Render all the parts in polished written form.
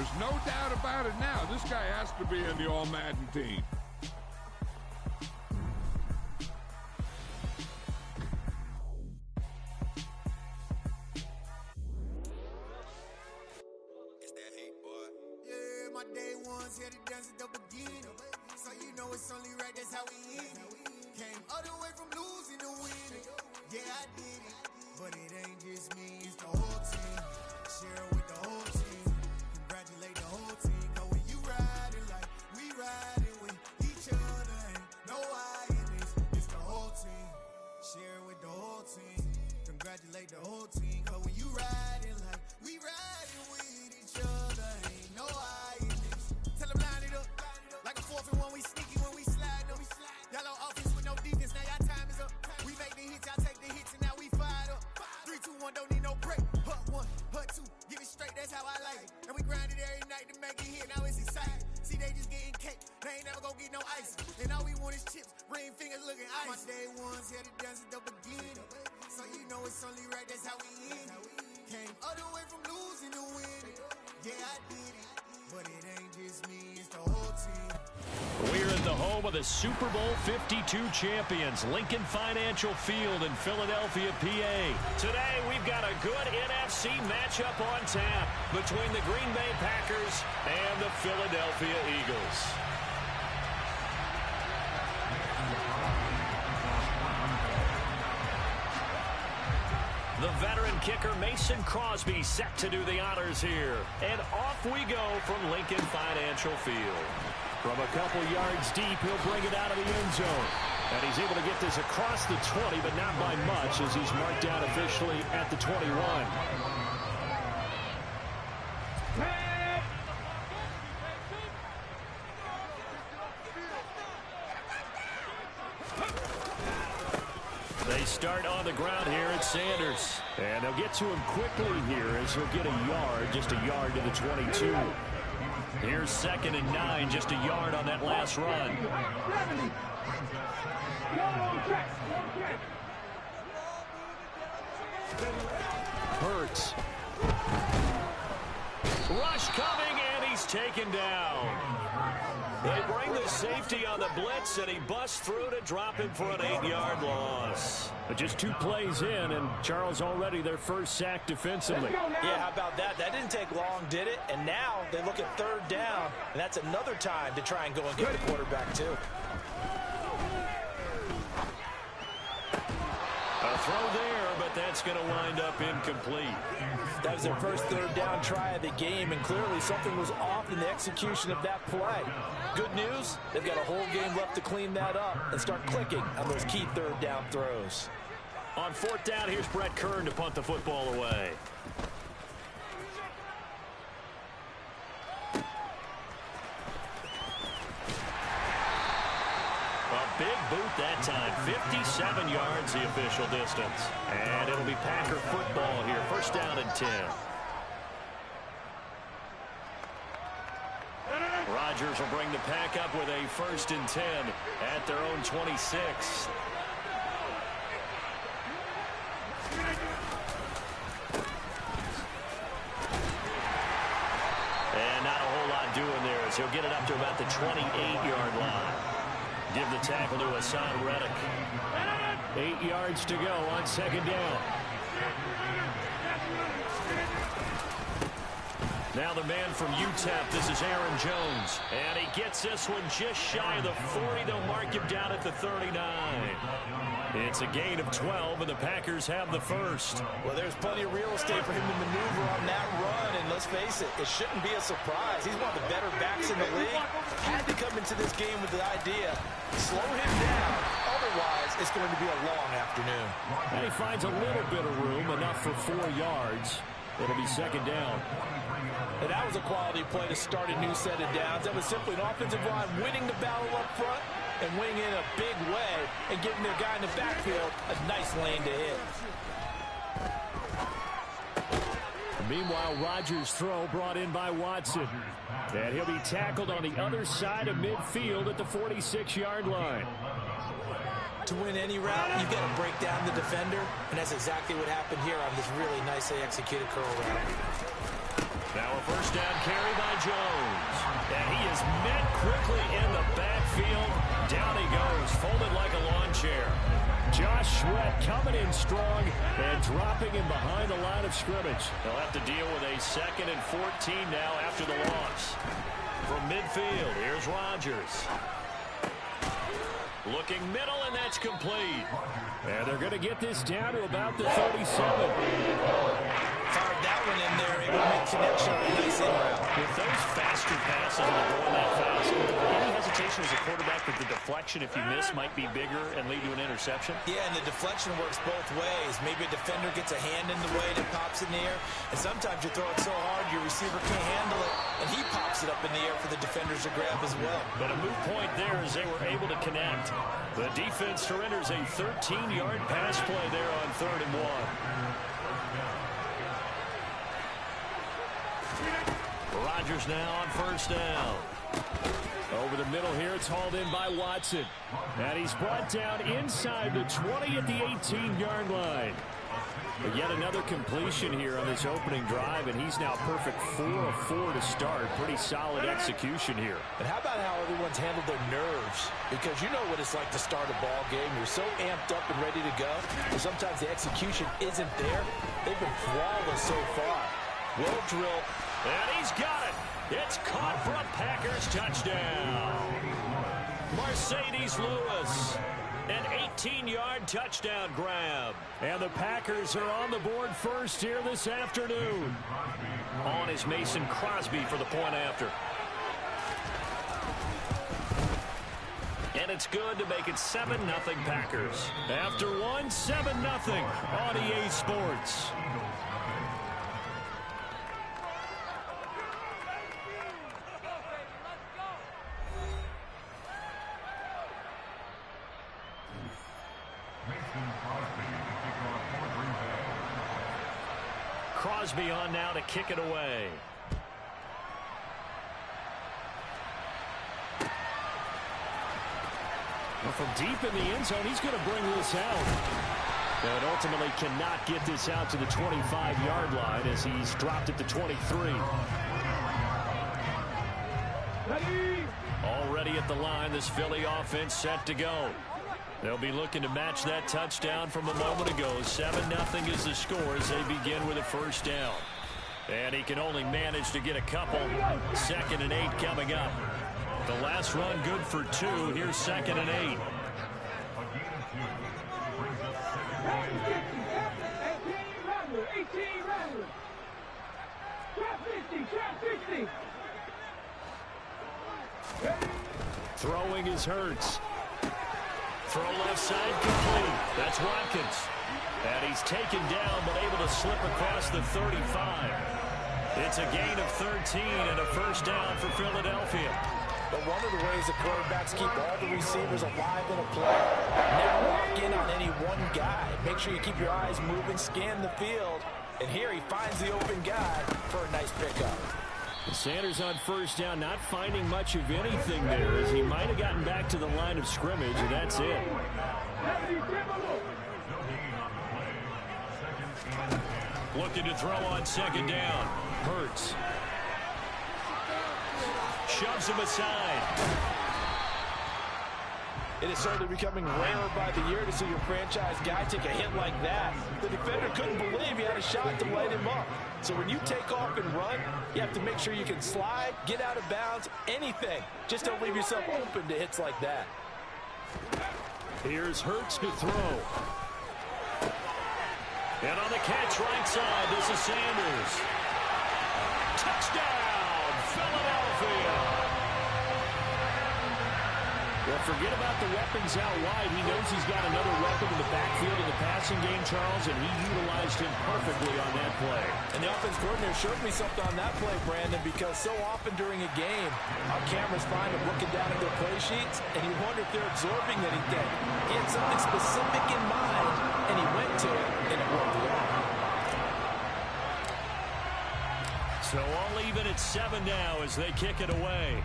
There's no doubt about it now. This guy has to be in the All-Madden team. It's that heat, boy. Yeah, my day ones here to dance at the beginning. So you know it's only right, that's how we end it. Came all the way from losing to winning. Yeah, I did it. But it ain't just me, it's the whole team. Share it with the whole team. Congratulate the whole team. Cause when you riding like we riding with each other, ain't no I in this. It's the whole team. Share it with the whole team. Congratulate the whole team. Cause when you riding like we riding with each other, ain't no I in this. Tell them line it up. Like a 4th and 1, we sneaky when we slide them. Y'all on offense with no defense, now y'all time is up. We make the hits, y'all take the hits, and now we fired up. 3, 2, 1, don't need no break. Hut 1, hut 2, give it straight, that's how I like it. And we grind it every night to make it hit, now it's exciting. See, they just getting cake, they ain't never gonna get no ice. And all we want is chips, ring fingers looking ice. My day ones here to dance at the beginning. So you know it's only right, that's how we end it. Came all the way from losing to winning. Yeah, I did it. But it ain't just me, it's the whole team. We're in the home of the Super Bowl 52 champions, Lincoln Financial Field in Philadelphia, PA. Today, we've got a good NFC matchup on tap between the Green Bay Packers and the Philadelphia Eagles. The veteran kicker Mason Crosby set to do the honors here. And off we go from Lincoln Financial Field. From a couple yards deep, he'll bring it out of the end zone. And he's able to get this across the 20, but not by much as he's marked down officially at the 21. They start on the ground here at Sanders. And they'll get to him quickly here as he'll get a yard, just a yard to the 22. Here's 2nd and 9, just a yard on that last run. Hurts. Rush coming, and he's taken down. They bring the safety on the blitz, and he busts through to drop him for an 8-yard loss. But just 2 plays in, and Charles already their first sack defensively. Yeah, how about that? That didn't take long, did it? And now they look at 3rd down, and that's another time to try and go and get the quarterback, too. A throw there, but that's going to wind up incomplete. That was their first 3rd down try of the game, and clearly something was off in the execution of that play. Good news, they've got a whole game left to clean that up and start clicking on those key 3rd down throws. On 4th down, here's Brett Kern to punt the football away. Big boot that time. 57 yards the official distance. And it'll be Packer football here. 1st down and 10. Rodgers will bring the pack up with a 1st and 10 at their own 26. And not a whole lot doing there as he'll get it up to about the 28-yard line. Give the tackle to Hassan Reddick. 8 yards to go on 2nd down. Now the man from UTEP, this is Aaron Jones. And he gets this one just shy of the 40. They'll mark him down at the 39. It's a gain of 12, and the Packers have the first. Well, there's plenty of real estate for him to maneuver on that run, and let's face it, it shouldn't be a surprise. He's one of the better backs in the league. Had to come into this game with the idea, slow him down. Otherwise, it's going to be a long afternoon. And he finds a little bit of room, enough for 4 yards. It'll be 2nd down. And that was a quality play to start a new set of downs. That was simply an offensive line winning the battle up front and winning in a big way and giving their guy in the backfield a nice lane to hit. Meanwhile, Rodgers' throw brought in by Watson. And he'll be tackled on the other side of midfield at the 46-yard line. To win any route, you've got to break down the defender, and that's exactly what happened here on this really nicely executed curl route. Now a 1st down carry by He's met quickly in the backfield. Down he goes, folded like a lawn chair. Josh Sweat coming in strong and dropping him behind the line of scrimmage. They'll have to deal with a 2nd and 14 now after the loss. From midfield, here's Rodgers. Looking middle, and that's complete. And they're going to get this down to about the 37. Fired that one in there, able to make connection on a nice in route. With those faster passes and they're going that fast, any hesitation as a quarterback that the deflection, if you miss, might be bigger and lead to an interception? Yeah, and the deflection works both ways. Maybe a defender gets a hand in the way and it pops in the air, and sometimes you throw it so hard your receiver can't handle it, and he pops it up in the air for the defenders to grab as well. But a moot point there as they were able to connect. The defense surrenders a 13-yard pass play there on 3rd and 1. Rodgers now on 1st down. Over the middle here, it's hauled in by Watson. And he's brought down inside the 20 at the 18-yard line. But yet another completion here on this opening drive, and he's now perfect 4 of 4 to start. Pretty solid execution here. And how about how everyone's handled their nerves? Because you know what it's like to start a ball game. You're so amped up and ready to go. But sometimes the execution isn't there. They've been flawless so far. Well drilled. And he's got it. It's caught for a Packers touchdown. Mercedes Lewis. An 18-yard touchdown grab. And the Packers are on the board first here this afternoon. On is Mason Crosby for the point after. And it's good to make it 7-0 Packers. After one, 7-0 on EA Sports. Crosby on now to kick it away. Well, from deep in the end zone, he's going to bring this out. But ultimately cannot get this out to the 25-yard line as he's dropped it to 23. Already at the line, this Philly offense set to go. They'll be looking to match that touchdown from a moment ago. 7-0 is the score as they begin with a 1st down. And he can only manage to get a couple. 2nd and 8 coming up. The last run good for 2. Here's 2nd and 8. Throwing is Hurts. Throw left side complete. That's Watkins. And he's taken down but able to slip across the 35. It's a gain of 13 and a 1st down for Philadelphia. But one of the ways the quarterbacks keep all the receivers alive in a play, never lock in on any one guy. Make sure you keep your eyes moving, scan the field. And here he finds the open guy for a nice pickup. Sanders on 1st down, not finding much of anything there as he might have gotten back to the line of scrimmage, and that's it. Looking to throw on 2nd down. Hurts. Shoves him aside. It is certainly becoming rarer by the year to see your franchise guy take a hit like that. The defender couldn't believe he had a shot to light him up. So when you take off and run, you have to make sure you can slide, get out of bounds, anything. Just don't leave yourself open to hits like that. Here's Hurts to throw. And on the catch right side, this is Sanders. Touchdown, Philadelphia. Well, forget about the weapons out wide. He knows he's got another weapon in the backfield in the passing game, Charles, and he utilized him perfectly on that play. And the offense coordinator showed me something on that play, Brandon, because so often during a game, our cameras find them looking down at their play sheets, and you wonder if they're absorbing anything. He had something specific in mind, and he went to it, and it worked well. So all even at 7 now as they kick it away.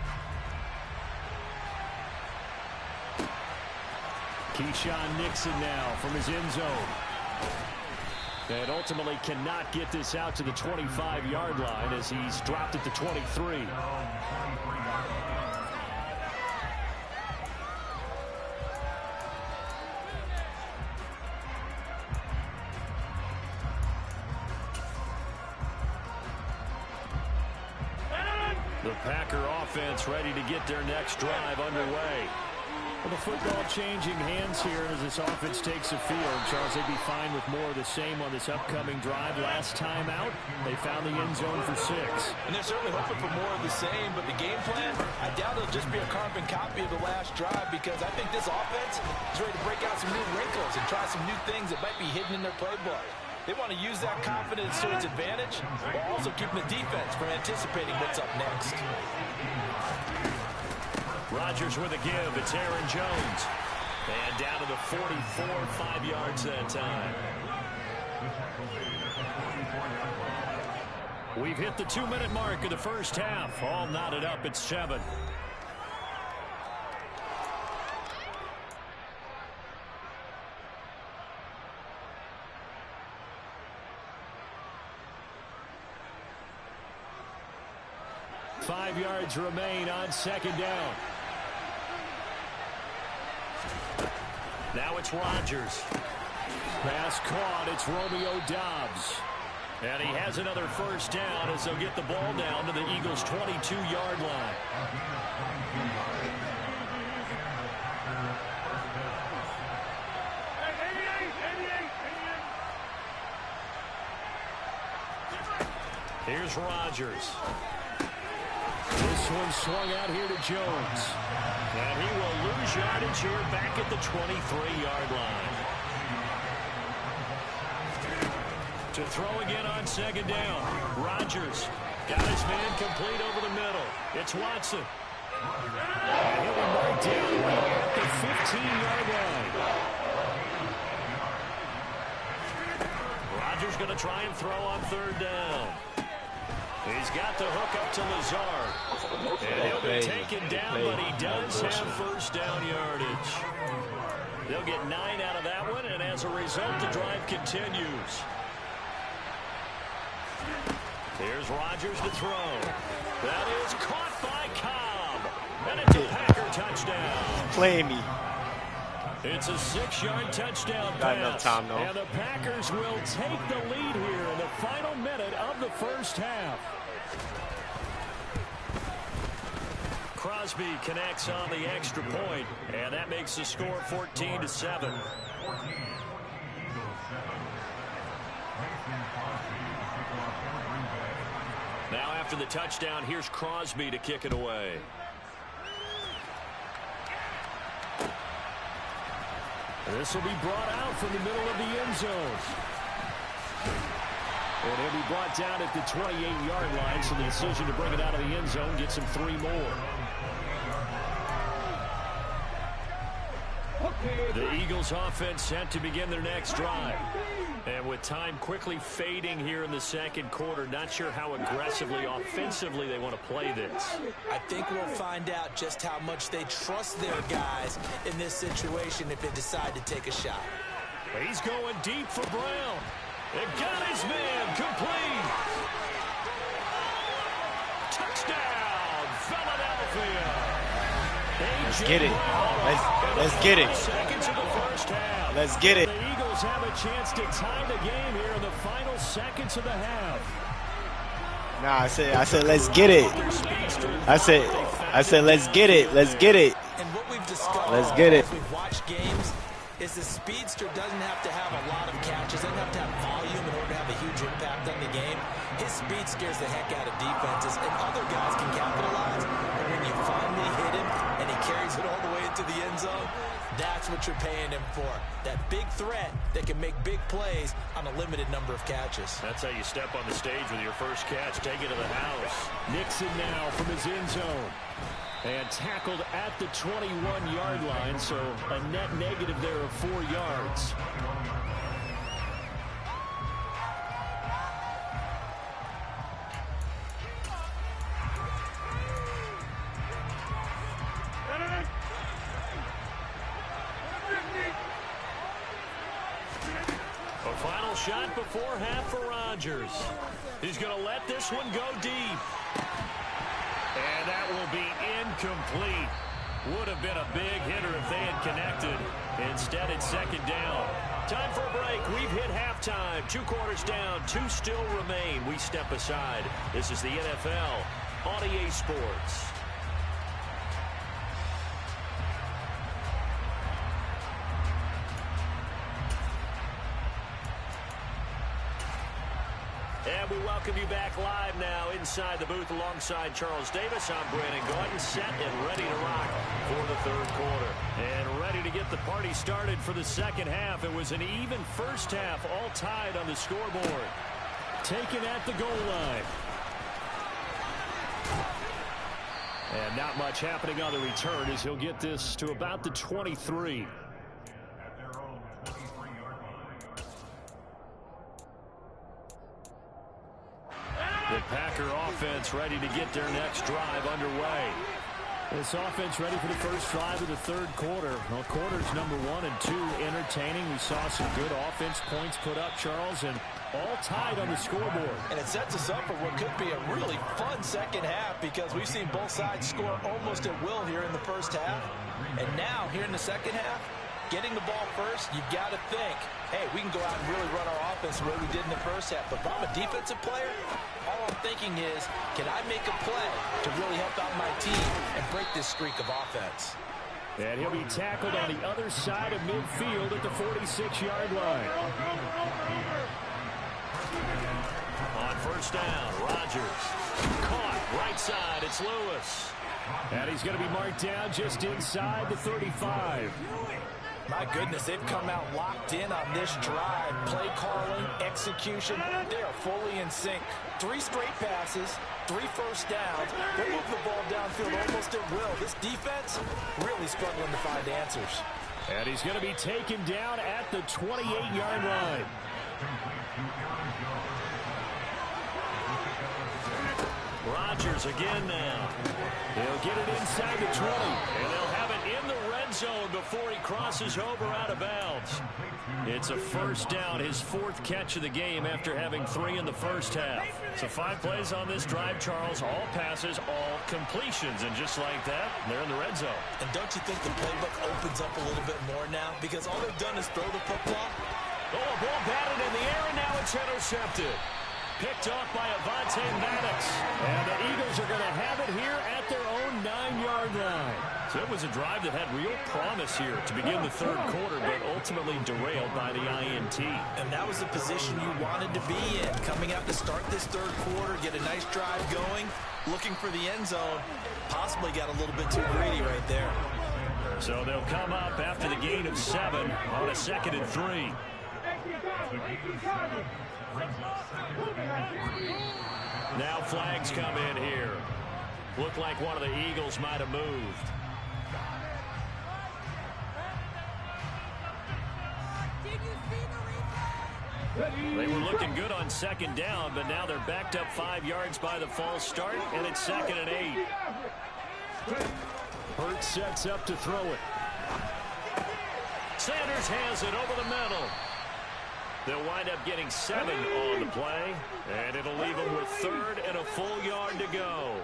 Keyshawn Nixon now from his end zone. And ultimately cannot get this out to the 25-yard line as he's dropped it to 23. The Packer offense ready to get their next drive underway. Well, the football changing hands here as this offense takes the field. Charles, they'd be fine with more of the same on this upcoming drive. Last time out, they found the end zone for 6. And they're certainly hoping for more of the same, but the game plan, I doubt it'll just be a carbon copy of the last drive, because I think this offense is ready to break out some new wrinkles and try some new things that might be hidden in their playbook. They want to use that confidence to its advantage, while also keeping the defense from anticipating what's up next. Rodgers with a give. It's Aaron Jones. And down to the 44, 5 yards that time. We've hit the 2-minute mark of the first half. All knotted up at 7. Five yards remain on second down. Now it's Rodgers. Pass caught. It's Romeo Doubs. And he has another first down as they'll get the ball down to the Eagles' 22-yard line. Here's Rodgers. This one swung out here to Jones. And he will lose yardage here back at the 23-yard line. To throw again on second down. Rodgers got his man complete over the middle. It's Watson. And he'll be marked down at the 15-yard line. Rodgers going to try and throw on third down. He's got the hook up to Lazard. And he'll be taken down, but he does have first down yardage. They'll get 9 out of that one, and as a result, the drive continues. Here's Rodgers to throw. That is caught by Cobb. And it's a Packer touchdown. Play me. It's a 6-yard touchdown pass. Got enough time, though. And the Packers will take the lead here in the final minute of the first half. Crosby connects on the extra point, and that makes the score 14-7. Now after the touchdown, here's Crosby to kick it away. This will be brought out from the middle of the end zone. And he'll be brought down at the 28-yard line, so the decision to bring it out of the end zone gets him 3 more. The Eagles offense set to begin their next drive. And with time quickly fading here in the second quarter, not sure how aggressively, offensively they want to play this. I think we'll find out just how much they trust their guys in this situation if they decide to take a shot. He's going deep for Brown. They've got his man complete. Touchdown, Philadelphia. Let's get it. Let's get it. Seconds of the first half. Let's get it. The Eagles have a chance to tie the game here in the final seconds of the half. Nah, I said let's get it. I said let's get it. Let's get it. And what we've discovered Let's get it. as we've watched games is the speedster doesn't have to have a lot of catches, doesn't have to have volume in order to have a huge impact on the game. His speed scares the heck out of defenses, and other guys can capitalize. But when you finally hit him and he carries it all the way into the end zone, that's what you're paying him for. That big threat that can make big plays on a limited number of catches. That's how you step on the stage with your first catch. Take it to the house. Nixon now from his end zone. And tackled at the 21-yard line, so a net negative there of 4 yards. A final shot before half for Rodgers. He's going to let this one go deep. And that will be incomplete. Would have been a big hitter if they had connected. Instead, it's second down. Time for a break. We've hit halftime. 2 quarters down. 2 still remain. We step aside. This is the NFL on EA Sports. And we welcome you back live now inside the booth alongside Charles Davis. I'm Brandon Gordon, set and ready to rock for the third quarter. And ready to get the party started for the second half. It was an even first half, all tied on the scoreboard. Taken at the goal line. And not much happening on the return as he'll get this to about the 23. The Packer offense ready to get their next drive underway. This offense ready for the first drive of the third quarter. Well, quarters number 1 and 2 entertaining. We saw some good offense points put up, Charles, and all tied on the scoreboard. And it sets us up for what could be a really fun second half because we've seen both sides score almost at will here in the first half. And now, here in the second half, getting the ball first, you've got to think, hey, we can go out and really run our offense the way we did in the first half. But if I'm a defensive player, all I'm thinking is, can I make a play to really help out my team and break this streak of offense? And he'll be tackled on the other side of midfield at the 46-yard line. On first down, Rodgers. Caught, right side, it's Lewis. And he's going to be marked down just inside the 35. My goodness, they've come out locked in on this drive. Play calling, execution, they are fully in sync. 3 straight passes, 3 first downs. They move the ball downfield almost at will. This defense really struggling to find answers. And he's going to be taken down at the 28-yard line. Rodgers again now. He'll get it inside the 20, and they'll have it in the red zone before he crosses over out of bounds. It's a first down, his 4th catch of the game after having 3 in the first half. So 5 plays on this drive, Charles, all passes, all completions, and just like that, they're in the red zone. And don't you think the playbook opens up a little bit more now? Because all they've done is throw the football. Oh, a ball batted in the air, and now it's intercepted. Picked off by Avonte Maddox. And the Eagles are going to have it here at their own 9-yard line. So it was a drive that had real promise here to begin the third quarter, but ultimately derailed by the INT. And that was the position you wanted to be in. Coming out to start this third quarter, get a nice drive going, looking for the end zone. Possibly got a little bit too greedy right there. So they'll come up after the gain of 7 on a 2nd and 3. Now flags come in here. Looked like one of the Eagles might have moved. They were looking good on 2nd down, but now they're backed up 5 yards by the false start, and it's 2nd and 8. Hurts sets up to throw it. Sanders has it over the middle. They'll wind up getting 7 on the play, and it'll leave them with 3rd and a full yard to go.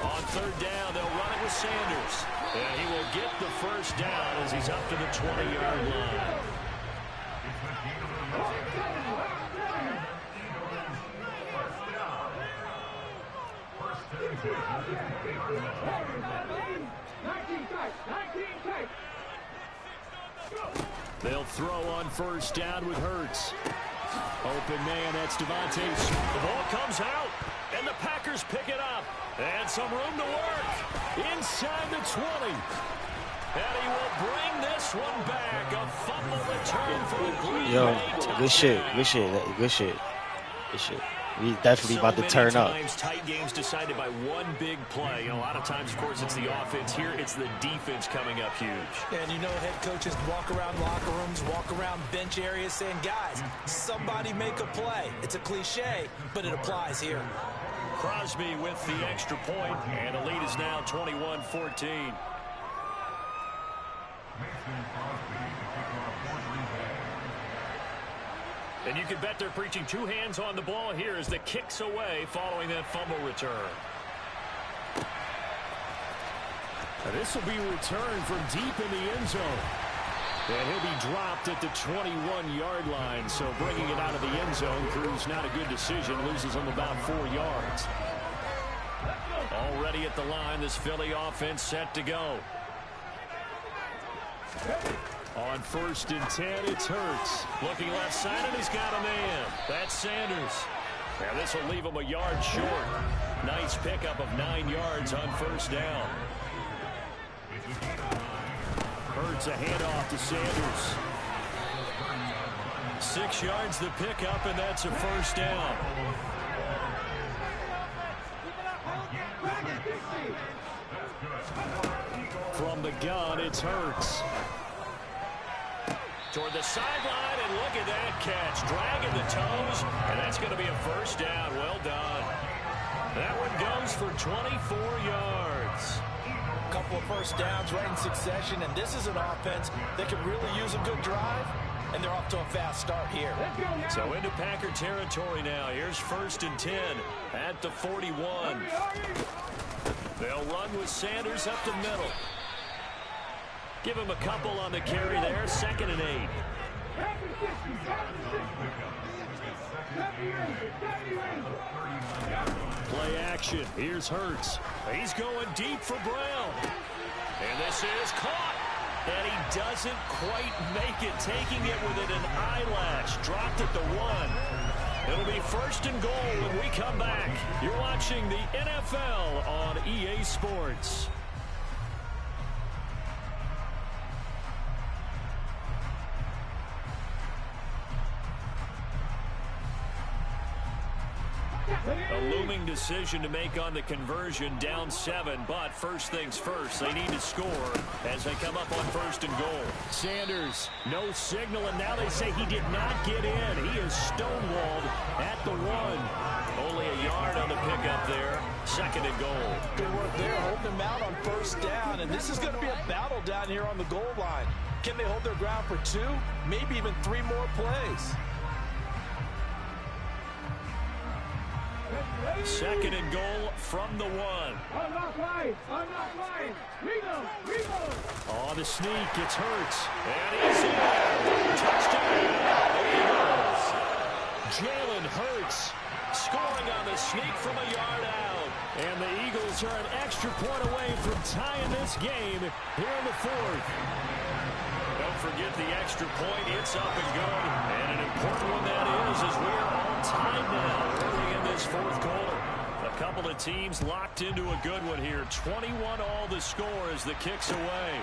On 3rd down, they'll run it with Sanders, and he will get the first down as he's up to the 20-yard line. They'll throw on first down with Hurts. Open man, that's Devontae. The ball comes out, and the Packers pick it up. And some room to work inside the 20. And he will bring this one back. A fumble return for the Green Bay touchdown. Good shit, good shit, good shit, good shit. We definitely about to turn up. Tight games decided by one big play. A lot of times, of course, it's the offense. Here, it's the defense coming up huge. And you know, head coaches walk around locker rooms, walk around bench areas saying, guys, somebody make a play. It's a cliche, but it applies here. Crosby with the extra point, and the lead is now 21-14. And you can bet they're preaching 2 hands on the ball here as the kick's away following that fumble return. Now this will be returned from deep in the end zone. And he'll be dropped at the 21-yard line. So bringing it out of the end zone proves not a good decision. Loses him about 4 yards. at the line. This Philly offense set to go. On 1st and 10, it's Hurts. Looking left side, and he's got a man. That's Sanders. And this will leave him a yard short. Nice pickup of 9 yards on 1st down. Hurts a handoff to Sanders. 6 yards the pickup, and that's a 1st down. From the gun, it's Hurts. Toward the sideline, and look at that catch. Dragging the toes, and that's going to be a 1st down. Well done. That one goes for 24 yards. A couple of 1st downs right in succession, and this is an offense that could really use a good drive, and they're off to a fast start here. So into Packer territory now. Here's 1st and 10 at the 41. They'll run with Sanders up the middle. Give him a couple on the carry there. 2nd and 8. Play action. Here's Hurts. He's going deep for Brown. And this is caught. And he doesn't quite make it. Taking it within an eyelash. Dropped at the 1. It'll be 1st and goal when we come back. You're watching the NFL on EA Sports. A looming decision to make on the conversion, down 7, but first things first, they need to score as they come up on 1st and goal. Sanders, no signal, and now they say he did not get in. He is stonewalled at the 1. Only a yard on the pickup there. 2nd and goal. Good work there, holding them out on 1st down, and this is going to be a battle down here on the goal line. Can they hold their ground for 2, maybe even 3 more plays? 2nd and goal from the 1. On the sneak, it's Hurts. And he's in. Touchdown, Eagles. Jalen Hurts scoring on the sneak from a yard out. And the Eagles are an extra point away from tying this game here in the 4th. Don't forget the extra point. It's up and good. And an important one that is, as we are all tied now early in this 4th quarter. A couple of teams locked into a good one here. 21 all the score as the kick's away.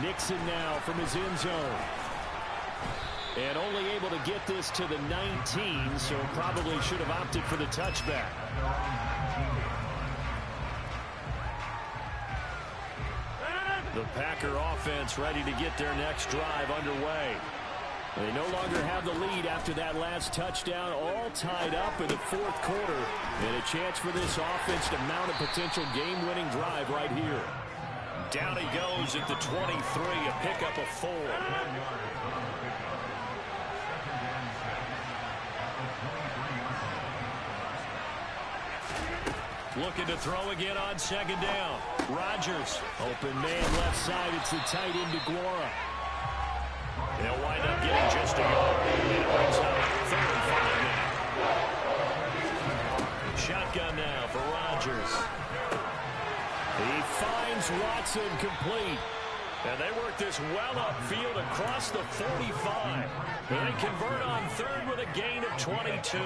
Nixon now from his end zone. And only able to get this to the 19, so probably should have opted for the touchback. The Packer offense ready to get their next drive underway. They no longer have the lead after that last touchdown, all tied up in the 4th quarter. And a chance for this offense to mount a potential game-winning drive right here. Down he goes at the 23, a pickup of 4. Looking to throw again on 2nd down. Rodgers, open man left side. It's the tight end to Guara. They'll wind up getting just a yard. And it brings up 3rd and 5. Shotgun now for Rodgers. He finds Watson complete. And they work this well upfield across the 45. And they convert on 3rd with a gain of 22.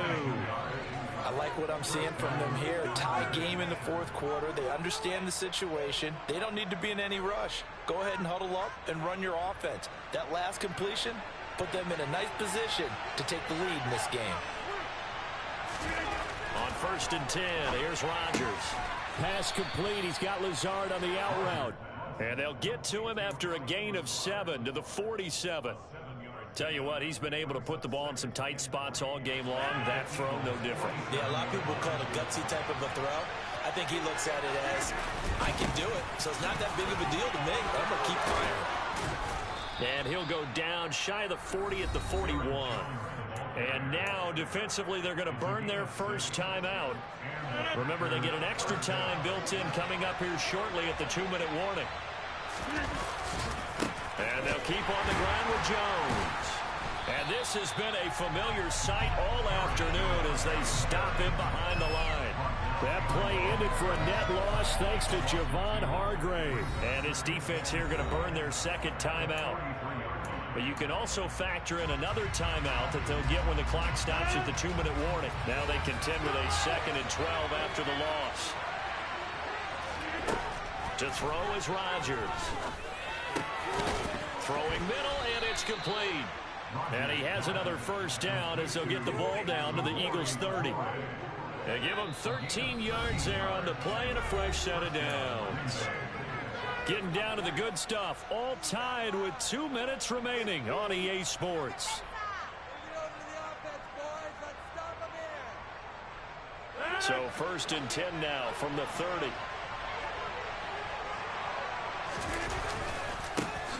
I like what I'm seeing from them here. Tie game in the 4th quarter. They understand the situation. They don't need to be in any rush. Go ahead and huddle up and run your offense. That last completion put them in a nice position to take the lead in this game. On 1st and 10, here's Rodgers. Pass complete. He's got Lazard on the out route. And they'll get to him after a gain of 7 to the 47. Tell you what, he's been able to put the ball in some tight spots all game long. That throw, no different. Yeah, a lot of people call it a gutsy type of a throw. I think he looks at it as, I can do it, so it's not that big of a deal to me. I'm going to keep firing. And he'll go down shy of the 40 at the 41. And now, defensively, they're going to burn their first time out. Remember, they get an extra time built in coming up here shortly at the 2-minute warning. And they'll keep on the ground with Jones. And this has been a familiar sight all afternoon as they stop him behind the line. That play ended for a net loss thanks to Javon Hargrave. And his defense here going to burn their second timeout. But you can also factor in another timeout that they'll get when the clock stops at the 2-minute warning. Now they contend with a 2nd and 12 after the loss. To throw is Rodgers. Throwing middle, and it's complete. And he has another first down as they'll get the ball down to the Eagles' 30. They give him 13 yards there on the play and a fresh set of downs. Getting down to the good stuff, all tied with 2 minutes remaining on EA Sports. So 1st and 10 now from the 30.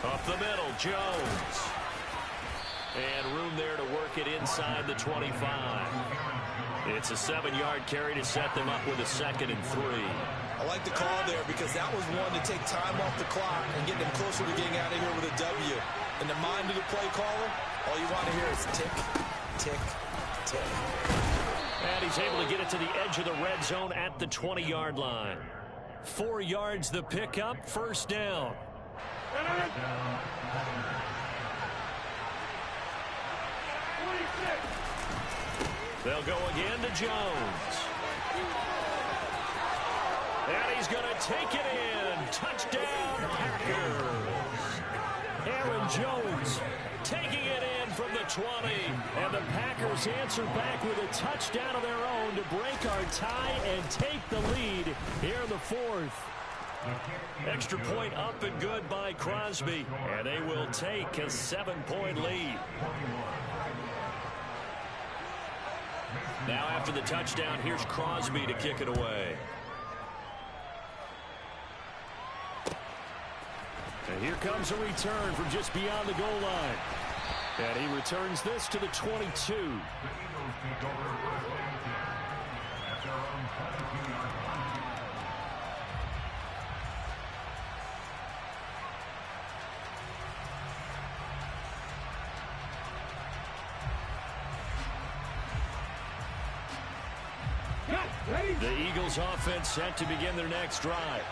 Up the middle, Jones. And room there to work it inside the 25. It's a 7-yard carry to set them up with a 2nd and 3. I like the call there because that was one to take time off the clock and get them closer to getting out of here with a W. In the mind of the play caller, all you want to hear is tick, tick, tick. And he's able to get it to the edge of the red zone at the 20-yard line. 4 yards the pickup, first down. They'll go again to Jones. And he's going to take it in. Touchdown, Packers. Aaron Jones taking it in from the 20. And the Packers answer back with a touchdown of their own to break our tie and take the lead here in the 4th. Extra point up and good by Crosby. And they will take a 7-point lead. Now after the touchdown, here's Crosby to kick it away. And here comes a return from just beyond the goal line. And he returns this to the 22. The Eagles offense set to begin their next drive.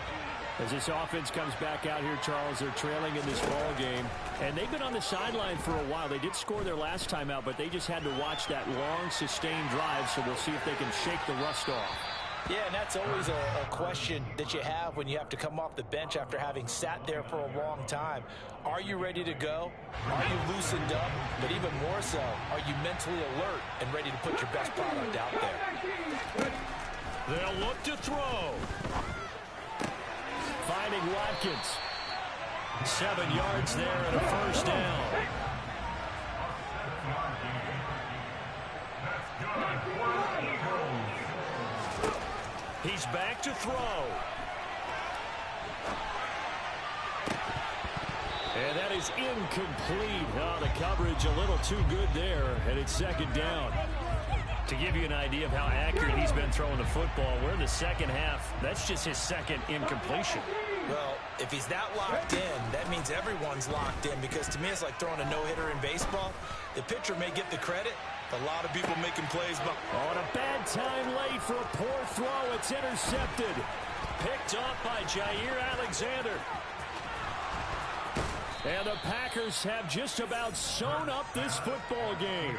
As this offense comes back out here, Charles, they're trailing in this ball game. And they've been on the sideline for a while. They did score their last time out, but they just had to watch that long, sustained drive, so we'll see if they can shake the rust off. Yeah, and that's always a question that you have when you have to come off the bench after having sat there for a long time. Are you ready to go? Are you loosened up? But even more so, are you mentally alert and ready to put your best product out there? They'll look to throw. Finding Watkins. 7 yards there and a first down. He's back to throw. And that is incomplete. Oh, the coverage a little too good there, and it's second down. To give you an idea of how accurate he's been throwing the football, we're in the second half. That's just his second incompletion. Well, if he's that locked in, that means everyone's locked in, because to me it's like throwing a no-hitter in baseball. The pitcher may get the credit. A lot of people making plays. But on a bad time late for a poor throw. It's intercepted. Picked up by Jair Alexander. And the Packers have just about sewn up this football game.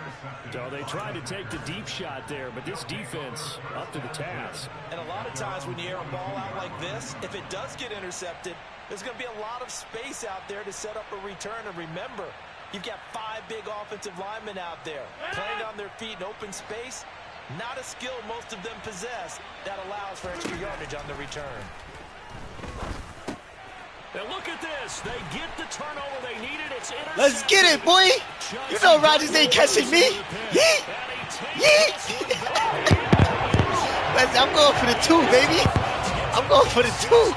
So they tried to take the deep shot there, but this defense up to the task. And a lot of times when you air a ball out like this, if it does get intercepted, there's going to be a lot of space out there to set up a return. And remember, you've got 5 big offensive linemen out there playing on their feet in open space. Not a skill most of them possess that allows for extra yardage on the return. And look at this. They get the turnover they needed. It's intercepted. Let's get it, boy. You know Rodgers ain't catching me. Yeet. Yeet. I'm going for the 2, baby. I'm going for the 2.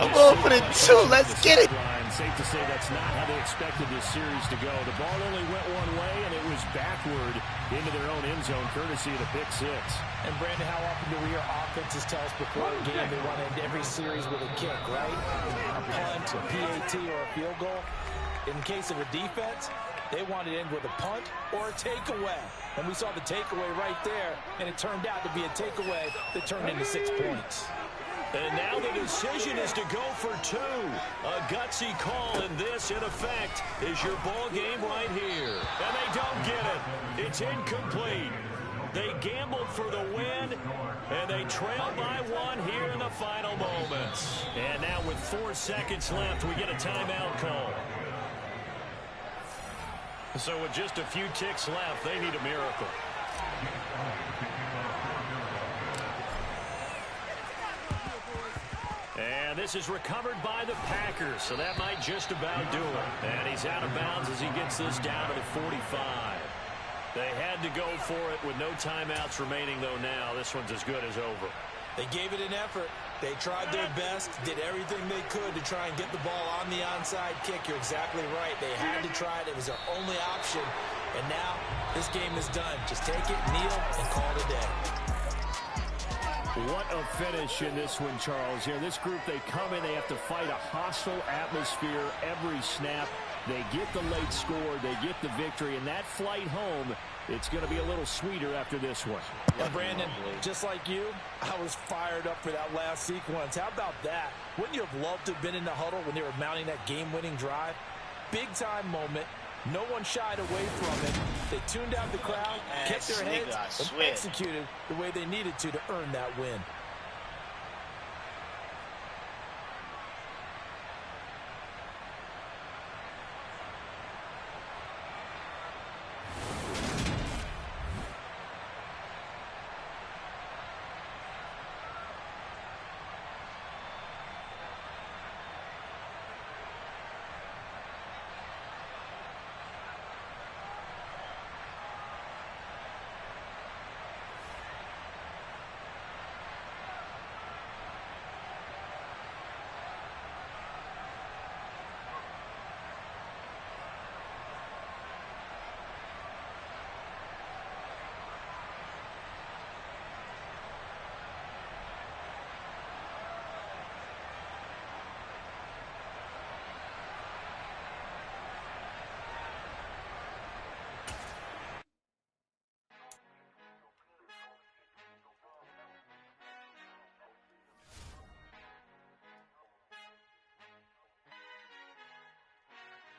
I'm going for the 2. Let's get it. Safe to say that's not how they expected this series to go. The ball only went one way, and it was backward into their own end zone, courtesy of the pick 6. And Brandon, how often do we hear offenses tell us before a game they want to end every series with a kick, right? A punt, a PAT, or a field goal. In case of a defense, They wanted to end with a punt or a takeaway. And we saw the takeaway right there, and it turned out to be a takeaway that turned into 6 points. And now the decision is to go for 2. A gutsy call, and this, in effect, is your ball game right here. And they don't get it. It's incomplete. They gambled for the win, and they trail by 1 here in the final moments. And now with 4 seconds left, we get a timeout call. So with just a few ticks left, they need a miracle. And this is recovered by the Packers, so that might just about do it. And he's out of bounds as he gets this down to the 45. They had to go for it with no timeouts remaining, though now. This one's as good as over. They gave it an effort. They tried their best, did everything they could to try and get the ball on the onside kick. You're exactly right. They had to try it. It was their only option. And now this game is done. Just take it, kneel, and call it a day. What a finish in this one, Charles. Here, this group, they come in, they have to fight a hostile atmosphere every snap. They get the late score, they get the victory, and that flight home, it's going to be a little sweeter after this one. And Brandon, just like you, I was fired up for that last sequence. How about that? Wouldn't you have loved to have been in the huddle when they were mounting that game-winning drive? Big-time moment. No one shied away from it. They tuned out the crowd, kept their heads, and executed the way they needed to earn that win.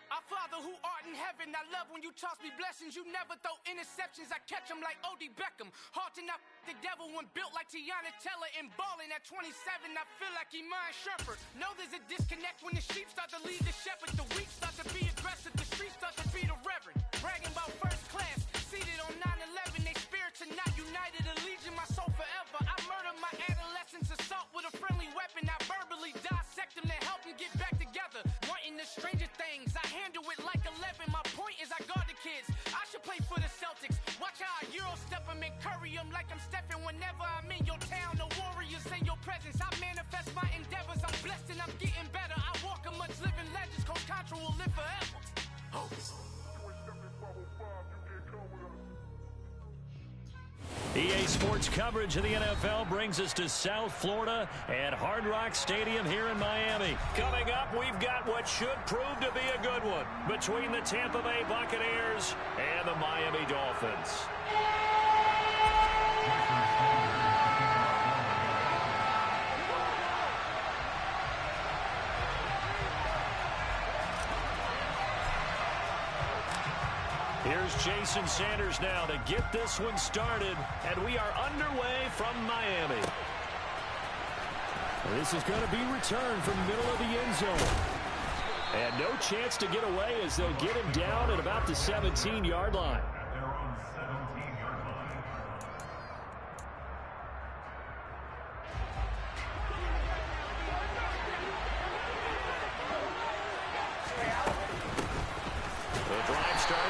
Our Father who art in heaven, I love when you toss me blessings. You never throw interceptions, I catch them like O.D. Beckham. Hard to not the devil when built like Tiana Teller and balling at 27. I feel like Iman Shumpert. Know there's a disconnect when the sheep start to lead the shepherd. The weak start to be aggressive, the streets start to be the reverend. Bragging about first class, seated on 9/11. They spirits are not united, a legion, my soul forever. I murder my adolescence, assault with a friendly weapon. I verbally dissect them to help them get back together. Wanting the stranger things, I handle it like 11. My point is I guard the kids. I should play for the Celtics. Watch how I Euro step them and curry them like I'm stepping. Whenever I'm in your town, the Warriors in your presence. I manifest my endeavors. I'm blessed and I'm getting better. I walk amongst living legends. Coach Contra will live forever. EA Sports coverage of the NFL brings us to South Florida at Hard Rock Stadium here in Miami. Coming up, we've got what should prove to be a good one between the Tampa Bay Buccaneers and the Miami Dolphins. Here's Jason Sanders now to get this one started, and we are underway from Miami. This is going to be returned from the middle of the end zone. And no chance to get away as they'll get him down at about the 17-yard line.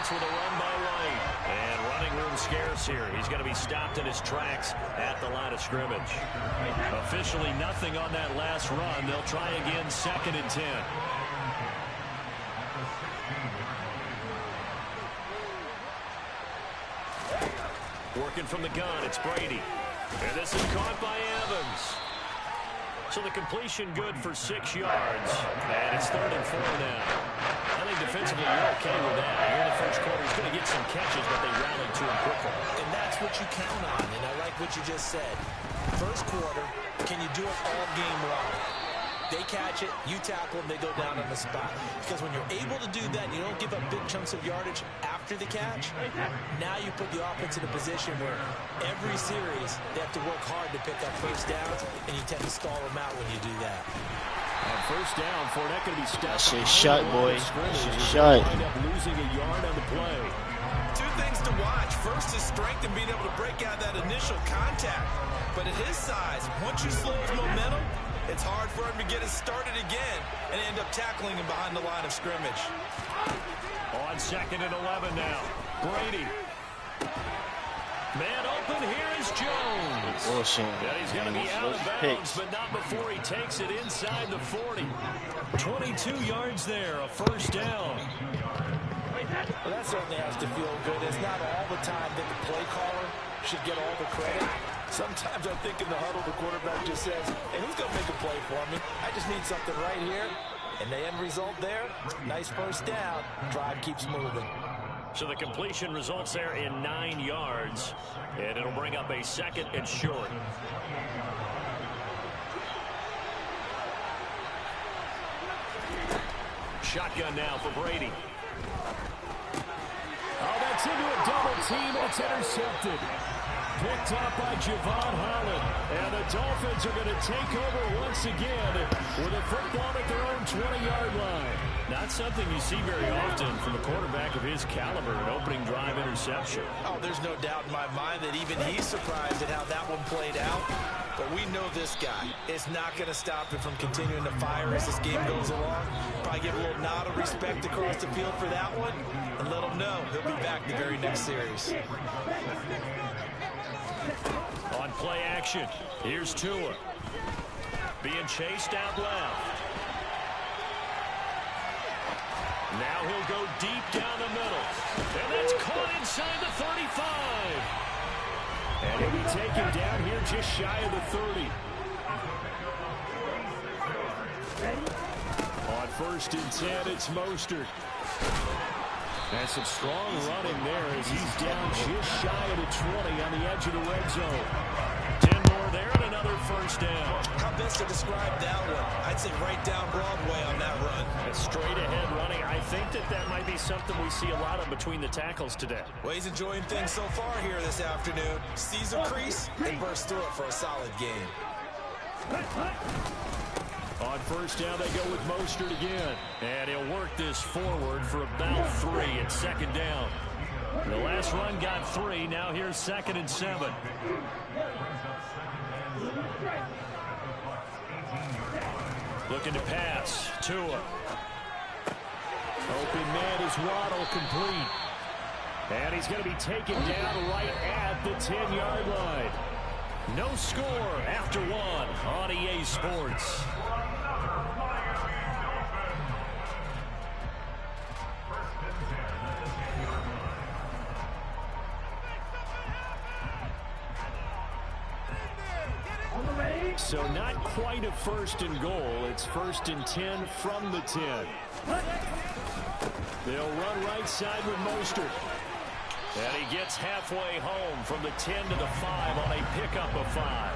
With a run by White, and running room scarce here. He's going to be stopped in his tracks at the line of scrimmage. Officially nothing on that last run. They'll try again, 2nd and 10. Working from the gun, it's Brady. And this is caught by Evans. So the completion good for 6 yards. And it's 3rd and 4 now. think defensively you're okay with that. Here in the first quarter, he's going to get some catches, but they rallied to him quickly. And that's what you count on, and I like what you just said. First quarter, can you do it all game long? They catch it, you tackle them, they go down on the spot. Because when you're able to do that, you don't give up big chunks of yardage after the catch. Now you put the offense in a position where every series they have to work hard to pick up first downs, and you tend to stall them out when you do that. On first down, Fournette going to be stopped. That shit shut, boy. That shit shut. Wind up losing a yard on the play. Two things to watch. First is strength and being able to break out that initial contact. But at his size, once you slow his momentum, it's hard for him to get it started again and end up tackling him behind the line of scrimmage. On 2nd and 11 now. Brady. Man open, here is Jones. Bullshit. And he's going to be out of bounds, but not before he takes it inside the 40. 22 yards there, a first down. Well, that certainly has to feel good. It's not all the time that the play caller should get all the credit. Sometimes I think in the huddle, the quarterback just says, hey, who's going to make a play for me? I just need something right here. And the end result there, nice first down. Drive keeps moving. So the completion results there in 9 yards. And it'll bring up a 2nd and short. Shotgun now for Brady. Oh, that's into a double team, and it's intercepted. Picked up by Javon Holland. And the Dolphins are going to take over once again with a football at their own 20-yard line. Not something you see very often from a quarterback of his caliber, an opening drive interception. Oh, there's no doubt in my mind that even he's surprised at how that one played out. But we know this guy is not going to stop him from continuing to fire as this game goes along. Probably give a little nod of respect across the field for that one and let him know he'll be back the very next series. On play action, here's Tua. Being chased out left. Now he'll go deep down the middle. And that's caught inside the 35. And he'll be taken down here just shy of the 30. On 1st and 10, it's Mostert. And some strong running there as he's down just shy of the 20 on the edge of the red zone. 10 more there and another first down. How best to describe that one? I'd say right down Broadway on that run. And straight ahead running. I think that might be something we see a lot of between the tackles today. Well, he's enjoying things so far here this afternoon. Sees a crease and bursts through it for a solid game. On first down, they go with Mostert again. And he'll work this forward for about 3 at 2nd down. The last run got 3. Now here's 2nd and 7. Looking to pass. Tua. Open man is Waddle, complete. And he's going to be taken down right at the 10-yard line. No score after 1 on EA Sports. So not quite a 1st and goal. It's 1st and 10 from the 10. They'll run right side with Mostert. And he gets halfway home from the 10 to the 5 on a pickup of 5.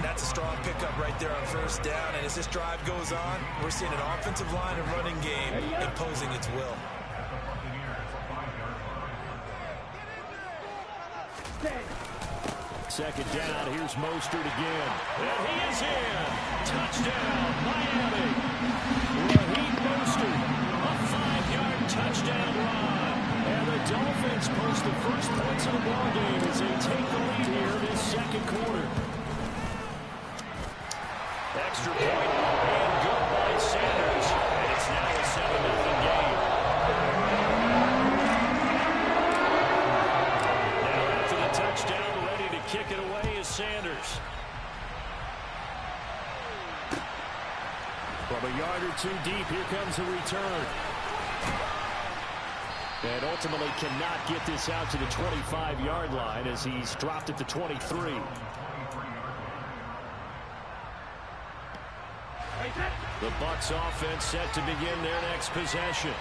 That's a strong pickup right there on first down. And as this drive goes on, we're seeing an offensive line and running game imposing its will. Second down, here's Mostert again. And he is in. Touchdown, Miami. Raheem Mostert, a 5-yard touchdown run. And the Dolphins post the first points of the ballgame as they take the lead here this 2nd quarter. Extra point and good by Sanders. And it's now a 7-0 game. Now after the touchdown, kick it away is Sanders. From a yard or 2 deep, here comes the return. And ultimately cannot get this out to the 25-yard line as he's dropped at the 23. The Bucs offense set to begin their next possession.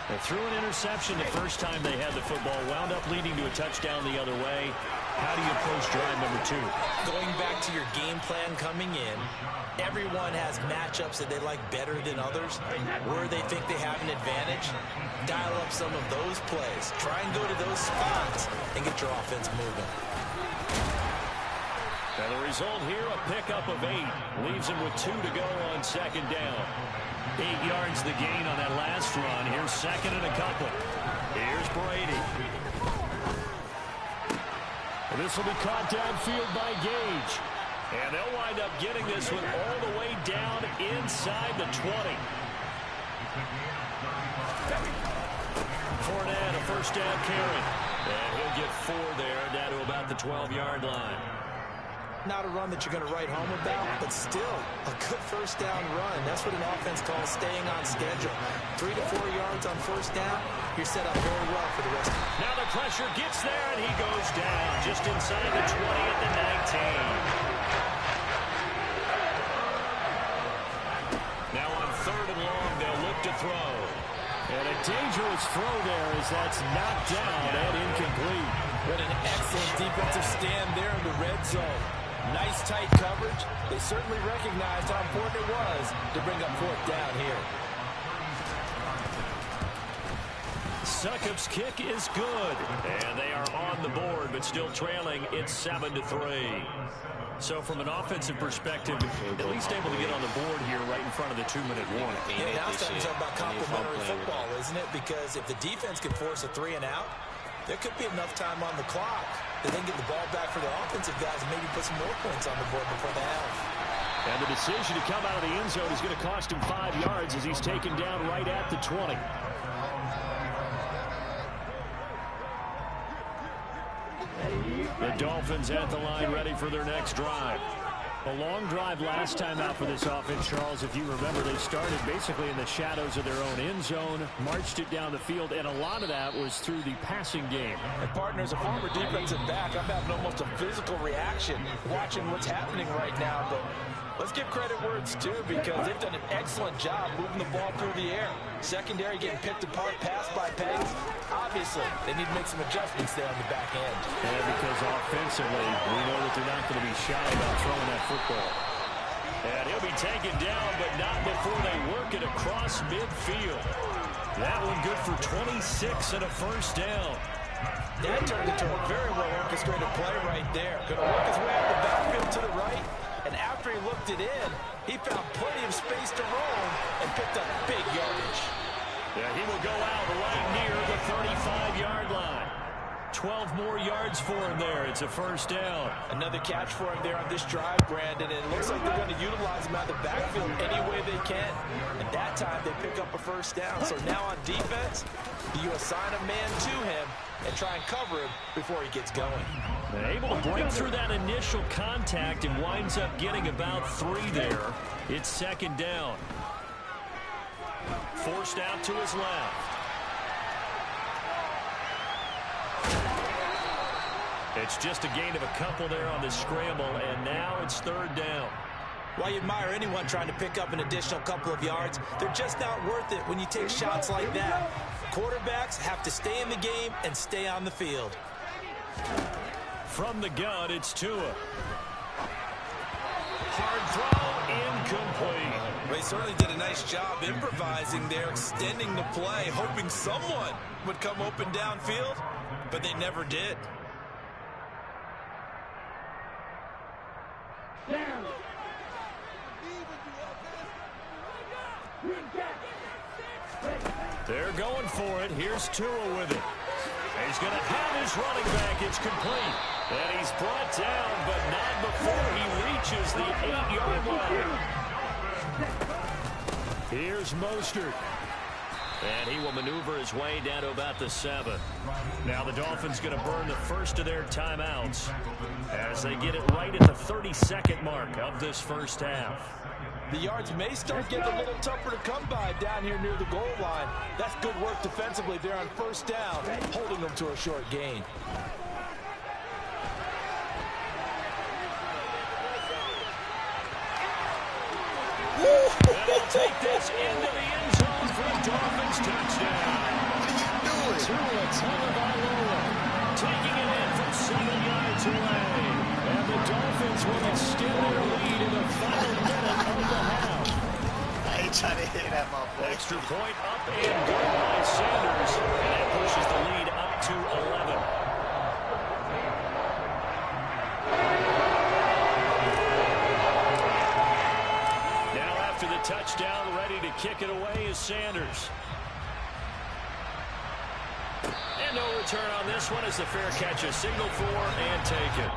They threw an interception the first time they had the football, wound up leading to a touchdown the other way. How do you approach drive number 2? Going back to your game plan coming in, everyone has matchups that they like better than others. Where they think they have an advantage, dial up some of those plays. Try and go to those spots and get your offense moving. And the result here, a pickup of 8. Leaves him with 2 to go on second down. 8 yards the gain on that last run. Here's second and a couple. Here's Brady. This will be caught downfield by Gage. And they'll wind up getting this one all the way down inside the 20. Fournette, a first down carry. And he'll get 4 there, down to about the 12-yard line. Not a run that you're going to write home about, but still a good first down run. That's what an offense calls staying on schedule. 3 to 4 yards on first down, you're set up very well for the rest of it. Now the pressure gets there, and he goes down just inside the 20 at the 19. Now on 3rd and long, they'll look to throw. And a dangerous throw there as that's knocked down and incomplete. What an excellent defensive stand there in the red zone. Nice tight coverage. They certainly recognized how important it was to bring up 4th down here. Succop's kick is good. And they are on the board, but still trailing. It's 7-3. So from an offensive perspective, at least able to get on the board here right in front of the 2-minute warning. Yeah, now it's time to talk about complementary football, isn't it? Because if the defense can force a 3 and out, there could be enough time on the clock that they can get the ball back for their offensive guys and maybe put some more points on the board before the half. And the decision to come out of the end zone is going to cost him 5 yards as he's taken down right at the 20. The Dolphins at the line ready for their next drive. A long drive last time out for this offense, Charles. If you remember, they started basically in the shadows of their own end zone, marched it down the field, and a lot of that was through the passing game. And partners, a former defensive back, I'm having almost a physical reaction watching what's happening right now. But let's give credit where it's due because they've done an excellent job moving the ball through the air. Secondary getting picked apart pass by pass. Obviously, they need to make some adjustments there on the back end. Yeah, because offensively, we know that they're not going to be shy about throwing that football. And he'll be taken down, but not before they work it across midfield. That one good for 26 and a first down. That turned into a very well orchestrated play right there. Going to work his way out the backfield to the right. And after he looked it in, he found plenty of space to roam and picked up big yardage. Yeah, he will go out right near the 35-yard line. 12 more yards for him there. It's a first down. Another catch for him there on this drive, Brandon. And it looks like they're going to utilize him out of the backfield any way they can. And that time they pick up a first down. So now on defense, you assign a man to him and try and cover him before he gets going. They're able to break through that initial contact and winds up getting about 3 there. It's second down. Forced out to his left. It's just a gain of a couple there on the scramble, and now it's 3rd down. While you admire anyone trying to pick up an additional couple of yards, they're just not worth it when you take shots like that. Quarterbacks have to stay in the game and stay on the field. From the gun, it's Tua. Hard throw, incomplete. They certainly did a nice job improvising there, extending the play, hoping someone would come open downfield, but they never did. They're going for it. Here's Tua with it. He's going to have his running back. It's complete. And he's brought down, but not before he reaches the 8-yard line. Here's Mostert. And he will maneuver his way down to about the 7. Now the Dolphins going to burn the first of their timeouts as they get it right at the 32nd mark of this first half. The yards may start getting a little tougher to come by down here near the goal line. That's good work defensively there on first down, holding them to a short gain. And take this into the end zone for a Dolphins touchdown. Tua Tagovailoa taking it in from 7 yards away. And the Dolphins will extend their lead in the final minute of the half. I ain't trying to hit that motherfucker. Extra point up and good by Sanders. And that pushes the lead up to 11. Now after the touchdown, ready to kick it away is Sanders. And no return on this one as the fair catch is signaled for and taken.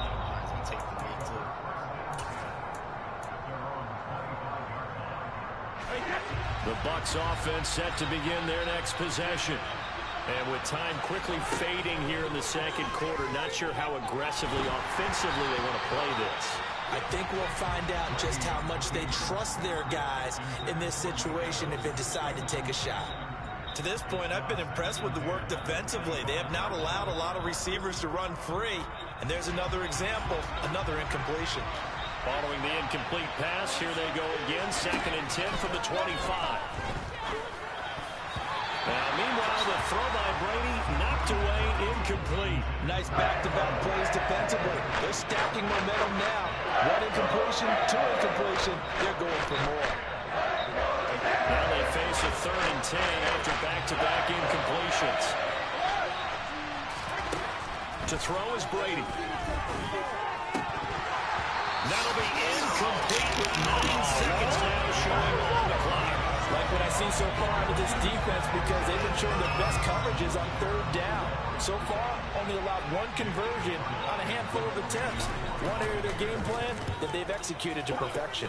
The Bucs offense set to begin their next possession. And with time quickly fading here in the second quarter, not sure how aggressively, offensively they want to play this. I think we'll find out just how much they trust their guys in this situation if they decide to take a shot. To this point, I've been impressed with the work defensively. They have not allowed a lot of receivers to run free. And there's another example, another incompletion. Following the incomplete pass, here they go again, 2nd and 10 from the 25. Now, meanwhile, the throw by Brady knocked away, incomplete. Nice back-to-back plays defensively. They're stacking momentum now. 1 incompletion, 2 incompletion. They're going for more. Now they face a 3rd and 10 after back-to-back incompletions. To throw is Brady. That'll be incomplete with 9 seconds now showing on the clock. Like what I've seen so far out of this defense because they've been showing their best coverages on 3rd down. So far, only allowed 1 conversion on a handful of attempts. One area of their game plan that they've executed to perfection.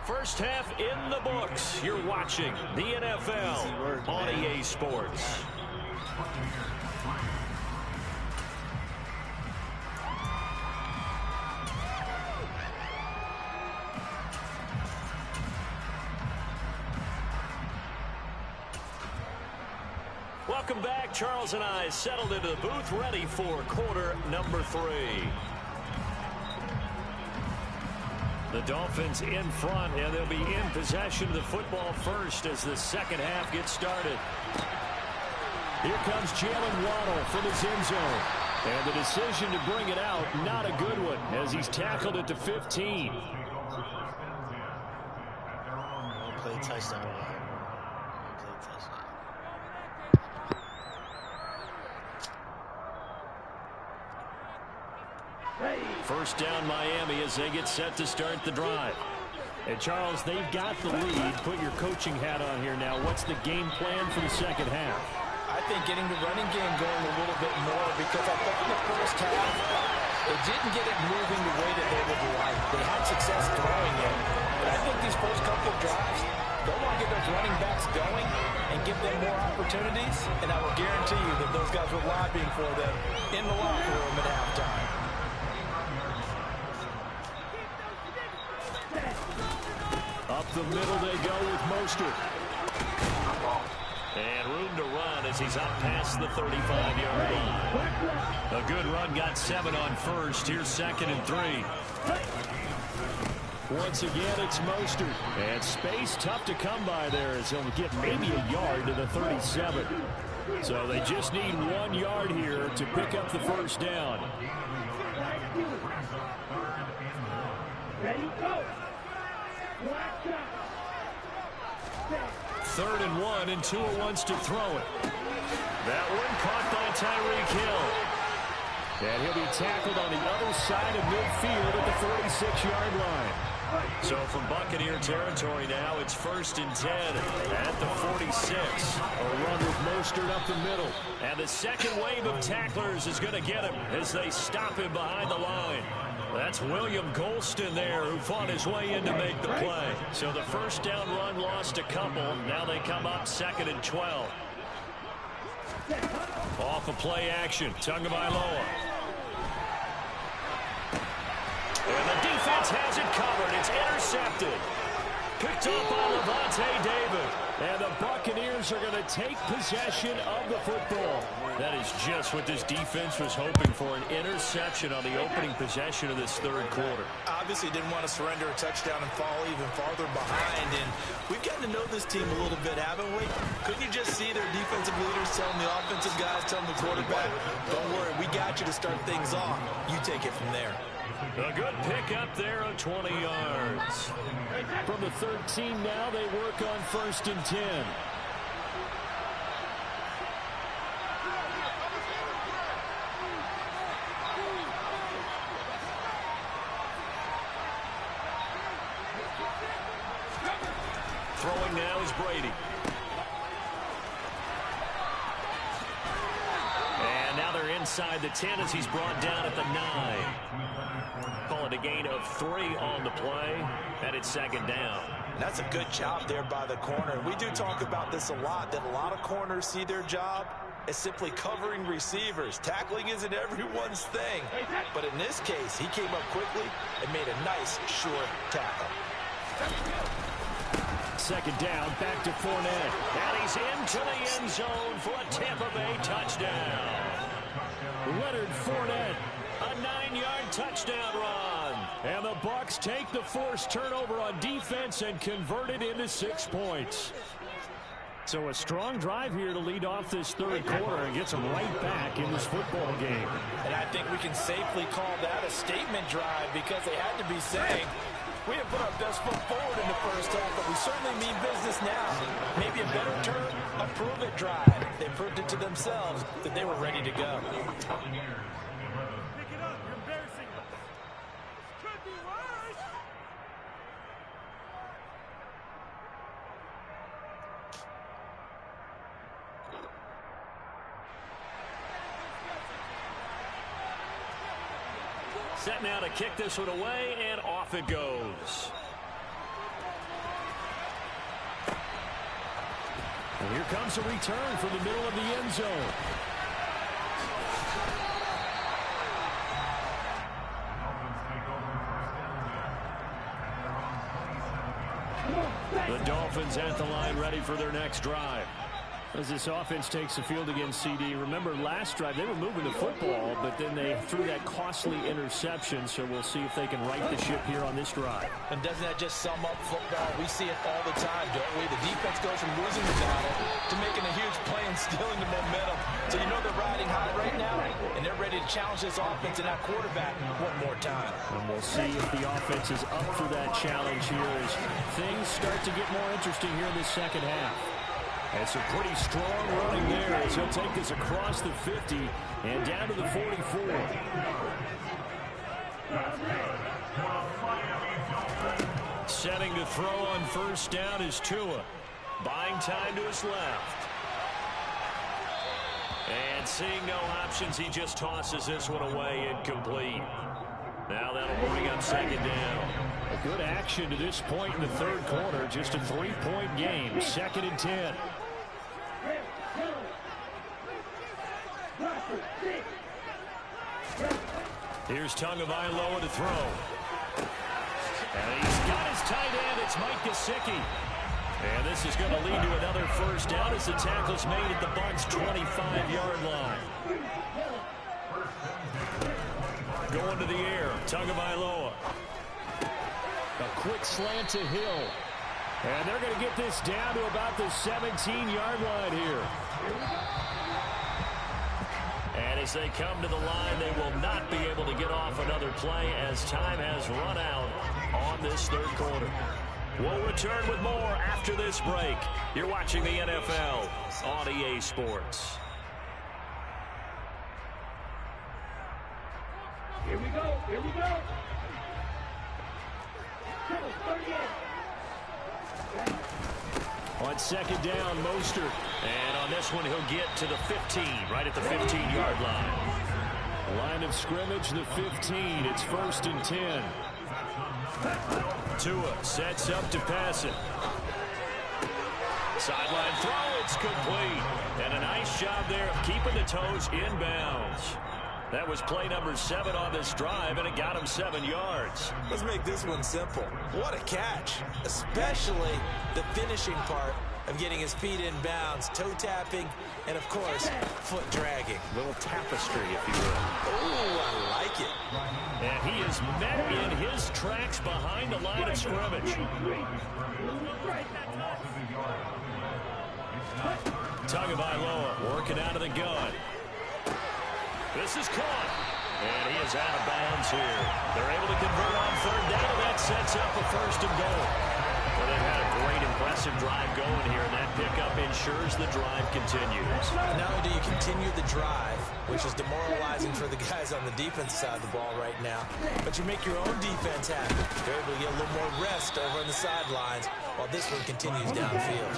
First half in the books. You're watching the NFL on EA Sports. Welcome back. Charles and I settled into the booth, ready for quarter number 3. The Dolphins in front, and they'll be in possession of the football first as the second half gets started. Here comes Jalen Waddle from his end zone. And the decision to bring it out, not a good one, as he's tackled it to 15. Don't play touchdown. First down Miami as they get set to start the drive. And Charles, they've got the lead. Put your coaching hat on here now. What's the game plan for the second half? I think getting the running game going a little bit more because I thought in the first half they didn't get it moving the way that they would like. They had success throwing it. But I think these first couple of drives, they want to get those running backs going and give them more opportunities. And I will guarantee you that those guys were lobbying for them in the locker room at halftime. Up the middle they go with Mostert. And room to run as he's up past the 35-yard line. A good run, got 7 on first. Here's 2nd and 3. Once again, it's Mostert. And space tough to come by there as he'll get maybe a yard to the 37. So they just need 1 yard here to pick up the first down. Third and 1, and Tua wants to throw it. That one caught by Tyreek Hill. And he'll be tackled on the other side of midfield at the 46-yard line. So from Buccaneer territory now, it's 1st and 10 at the 46. A run with Mostert up the middle. And the second wave of tacklers is going to get him as they stop him behind the line. That's William Golston there who fought his way in to make the play. So the first down run lost a couple. Now they come up 2nd and 12. Off of play action, Tagovailoa. And the defense has it covered. It's intercepted. Picked up by Levante David. And the Buccaneers Eagles are going to take possession of the football. That is just what this defense was hoping for, an interception on the opening possession of this third quarter. Obviously didn't want to surrender a touchdown and fall even farther behind. And we've gotten to know this team a little bit, haven't we? Couldn't you just see their defensive leaders telling the offensive guys, telling the quarterback, don't worry, we got you to start things off. You take it from there. A good pick up there on 20 yards. From the 13 now, they work on 1st and 10. Throwing now is Brady. And now they're inside the 10 as he's brought down at the 9. Call it a gain of 3 on the play, and it's 2nd down. That's a good job there by the corner. We do talk about this a lot, that a lot of corners see their job as simply covering receivers. Tackling isn't everyone's thing. But in this case, he came up quickly and made a nice, short tackle. 2nd down, back to Fournette. And he's into the end zone for a Tampa Bay touchdown. Leonard Fournette, a 9-yard touchdown run. And the Bucs take the forced turnover on defense and convert it into 6 points. So a strong drive here to lead off this third quarter and gets them right back in this football game. And I think we can safely call that a statement drive because they had to be saying, we have put our best foot forward in the first half, but we certainly mean business now. Maybe a better term, a prove-it drive. They proved it to themselves that they were ready to go. Set now to kick this one away, and off it goes. And here comes a return from the middle of the end zone. The Dolphins at the line ready for their next drive. As this offense takes the field against CD, remember last drive they were moving the football, but then they threw that costly interception, so we'll see if they can right the ship here on this drive. And doesn't that just sum up football? We see it all the time, don't we? The defense goes from losing the battle to making a huge play and stealing the momentum. So you know they're riding high right now, and they're ready to challenge this offense and that quarterback one more time. And we'll see if the offense is up for that challenge here as things start to get more interesting here in the second half. And some pretty strong running there as he'll take this across the 50 and down to the 44. Setting to throw on first down is Tua. Buying time to his left. And seeing no options, he just tosses this one away incomplete. Now that'll bring up 2nd down. A good action to this point in the third quarter. Just a 3-point game. 2nd and 10. Here's Tagovailoa to throw. And he's got his tight end. It's Mike Gesicki. And this is going to lead to another first down as the tackle's made at the Bucs' 25-yard line. Going to the air, Tagovailoa. A quick slant to Hill. And they're going to get this down to about the 17-yard line here. And as they come to the line, they will not be able to get off another play as time has run out on this third quarter. We'll return with more after this break. You're watching the NFL on EA Sports. Here we go. Here we go. On 2nd down, Mostert. And on this one, he'll get to the 15, right at the 15-yard line. Line of scrimmage, the 15. It's 1st and 10. Tua sets up to pass it. Sideline throw, it's complete. And a nice job there of keeping the toes inbounds. That was play number 7 on this drive, and it got him 7 yards. Let's make this one simple. What a catch, especially the finishing part. of getting his feet in bounds, toe tapping, and of course, foot dragging. Little tapestry, if you will. Oh, I like it. And he is met in his tracks behind the line of scrimmage. Tagovailoa working out of the gun. This is caught. And he is out of bounds here. They're able to convert on third down. That sets up a first and goal. Well, they've had a great, impressive drive going here, and that pickup ensures the drive continues. Not only do you continue the drive, which is demoralizing for the guys on the defense side of the ball right now, but you make your own defense happy. They're able to get a little more rest over on the sidelines while this one continues downfield.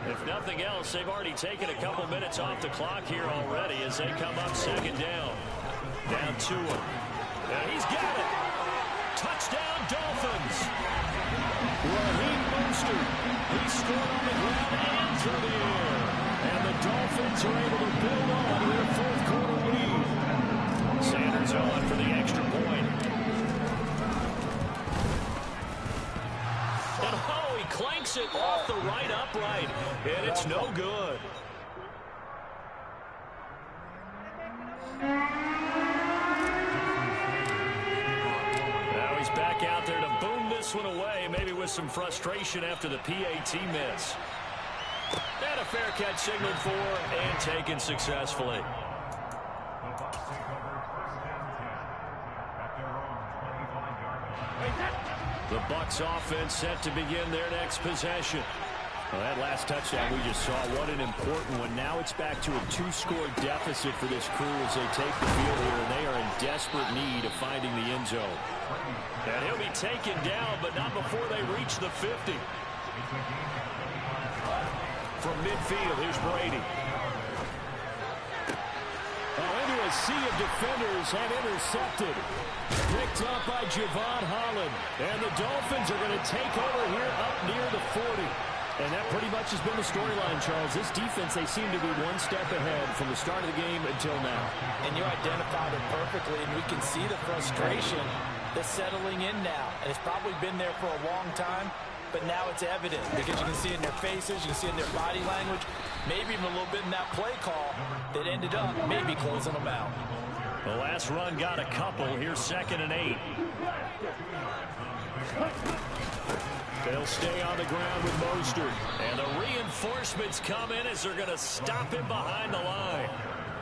If nothing else, they've already taken a couple minutes off the clock here already as they come up second down. Down to him. And he's got it. Touchdown, Dolphins. Raheem Mostert. He scored on the ground and through the air. And the Dolphins are able to build on their fourth quarter lead. Sanders on for the extra point. And oh, he clanks it off the right upright. And it's no good. Now he's back out there to boom this one away, maybe with some frustration after the PAT miss. And a fair catch signaled for and taken successfully. The Bucs offense set to begin their next possession. Well, that last touchdown we just saw, what an important one. Now it's back to a 2-score deficit for this crew as they take the field here, and they are in desperate need of finding the end zone. And he'll be taken down, but not before they reach the 50. From midfield, here's Brady. Oh, into a sea of defenders and intercepted. Picked up by Javon Holland. And the Dolphins are going to take over here up near the 40. And that pretty much has been the storyline, Charles. This defense, they seem to be one step ahead from the start of the game until now. And you identified it perfectly, and we can see the frustration that's settling in now. And it's probably been there for a long time, but now it's evident because you can see it in their faces, you can see it in their body language, maybe even a little bit in that play call that ended up maybe closing them out. The last run got a couple. Here's 2nd and 8. They'll stay on the ground with Mostert. And the reinforcements come in as they're going to stop him behind the line.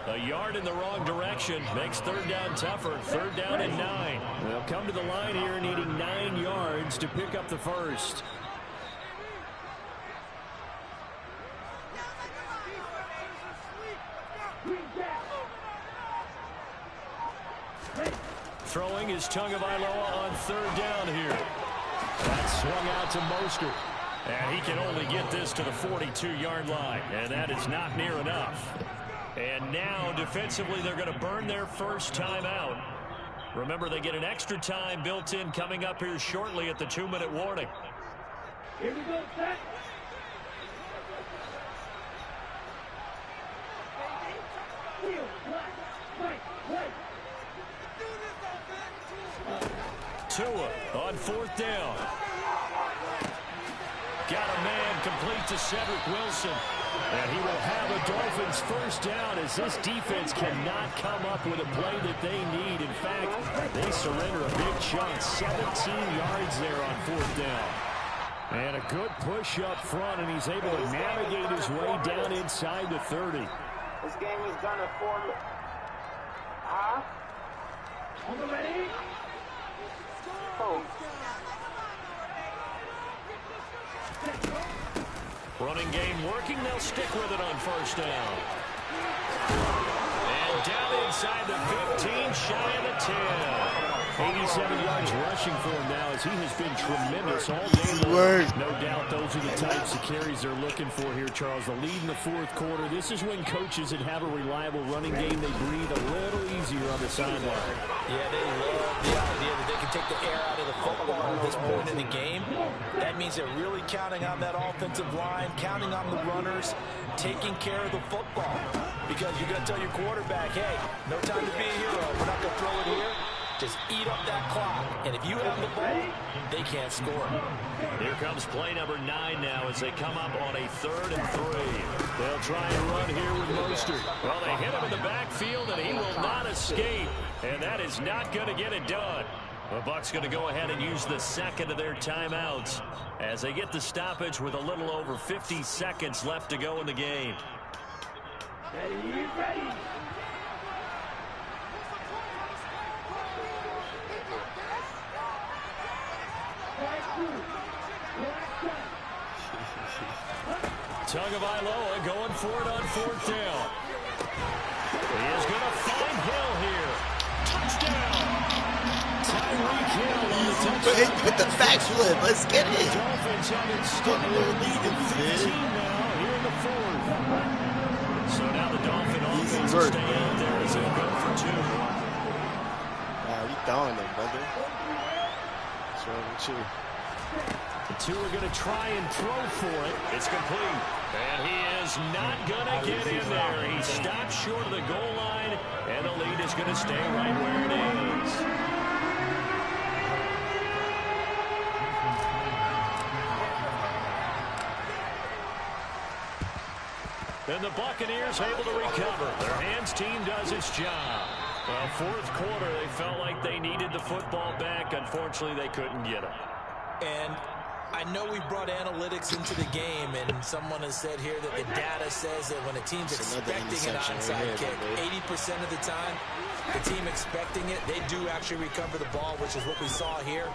A yard in the wrong direction makes third down tougher. 3rd down and 9. They'll come to the line here needing 9 yards to pick up the first. Throwing is Tagovailoa on 3rd down here. That's swung out to Mostert. And he can only get this to the 42-yard line. And that is not near enough. And now, defensively, they're going to burn their first timeout. Remember, they get an extra time built in coming up here shortly at the 2-minute warning. Here we go, set. Tua on 4th down. Got a man complete to Cedric Wilson. And he will have a Dolphins first down as this defense cannot come up with a play that they need. In fact, they surrender a big chunk. 17 yards there on 4th down. And a good push up front, and he's able to navigate his way down inside the 30. This game is done at 4. On the ready? Oh. Running game working. They'll stick with it on 1st down. And down inside the 15, shy of the 10. 87 yards rushing for him now as he has been tremendous all day long. No doubt those are the types of carries they're looking for here, Charles. The lead in the 4th quarter. This is when coaches that have a reliable running game, they breathe a little easier on the sideline. Yeah, they love the idea that they can take the air out of the football at this point in the game. That means they're really counting on that offensive line, counting on the runners, taking care of the football. Because you're going to tell your quarterback, hey, no time to be a hero. We're not going to throw it here. Just eat up that clock. And if you have the ball, they can't score. Here comes play number 9 now as they come up on a 3rd and 3. They'll try and run here with Mostert. Well, they hit him in the backfield, and he will not escape. And that is not going to get it done. The Bucs going to go ahead and use the second of their timeouts as they get the stoppage with a little over 50 seconds left to go in the game. Ready. Tagovailoa going for it on 4th down. He is going to find Hill here. Touchdown. Tyreek Hill on the touchdown. With the backflip, let's get it. The Dolphins have extended their lead to 15 now here in the 4th. So now the Dolphin offense will stay out there as they go for 2. Wow, you throwing them, brother. What's wrong with you? The 2 are going to try and throw for it. It's complete. And he is not going to get in there. He stopped short of the goal line, and the lead is going to stay right where it is. And the Buccaneers able to recover. Their hands team does its job. Well, 4th quarter, they felt like they needed the football back. Unfortunately, they couldn't get it. And I know we brought analytics into the game, and someone has said here that the data says that when a team's expecting an onside kick, 80% of the time, the team expecting it, they do actually recover the ball, which is what we saw here.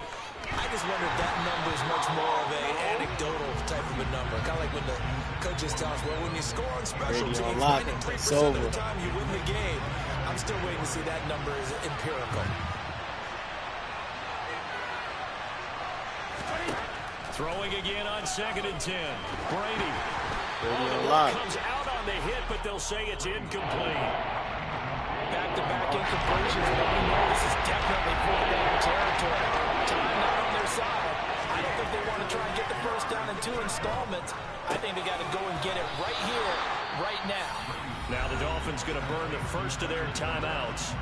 I just wonder if that number is much more of an anecdotal type of a number. Kind of like when the coaches tell us, well, when you score on special teams, 93% of the time you win the game. I'm still waiting to see that number is empirical. Throwing again on 2nd and 10. Brady. Comes out on the hit, but they'll say it's incomplete. Back-to-back incompletions, but we know this is definitely 4th down territory. Time not on their side. I don't think they want to try and get the first down in 2 installments. I think they got to go and get it right here, right now. Now the Dolphins going to burn the first of their timeouts.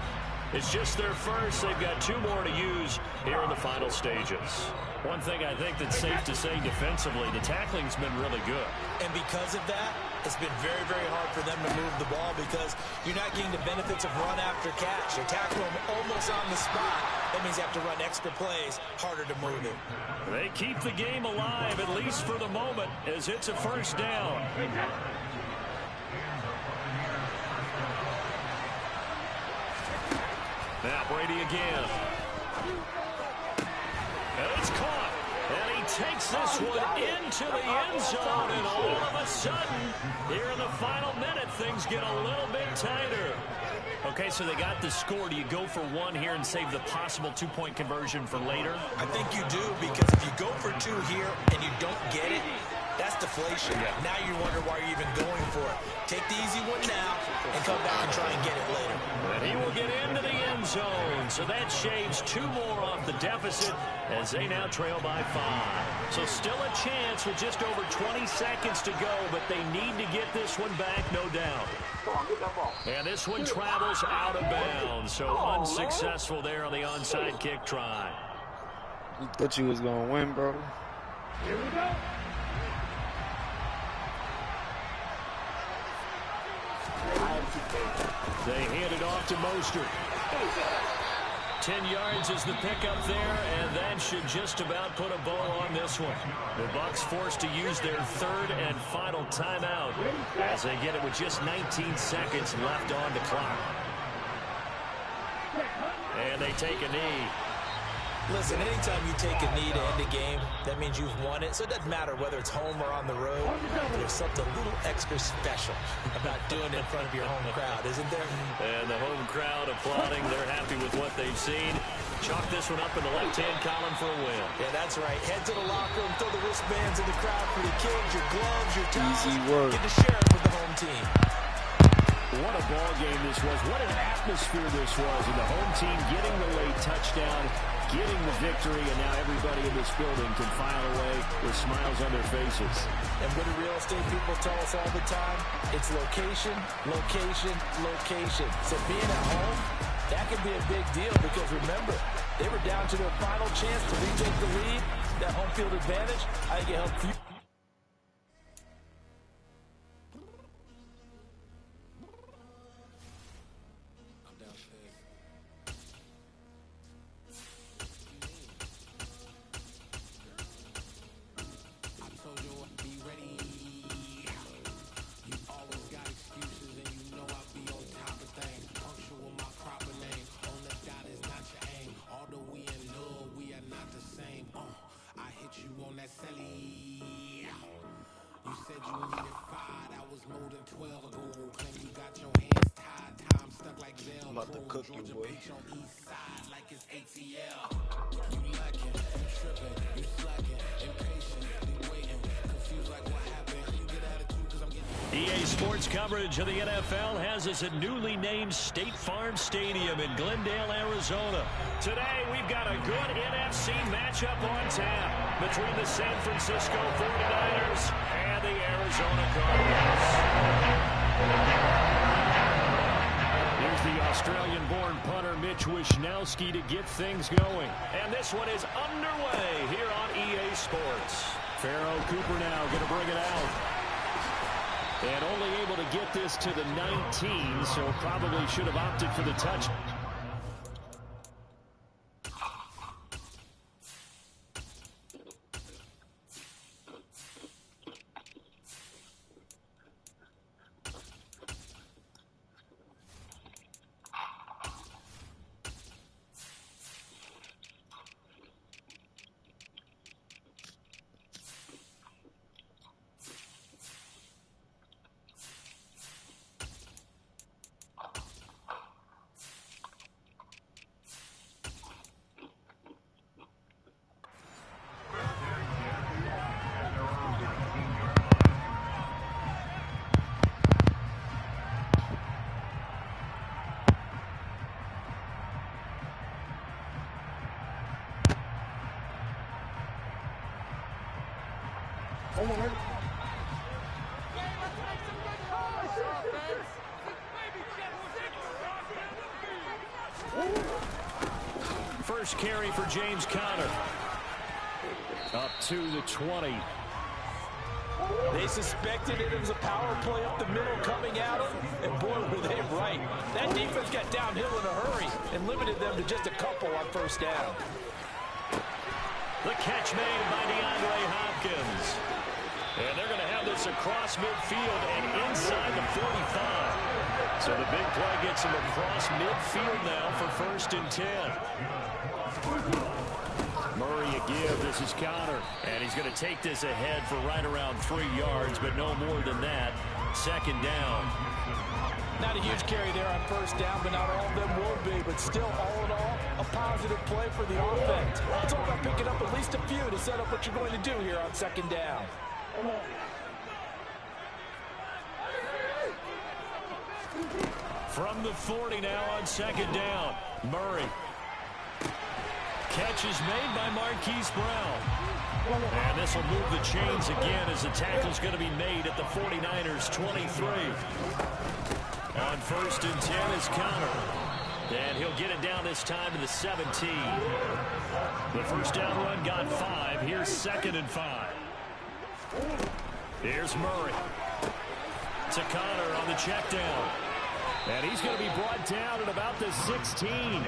It's just their first. They've got 2 more to use here in the final stages. One thing I think that's safe to say defensively, the tackling's been really good. And because of that, it's been very, very hard for them to move the ball because you're not getting the benefits of run after catch. You're tackling them almost on the spot. That means you have to run extra plays, harder to move it. They keep the game alive, at least for the moment, as it's a first down. Now Brady again. And it's caught. And he takes this one into the end zone. And all of a sudden, here in the final minute, things get a little bit tighter. Okay, so they got the score. Do you go for 1 here and save the possible 2-point conversion for later? I think you do, because if you go for 2 here and you don't get it, that's deflation. Now you wonder why you're even going for it. Take the easy one now and come back and try and get it later. And he will get into the end zone. So that shaves 2 more off the deficit as they now trail by 5. So still a chance with just over 20 seconds to go, but they need to get this one back, no doubt. And this one travels out of bounds. So unsuccessful there on the onside kick try. You thought you was going to win, bro. Here we go. They hand it off to Mostert. 10 yards is the pickup there, and that should just about put a bow on this one. The Bucs forced to use their 3rd and final timeout as they get it with just 19 seconds left on the clock. And they take a knee. Listen, anytime you take a knee to end a game, that means you've won it. So it doesn't matter whether it's home or on the road. There's something a little extra special about doing it in front of your home crowd, isn't there? And the home crowd applauding. They're happy with what they've seen. Chalk this one up in the left-hand column for a win. Yeah, that's right. Head to the locker room, throw the wristbands in the crowd for the kids, your gloves, your towels. Easy work. Get to share it with the home team. What a ball game this was. What an atmosphere this was. And the home team getting the late touchdown, getting the victory, and now everybody in this building can file away with smiles on their faces. And what do real estate people tell us all the time? It's location, location, location. So being at home, That could be a big deal because, remember, they were down to their final chance to retake the lead. That home field advantage, I think it helped you. I'm about to cook you, boy. EA Sports coverage of the NFL has us at newly named State Farm Stadium in Glendale, Arizona. Today, we've got a good NFC matchup on tap between the San Francisco 49ers and the Arizona Cardinals. Here's the Australian-born punter Mitch Wishnowsky to get things going. And this one is underway here on EA Sports. Pharaoh Cooper now going to bring it out. And only able to get this to the 19, so probably should have opted for the touch. First carry for James Conner. Up to the 20. They suspected it was a power play up the middle coming at them, and boy, were they right. That defense got downhill in a hurry and limited them to just a couple on first down. The catch made by DeAndre Hopkins. And they're going to have this across midfield and inside the 45. So the big play gets him across midfield now for 1st and 10. Murray a give. This is Conner. And he's going to take this ahead for right around 3 yards, but no more than that. 2nd down. Not a huge carry there on first down, but not all of them will be. But still, all in all, a positive play for the offense. It's all about picking up at least a few to set up what you're going to do here on 2nd down. From the 40 now on 2nd down. Murray. Catch is made by Marquise Brown. And this will move the chains again as the tackle's going to be made at the 49ers 23. On 1st and 10 is Conner. And he'll get it down this time to the 17. The first down run got 5. Here's 2nd and 5. Here's Murray. To Conner on the check down. And he's going to be brought down at about the 16.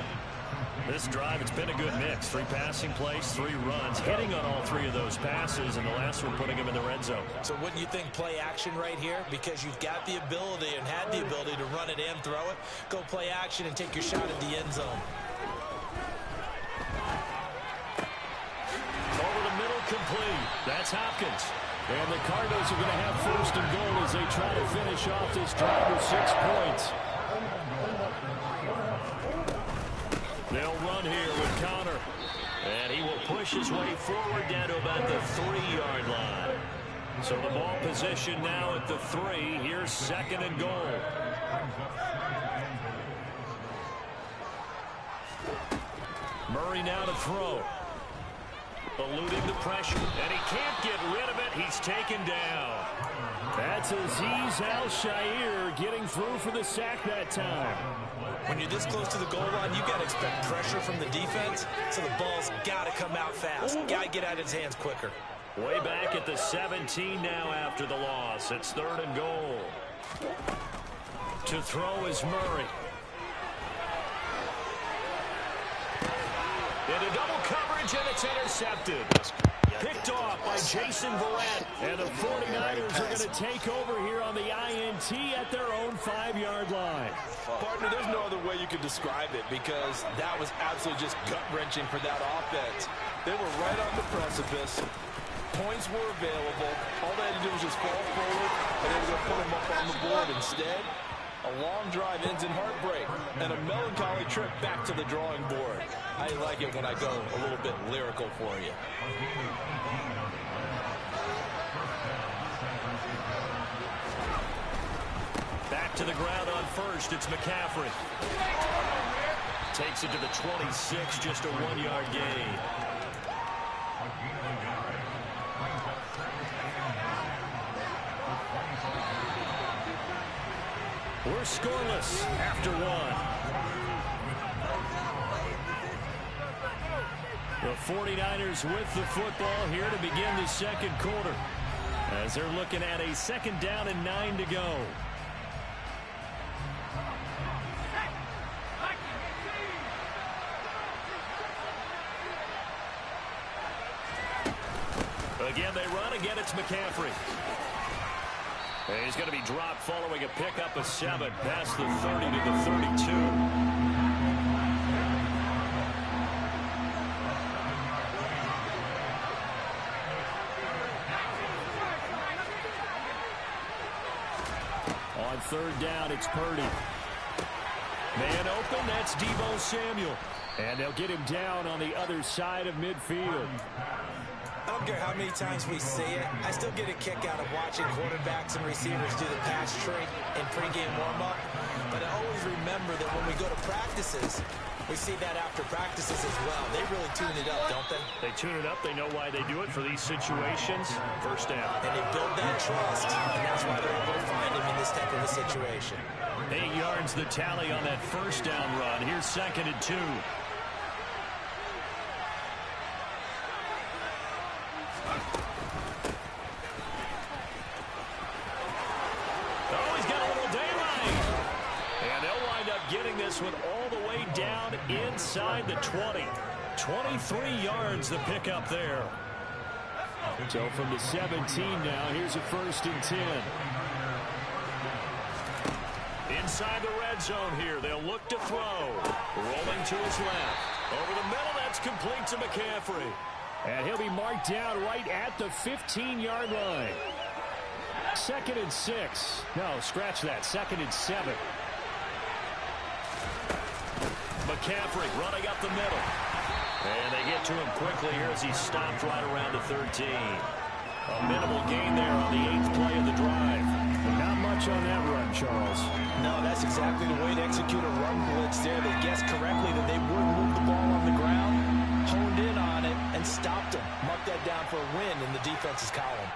This drive, it's been a good mix. 3 passing plays, 3 runs, hitting on all 3 of those passes, and the last one putting him in the red zone. So wouldn't you think play action right here? Because you've got the ability and had the ability to run it and throw it. Go play action and take your shot at the end zone. Over the middle, complete. That's Hopkins. And the Cardinals are going to have 1st and goal as they try to finish off this drive with 6 points. They'll run here with Conner. And he will push his way forward down to about the 3-yard line. So the ball position now at the 3. Here's 2nd and goal. Murray now to throw. Eluding the pressure. And he can't get rid of it. He's taken down. That's Aziz Al-Shair getting through for the sack that time. When you're this close to the goal line, you got to expect pressure from the defense, so the ball's got to come out fast. Got to get out of his hands quicker. Way back at the 17 now after the loss. It's 3rd and goal. To throw is Murray. Into double coverage, and it's intercepted. Picked off by Jason Verrett. And the 49ers are going to take over here on the INT at their own 5-yard line. Partner, there's no other way you could describe it because that was absolutely just gut-wrenching for that offense. They were right on the precipice. Points were available. All they had to do was just fall forward, and they were going to put them up on the board. Instead, a long drive ends in heartbreak and a melancholy trip back to the drawing board. I like it when I go a little bit lyrical for you. Back to the ground on first. It's McCaffrey. Takes it to the 26, just a 1-yard gain. We're scoreless after 1. The 49ers with the football here to begin the second quarter, as they're looking at a 2nd down and 9 to go. Again, they run. Again, it's McCaffrey. He's going to be dropped following a pickup of 7 past the 30 to the 32. On 3rd down, it's Purdy. Man open, that's Deebo Samuel. And they'll get him down on the other side of midfield. I don't care how many times we see it. I still get a kick out of watching quarterbacks and receivers do the pass tree in pregame warm-up. But I always remember that when we go to practices, we see that after practices as well. They really tune it up, don't they? They tune it up. They know why they do it for these situations. 1st down. And they build that trust, and that's why they're able to find him in this type of a situation. 8 yards the tally on that 1st down run. Here's 2nd and 2. One all the way down inside the 20. 23 yards the pickup there. So from the 17 now, here's a 1st and 10. Inside the red zone here, they'll look to throw. Rolling to his left. Over the middle, that's complete to McCaffrey. And he'll be marked down right at the 15-yard line. 2nd and 6. No, scratch that. 2nd and 7. McCaffrey running up the middle. And they get to him quickly here as he's stopped right around the 13. A minimal gain there on the 8th play of the drive. Not much on that run, Charles. No, that's exactly the way to execute a run blitz there. They guessed correctly that they would move the ball on the ground, honed in on it, and stopped him. Marked that down for a win in the defense's column.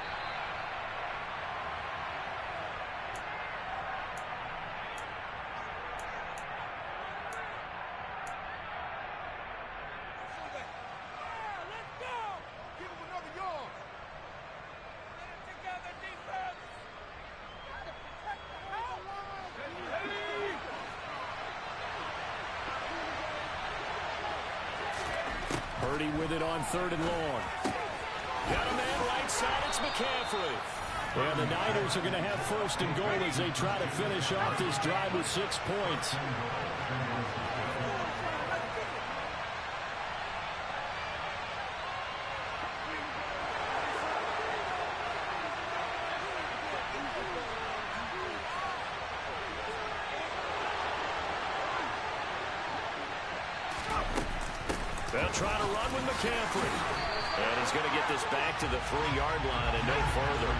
Purdy with it on 3rd and long. Got a man right side, it's McCaffrey. And the Niners are going to have 1st and goal as they try to finish off this drive with 6 points. They'll try to run with McCaffrey. And he's going to get this back to the 3-yard line and no further.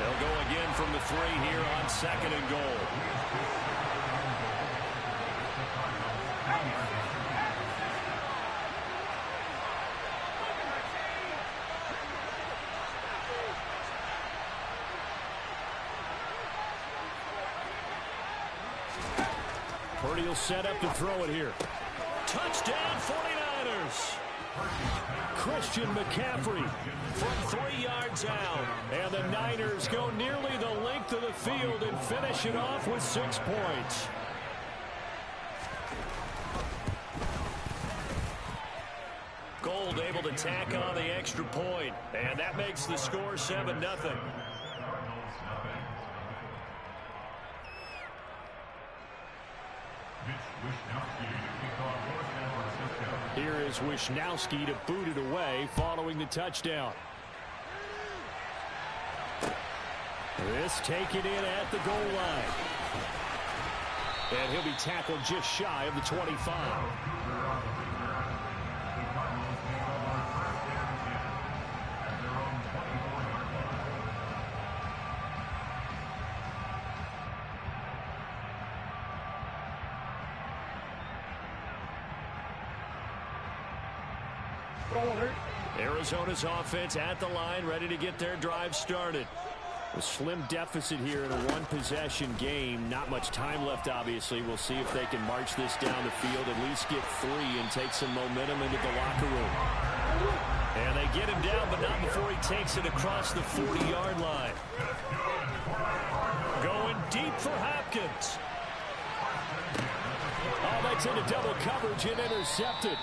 They'll go again from the 3 here on 2nd and goal. Purdy will set up to throw it here. Touchdown 49ers. Christian McCaffrey from 3 yards out. And the Niners go nearly the length of the field and finish it off with 6 points. Gold able to tack on the extra point. And that makes the score 7-0. Here is Wisnowski to boot it away following the touchdown. This taken in at the goal line. And he'll be tackled just shy of the 25. Arizona's offense at the line, ready to get their drive started. A slim deficit here in a one-possession game. Not much time left, obviously. We'll see if they can march this down the field, at least get 3 and take some momentum into the locker room. And they get him down, but not before he takes it across the 40-yard line. Going deep for Hopkins. Oh, that's into double coverage and intercepted.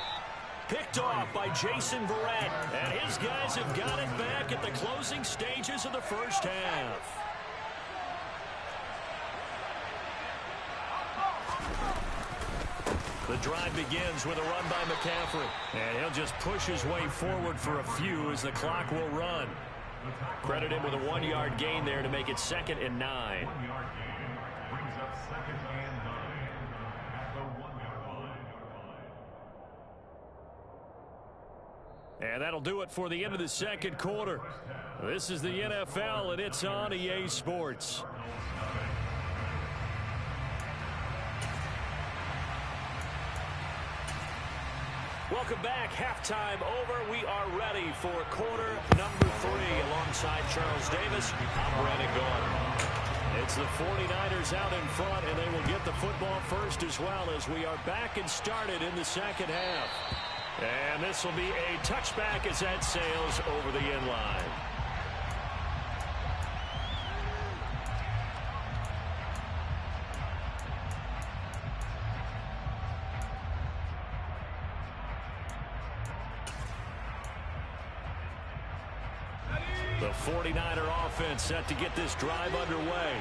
Picked off by Jason Verrett, and his guys have got it back at the closing stages of the first half. The drive begins with a run by McCaffrey, and he'll just push his way forward for a few as the clock will run. Credit him with a 1-yard gain there to make it 2nd and 9. And that'll do it for the end of the second quarter. This is the NFL, and it's on EA Sports. Welcome back. Halftime over. We are ready for quarter number 3. Alongside Charles Davis, I'm Brandon Gaudin. It's the 49ers out in front, and they will get the football first as well as we are back and started in the second half. And this will be a touchback as that sails over the end line. The 49er offense set to get this drive underway.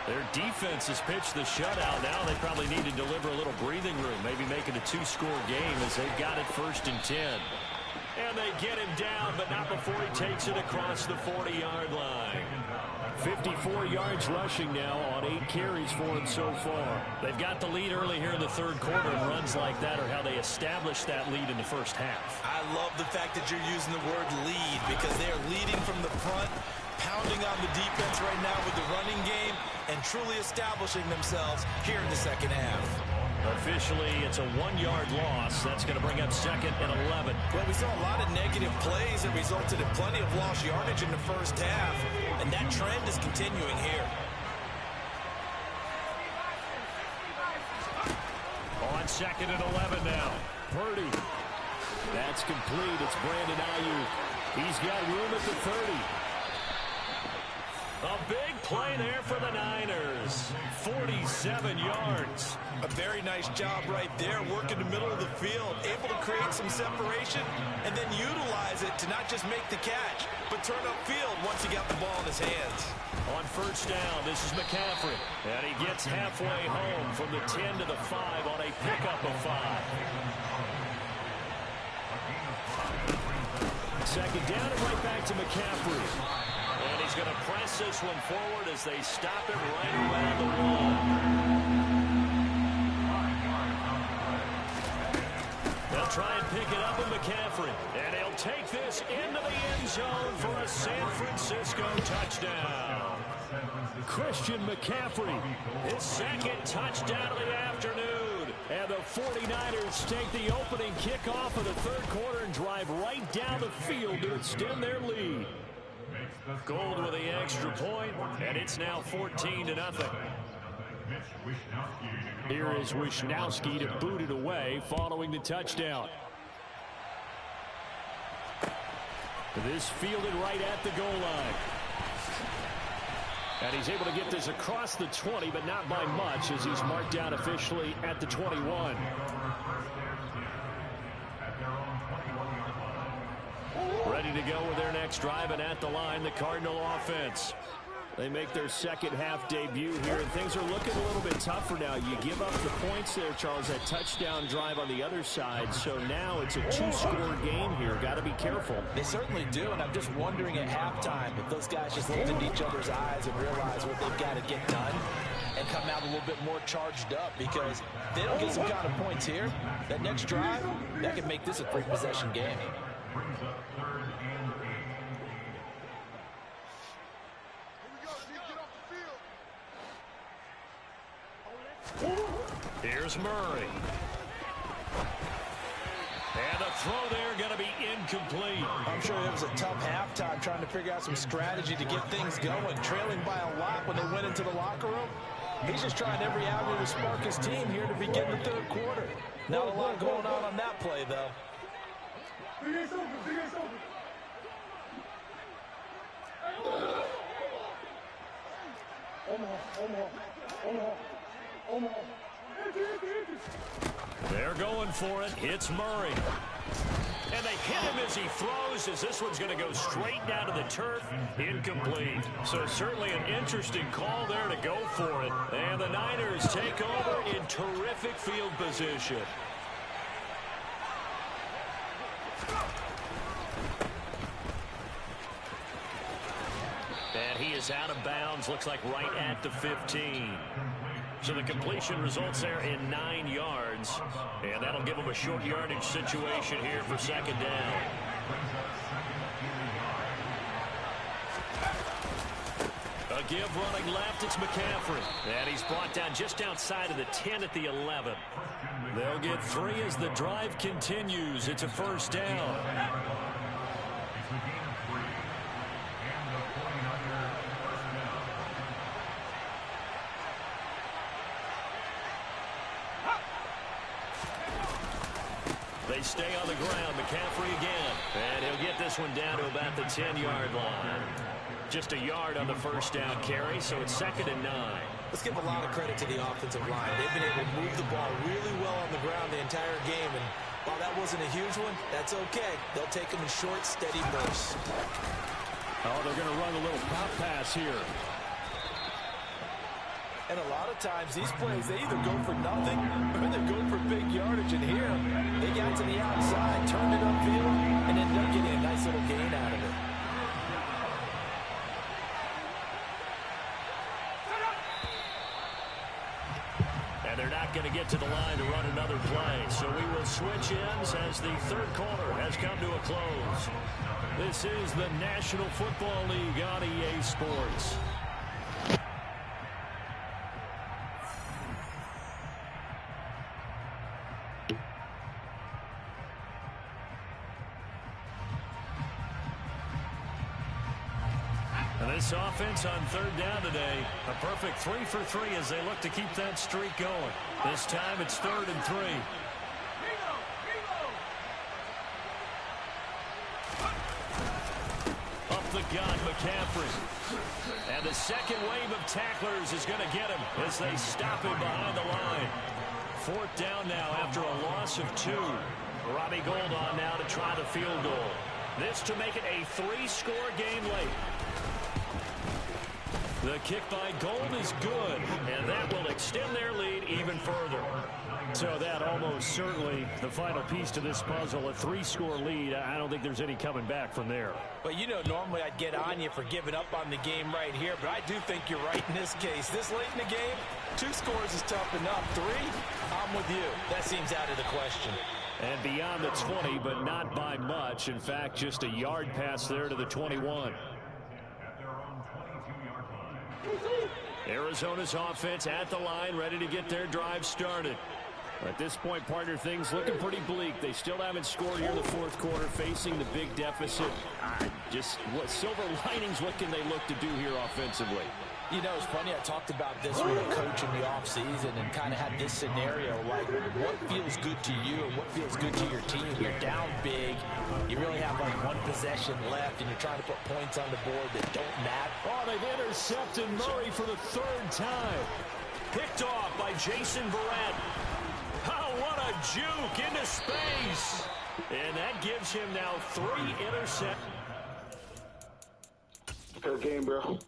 Their defense has pitched the shutout. Now they probably need to deliver a little breathing room, maybe make it a 2-score game as they've got it 1st and 10. And they get him down, but not before he takes it across the 40-yard line. 54 yards rushing now on 8 carries for him so far. They've got the lead early here in the third quarter, and runs like that are how they established that lead in the first half. I love the fact that you're using the word lead because they are leading from the front, pounding on the defense right now with the running game, and truly establishing themselves here in the second half. Officially, it's a 1-yard loss. That's going to bring up 2nd and 11. Well, we saw a lot of negative plays that resulted in plenty of lost yardage in the first half, and that trend is continuing here. On 2nd and 11 now. Purdy. That's complete. It's Brandon Ayuk. He's got room at the 30. A big play there for the Niners. 47 yards. A very nice job right there, working the middle of the field, able to create some separation and then utilize it to not just make the catch, but turn upfield once he got the ball in his hands. On 1st down, this is McCaffrey. And he gets halfway home from the 10 to the 5 on a pickup of 5. 2nd down and right back to McCaffrey. And he's going to press this one forward as they stop him right around the wall. They'll try and pick it up with McCaffrey. And he'll take this into the end zone for a San Francisco touchdown. Christian McCaffrey, his 2nd touchdown of the afternoon. And the 49ers take the opening kickoff of the third quarter and drive right down the field to extend their lead. Gold with the extra point, and it's now 14-0. Here is Wisnowski to boot it away following the touchdown. This fielded right at the goal line. And he's able to get this across the 20, but not by much as he's marked down officially at the 21. Ready to go with their next drive, and at the line, the Cardinal offense. They make their second half debut here, and things are looking a little bit tougher now. You give up the points there, Charles, that touchdown drive on the other side. So now it's a 2-score game here. Got to be careful. They certainly do, and I'm just wondering at halftime if those guys just looked into each other's eyes and realize what they've got to get done and come out a little bit more charged up, because if they don't get some kind of points here, that next drive, that could make this a 3-possession game. Here's Murray. And the throw there going to be incomplete. I'm sure it was a tough halftime trying to figure out some strategy to get things going, trailing by a lot when they went into the locker room. He's just trying every avenue to spark his team here to begin the third quarter. Not a lot going on that play, though. They're going for it. It's Murray. And they hit him as he throws, as this one's going to go straight down to the turf. Incomplete. So certainly an interesting call there to go for it. And the Niners take over in terrific field position. And he is out of bounds, looks like right at the 15. So the completion results there in 9 yards. And that'll give him a short yardage situation here for second down. A give running left, it's McCaffrey. And he's brought down just outside of the 10 at the 11. They'll get 3 as the drive continues. It's a first down. They stay on the ground. McCaffrey again. And he'll get this one down to about the 10-yard line. Just a yard on the first down carry, so it's 2nd and 9. Let's give a lot of credit to the offensive line. They've been able to move the ball really well on the ground the entire game. And while that wasn't a huge one, that's okay. They'll take them in short, steady bursts. Oh, they're going to run a little pop pass here. And a lot of times, these plays, they either go for nothing or they go for big yardage. And here, they got to the outside, turned it upfield, and ended up getting a nice little gain out of it. And they're not going to get to the line to run another play. So we will switch ends as the third quarter has come to a close. This is the National Football League on EA Sports. This offense on third down today, a perfect 3 for 3 as they look to keep that streak going. This time it's 3rd and 3. Up the gut, McCaffrey. And the second wave of tacklers is going to get him as they stop him behind the line. 4th down now after a loss of 2. Robbie Gould on now to try the field goal. This to make it a 3-score game late. The kick by Gould is good, and that will extend their lead even further. So that almost certainly the final piece to this puzzle, a 3-score lead. I don't think there's any coming back from there. Well, you know, normally I'd get on you for giving up on the game right here, but I do think you're right in this case. This late in the game, 2 scores is tough enough. 3, I'm with you. That seems out of the question. And beyond the 20, but not by much. In fact, just a yard pass there to the 21. Arizona's offense at the line, ready to get their drive started. At this point, partner, things looking pretty bleak. They still haven't scored here in the 4th quarter, facing the big deficit. Just what silver linings, what can they look to do here offensively? You know, it's funny, I talked about this with a coach in the offseason and kind of had this scenario, like what feels good to you and what feels good to your team. You're down big, you really have like one possession left, and you're trying to put points on the board that don't matter. Oh, they've intercepted Murray for the third time. Picked off by Jason Verrett. Oh, what a juke into space. And that gives him now 3 interceptions. Fair game, bro.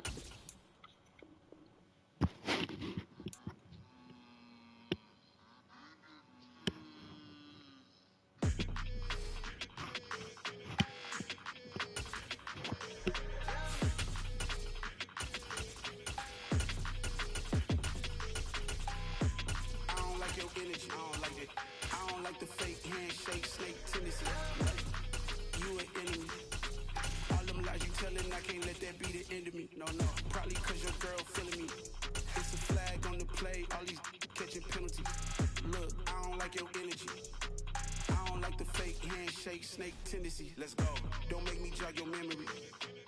Let's go. Don't make me jog your memory.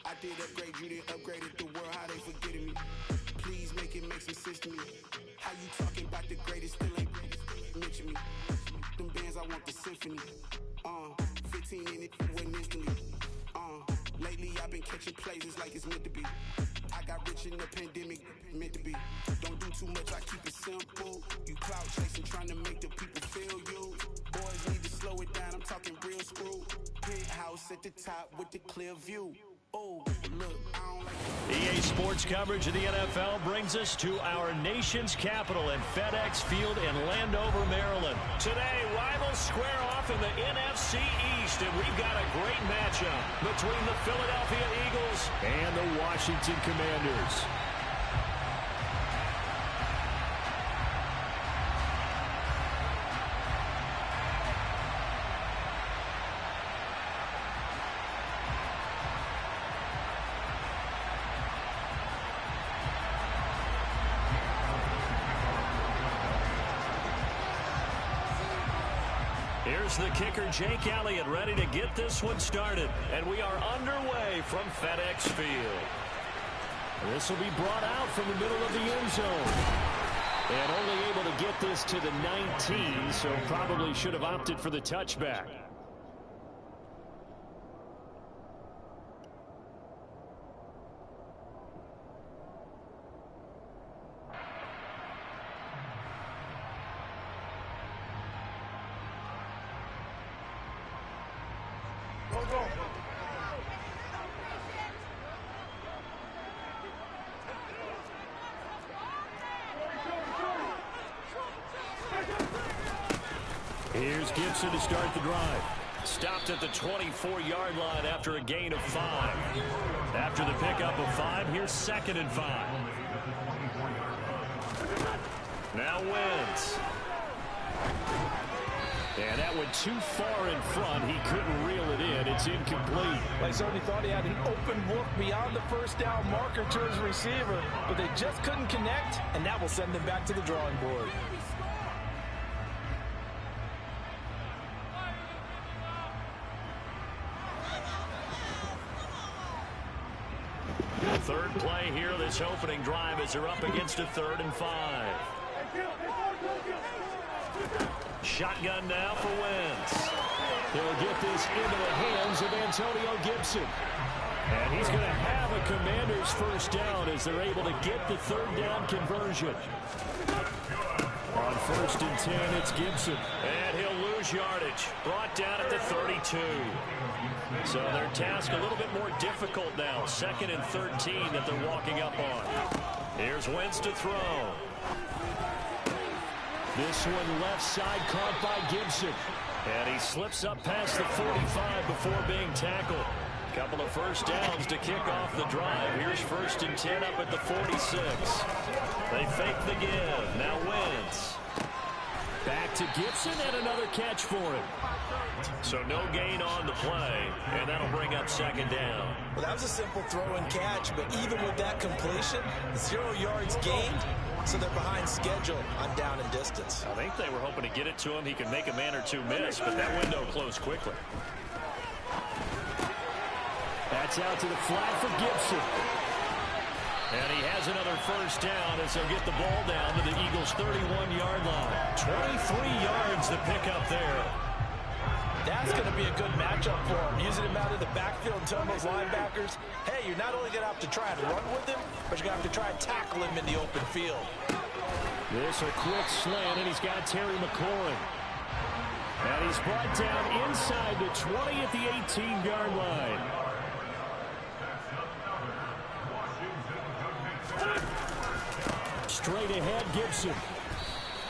I did upgrade, you didn't upgrade it. The world, how they forgetting me. Please make it make some sense to me. How you talking about the greatest, still ain't mention me. Them bands, I want the symphony. 15 in it, went instantly. Lately I've been catching plays, it's like it's meant to be. I got rich in the pandemic, meant to be. Don't do too much, I keep it simple. You clout chasing, trying to make the people feel you. Boys need to slow it down, I'm talking real screw. Penthouse at the top with the clear view. Oh, look, I don't like EA Sports coverage of the NFL brings us to our nation's capital at FedEx Field in Landover, Maryland. Today, rivals square off in the NFC East, and we've got a great matchup between the Philadelphia Eagles and the Washington Commanders. Here's the kicker, Jake Elliott, ready to get this one started. And we are underway from FedEx Field. This will be brought out from the middle of the end zone. And only able to get this to the 19, so probably should have opted for the touchback. Here's Gibson to start the drive. Stopped at the 24-yard line after a gain of 5. After the pickup of 5, here's 2nd and 5. Now Wentz. And that went too far in front. He couldn't reel it in. It's incomplete. They certainly thought he had an open look beyond the first down marker to his receiver, but they just couldn't connect, and that will send them back to the drawing board. Third play here, this opening drive, as they're up against a 3rd and 5. Shotgun now for Wentz. He'll get this into the hands of Antonio Gibson. And he's going to have a Commanders first down as they're able to get the 3rd down conversion. On 1st and 10, it's Gibson. And he'll lose yardage. Brought down at the 32. So their task a little bit more difficult now. 2nd and 13 that they're walking up on. Here's Wentz to throw. This one left side caught by Gibson. And he slips up past the 45 before being tackled. Couple of first downs to kick off the drive. Here's 1st and 10 up at the 46. They fake the give. Now Wentz. Back to Gibson and another catch for him. So no gain on the play, and that'll bring up 2nd down. Well, that was a simple throw and catch, but even with that completion, 0 yards gained, so they're behind schedule on down and distance. I think they were hoping to get it to him. He could make a man or two miss, but that window closed quickly. That's out to the flat for Gibson. And he has another first down as they'll get the ball down to the Eagles' 31-yard line. 23 yards to pick up there. That's going to be a good matchup for him. Using him out of the backfield and telling those linebackers, hey, you're not only going to have to try and run with him, but you're going to have to try and tackle him in the open field. This a quick slant, and he's got Terry McLaurin. And he's brought down inside the 20 at the 18-yard line. Straight ahead, Gibson.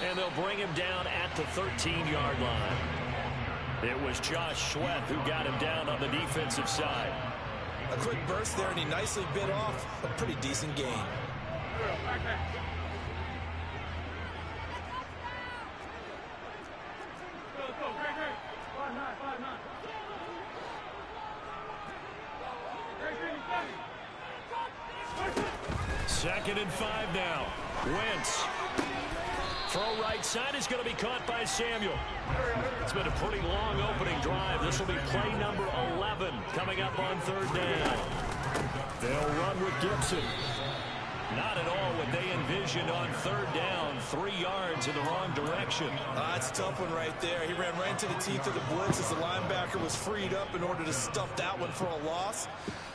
And they'll bring him down at the 13-yard line. It was Josh Sweat who got him down on the defensive side. A quick burst there, and he nicely bit off a pretty decent gain. Second and 5 now. Wentz. Throw right side is going to be caught by Samuel. It's been a pretty long opening drive. This will be play number 11 coming up on third down. They'll run with Gibson. Not at all what they envisioned on third down. 3 yards in the wrong direction. That's a tough one right there. He ran right into the teeth of the blitz as the linebacker was freed up in order to stuff that one for a loss.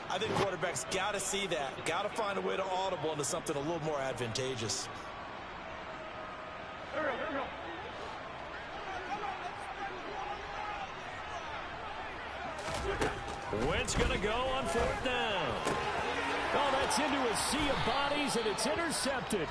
I think quarterbacks got to see that. Got to find a way to audible into something a little more advantageous. Wentz going to go on fourth down. Oh, that's into a sea of bodies, and it's intercepted.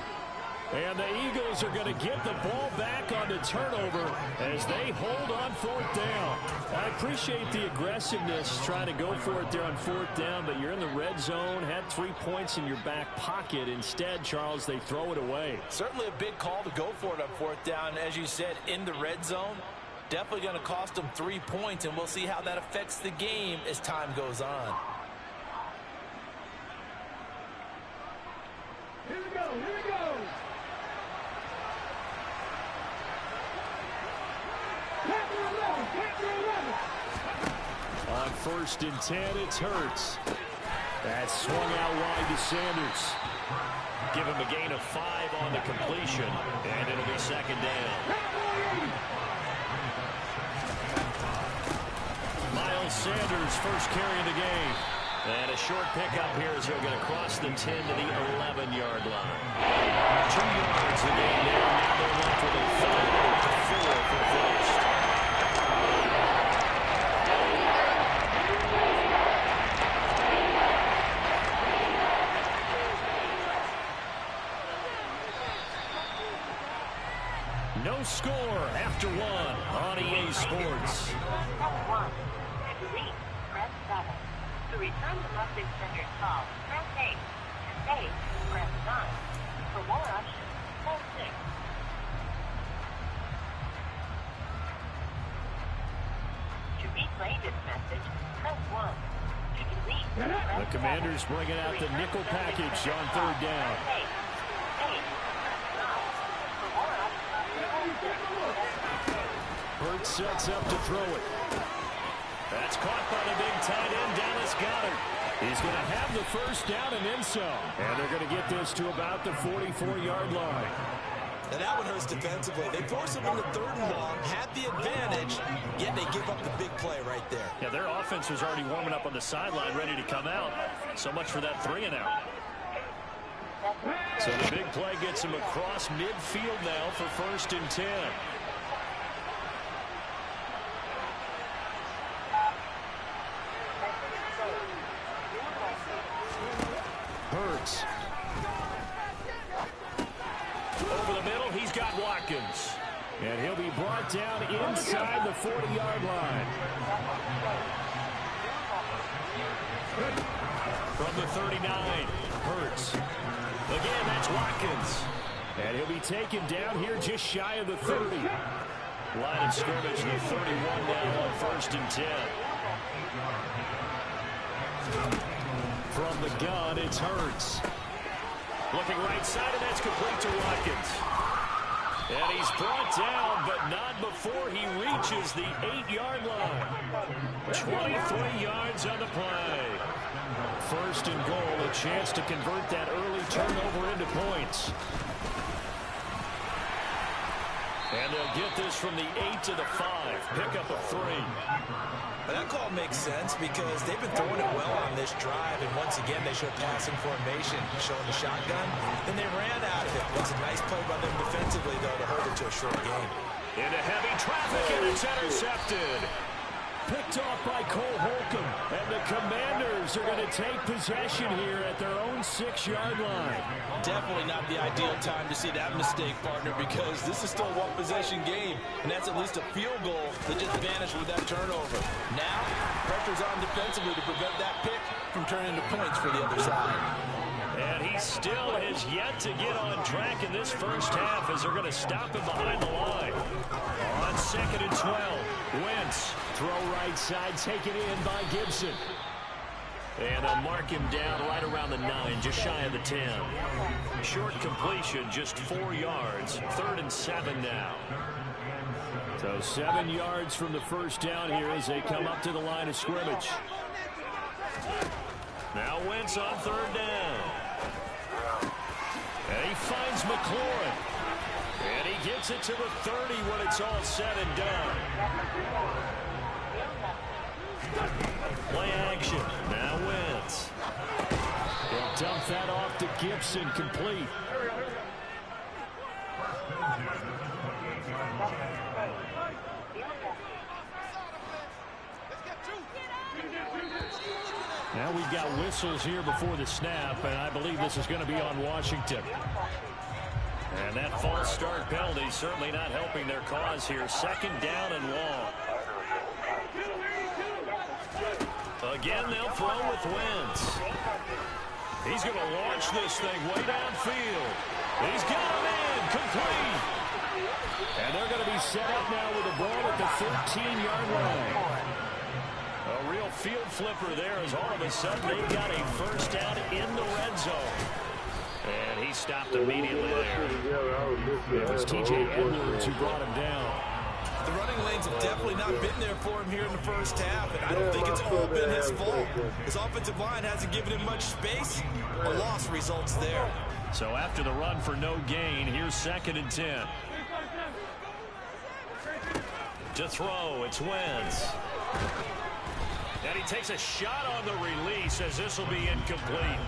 And the Eagles are going to get the ball back on the turnover as they hold on fourth down. I appreciate the aggressiveness trying to go for it there on fourth down, but you're in the red zone, had 3 points in your back pocket. Instead, Charles, they throw it away. Certainly a big call to go for it on fourth down. As you said, in the red zone, definitely going to cost them 3 points, and we'll see how that affects the game as time goes on. Here we go, here we go. On first and 10, it's Hurts. That's swung out wide to Sanders. Give him a gain of 5 on the completion, and it'll be second down. Miles Sanders first carry of the game. And a short pickup here as he'll get across the 10 to the 11-yard line. 2 yards a gain there. Now they're left with a 5-4 for first. No score after 1 on EA Sports. To return the message sender's call, press 8. To save, press 9. For more options, press 6. To replay this message, press 1. To delete, press The Commanders bringing out the nickel package on third down. Hurts sets up to throw it. That's caught by the big tight end, Dallas Goedert. He's going to have the first down and then some. And they're going to get this to about the 44-yard line. And that one hurts defensively. They force him into third and long, had the advantage, yet they give up the big play right there. Yeah, their offense was already warming up on the sideline, ready to come out. So much for that 3-and-out. So the big play gets him across midfield now for first and 10. Hurts. Over the middle, he's got Watkins. And he'll be brought down inside the 40-yard line. From the 39, Hurts. Again, that's Watkins. And he'll be taken down here just shy of the 30. Line of scrimmage, the 31 now on first and 10. From the gun, it's Hurts. Looking right side, and that's complete to Watkins. And he's brought down, but not before he reaches the 8-yard line. 23 yards on the play. First and goal, a chance to convert that early turnover into points. And they'll get this from the 8 to the 5. Pickup of 3. But that call makes sense because they've been throwing it well on this drive, and once again they show passing formation, showing the shotgun. Then they ran out of it. It's a nice play by them defensively, though, to hold it to a short game. Into heavy traffic, and it's intercepted. Picked off by Cole Holcomb, and the Commanders are going to take possession here at their own 6-yard line. Definitely not the ideal time to see that mistake, partner, because this is still a one-possession game, and that's at least a field goal that just vanished with that turnover. Now, pressure's on defensively to prevent that pick from turning into points for the other side. And he still has yet to get on track in this first half as they're going to stop him behind the line. On 2nd and 12, Wentz. Throw right side, taken in by Gibson. And they'll mark him down right around the 9, just shy of the 10. Short completion, just 4 yards. 3rd and 7 now. So 7 yards from the first down here as they come up to the line of scrimmage. Now Wentz on 3rd down. And he finds McLaurin. And he gets it to the 30 when it's all said and done. Play action. Now Wentz. He'll dump that off to Gibson, complete. Now we've got whistles here before the snap, and I believe this is going to be on Washington. And that false start penalty certainly not helping their cause here. 2nd down and long. Again, they'll throw with Wentz. He's going to launch this thing way downfield. He's got him in, complete. And they're going to be set up now with the ball at the 13-yard line. A real field flipper there as all of a sudden they've got a first down in the red zone. And he stopped immediately there. It was T.J. Edwards who brought him down. The running lanes have definitely not been there for him here in the first half, and I don't think it's all been his fault. His offensive line hasn't given him much space. A loss results there. So after the run for no gain, here's 2nd and 10. To throw, it's Wentz. And he takes a shot on the release as this will be incomplete.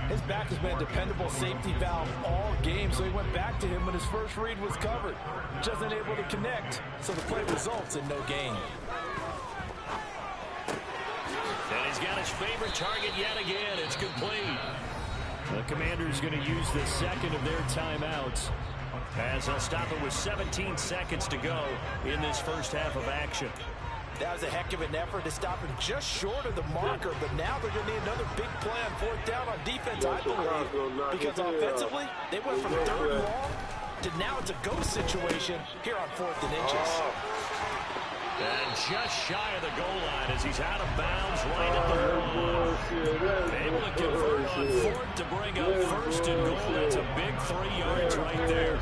His back has been a dependable safety valve all game, so he went back to him when his first read was covered. Just unable to connect, so the play results in no gain. And he's got his favorite target yet again. It's complete. The Commanders going to use the second of their timeouts as they'll stop it with 17 seconds to go in this first half of action. That was a heck of an effort to stop him just short of the marker, but now they're going to need another big play on 4th down on defense, I believe, because offensively, they went from 3rd and long to now it's a go situation here on 4th and inches. And just shy of the goal line as he's out of bounds right at the 1. Able to convert on 4th to bring up 1st and goal. That's a big 3 yards right there.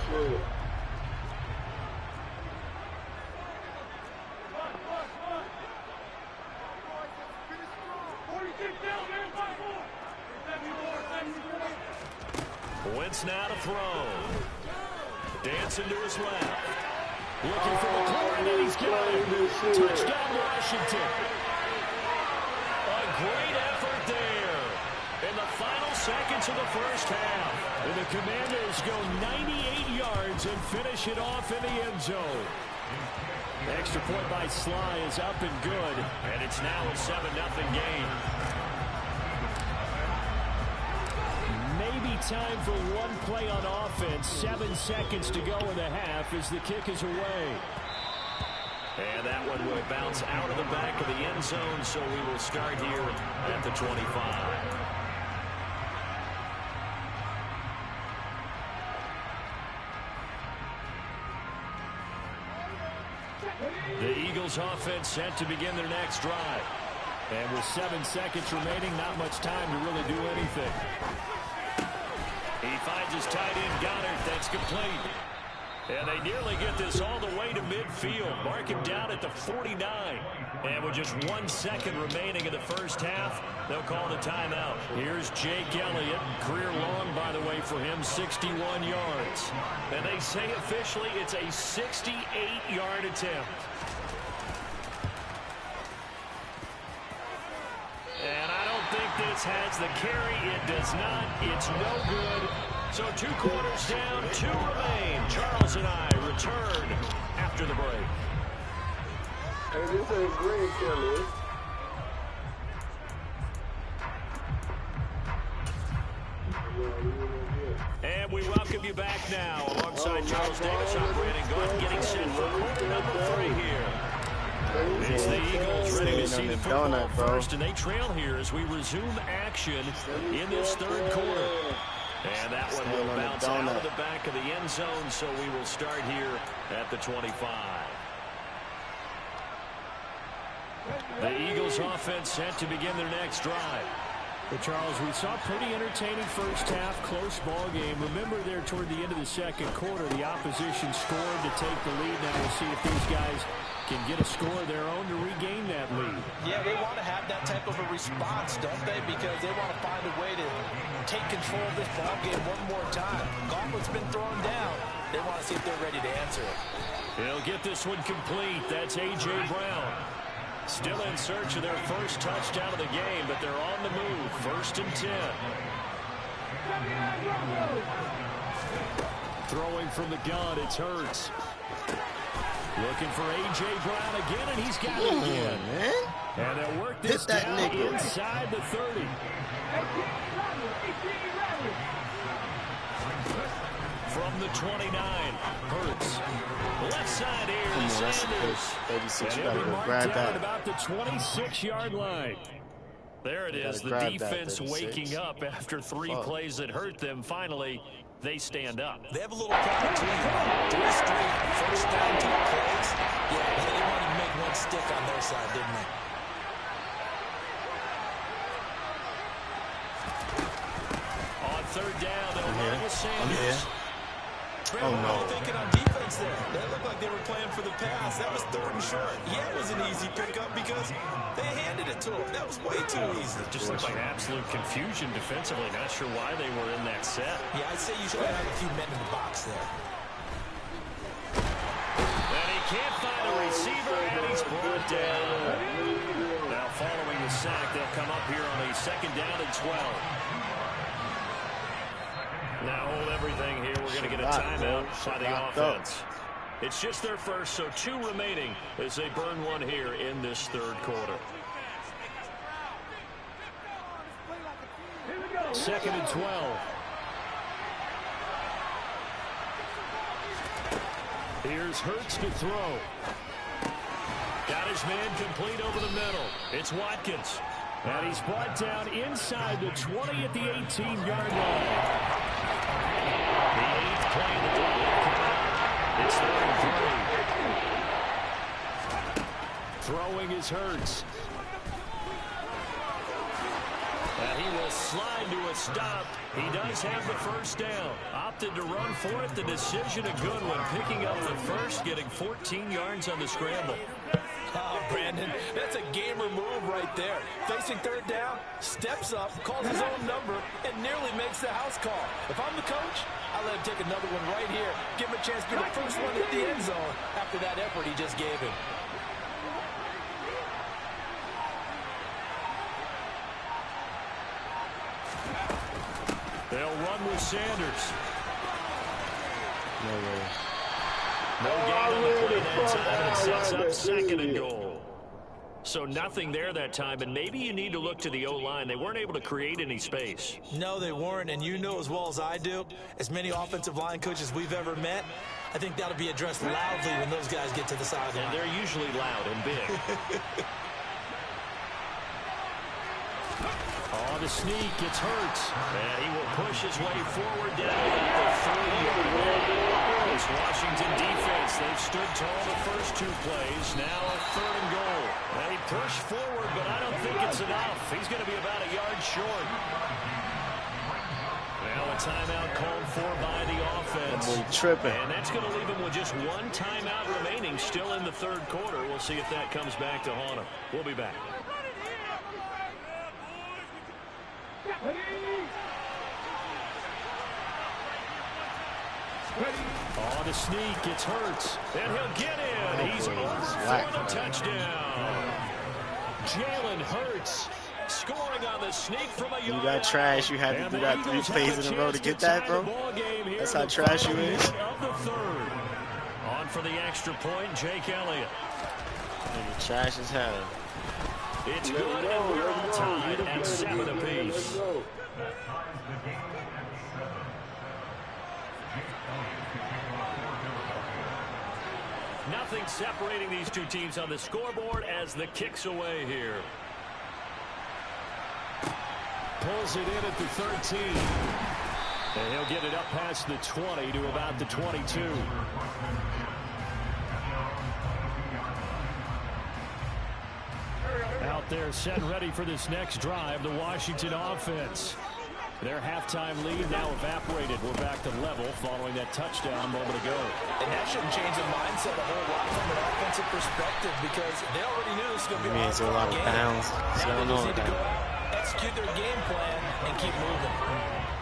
Wentz now to throw. Dancing to his left. Looking for McLaurin, and he's got it. Touchdown, Washington. A great effort there in the final seconds of the first half. And the Commanders go 98 yards and finish it off in the end zone. Extra point by Sly is up and good, and it's now a 7-0 game. Maybe time for one play on offense. 7 seconds to go in the half as the kick is away. And that one will bounce out of the back of the end zone, so we will start here at the 25. The Eagles offense set to begin their next drive. And with 7 seconds remaining, not much time to really do anything. He finds his tight end, Goddard. That's complete. And they nearly get this all the way to midfield. Mark him down at the 49. And with just 1 second remaining in the first half, they'll call the timeout. Here's Jake Elliott. Career long, by the way, for him, 61 yards. And they say officially it's a 68-yard attempt. And I don't think this has the carry. It does not. It's no good. So 2 quarters down, 2 remain. Charles and I return after the break. Hey, this ain't green, Kelly. And we welcome you back now alongside Charles Davis. I'm Brandon Gordon getting set for quarter number 3 here. It's the Eagles ready to see the football first, and they trail here as we resume action in this third quarter. And that one will bounce out of the back of the end zone, so we will start here at the 25. The Eagles offense set to begin their next drive. Well, Charles, we saw a pretty entertaining first half, close ball game. Remember there toward the end of the second quarter, the opposition scored to take the lead. Now we'll see if these guys can get a score of their own to regain that lead. Yeah, they want to have that type of a response, don't they? Because they want to find a way to take control of this ball game one more time. Gauntlet's been thrown down. They want to see if they're ready to answer it. They'll get this one complete. That's A.J. Brown. Still in search of their first touchdown of the game, but they're on the move. 1st and 10. Throwing from the gun, it's Hurts. Looking for A.J. Brown again, and he's got it again. And they'll work this down inside the 30. From the 29, Hurts. Left side here to Sanders. 36, you and gotta he'll be go marked grab down that. at about the 26-yard line. There it is, the defense waking up after 3 plays that hurt them. Finally, they stand up. They have a little pride, too. 3 straight first down type plays. Yeah, they wanted to make one stick on their side, didn't they? On 3rd down, they'll run with Sanders. Oh, no. What were they thinking on defense there? That looked like they were playing for the pass. That was 3rd and short. Yeah, it was an easy pickup because they handed it to them. That was way too easy. Just looked like absolute confusion defensively. Not sure why they were in that set. Yeah, I'd say you should have a few men in the box there. And he can't find a receiver, and he's brought down. Now, following the sack, they'll come up here on a 2nd down and 12. Now hold everything here. We're going to get a timeout by the offense. It's just their first, so 2 remaining as they burn one here in this 3rd quarter. 2nd and 12. Here's Hurts to throw. Got his man complete over the middle. It's Watkins. And he's brought down inside the 20 at the 18-yard line. The 8th play of the drive coming up. It's 3rd and 3. Throwing is Hurts. And he will slide to a stop. He does have the first down. Opted to run for it. The decision a good one. Picking up the first, getting 14 yards on the scramble. Oh, Brandon, that's a gamer move right there. Facing 3rd down, steps up, calls his own number, and nearly makes the house call. If I'm the coach, I let him take another one right here. Give him a chance to be the first one to hit the end zone after that effort he just gave him. They'll run with Sanders. No way. No gain on the play that time. It sets up 2nd and goal. So nothing there that time, and maybe you need to look to the O-line. They weren't able to create any space. No, they weren't, and you know as well as I do, as many offensive line coaches we've ever met, I think that'll be addressed loudly when those guys get to the sideline. And they're usually loud and big. Oh, the sneak, it's Hurts. And he will push his way forward down at the 3-yard line. This Washington defense, they've stood tall the first 2 plays. Now a 3rd and goal. They push forward, but I don't think it's enough. He's going to be about a yard short. Now a timeout called for by the offense. boy tripping. And that's going to leave him with just one timeout remaining still in the third quarter. We'll see if that comes back to haunt him. We'll be back. Oh, the sneak. It's Hurts. And he'll get in. He's over for the touchdown. Jalen Hurts scoring on the sneak from a yard. You got trash. You had to do that 3 plays in a row to get that, bro. That's how trash you is. On for the extra point, Jake Elliott. Trash as hell. It's good, and we're all tied at 7 apiece. Nothing separating these two teams on the scoreboard as the kick's away here. Pulls it in at the 13. And he'll get it up past the 20 to about the 22. Out there set and ready for this next drive, the Washington offense. Their halftime lead now evaporated. We're back to level following that touchdown a moment ago. And that shouldn't change the mindset a whole lot from an offensive perspective because they already knew this was going to be a hard game. Pounds. Now they just need to go out, execute their game plan, and keep moving.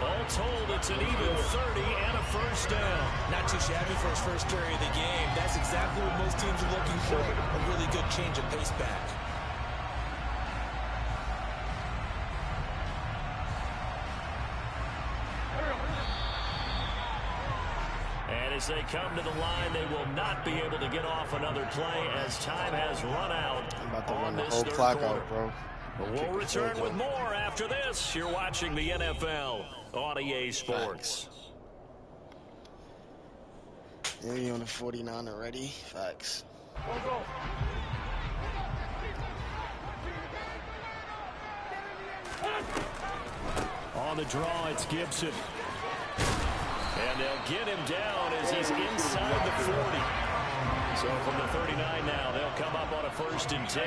All told, it's an even 30 and a first down. Not too shabby for his first carry of the game. That's exactly what most teams are looking for. A really good change of pace back. As they come to the line, they will not be able to get off another play as time has run out. I'm about to on run the this whole third clock quarter. out, bro. We'll return with more after this. You're watching the NFL on EA Sports. Yeah, you on the 49 already. Facts. On the draw, it's Gibson. And they'll get him down as he's inside the 40. So from the 39 now, they'll come up on a 1st and 10.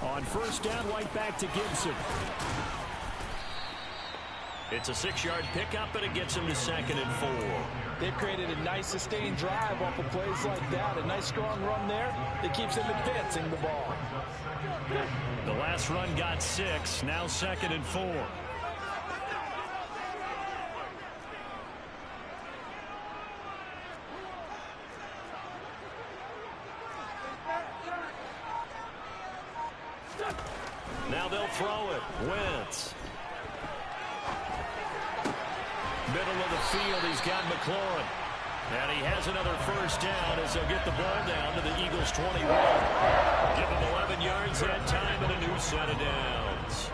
On 1st down, right back to Gibson. It's a 6-yard pickup, and it gets him to 2nd and 4. They've created a nice sustained drive off of plays like that. A nice strong run there that keeps them advancing the ball. The last run got 6, now 2nd and 4. Now they'll throw it. Wentz. Middle of the field, he's got McLaurin. And he has another 1st down as they'll get the ball down to the Eagles' 21. Give him 11 yards and time and a new set of downs.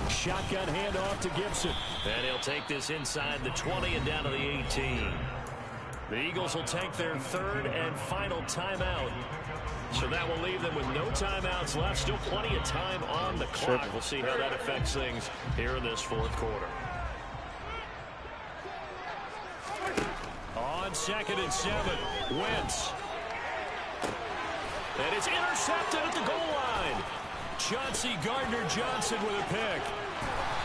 Shotgun handoff to Gibson. And he'll take this inside the 20 and down to the 18. The Eagles will take their 3rd and final timeout. So that will leave them with no timeouts left. Still plenty of time on the clock. We'll see how that affects things here in this 4th quarter. On 2nd and 7, Wentz. And it's intercepted at the goal line. Chauncey Gardner-Johnson with a pick.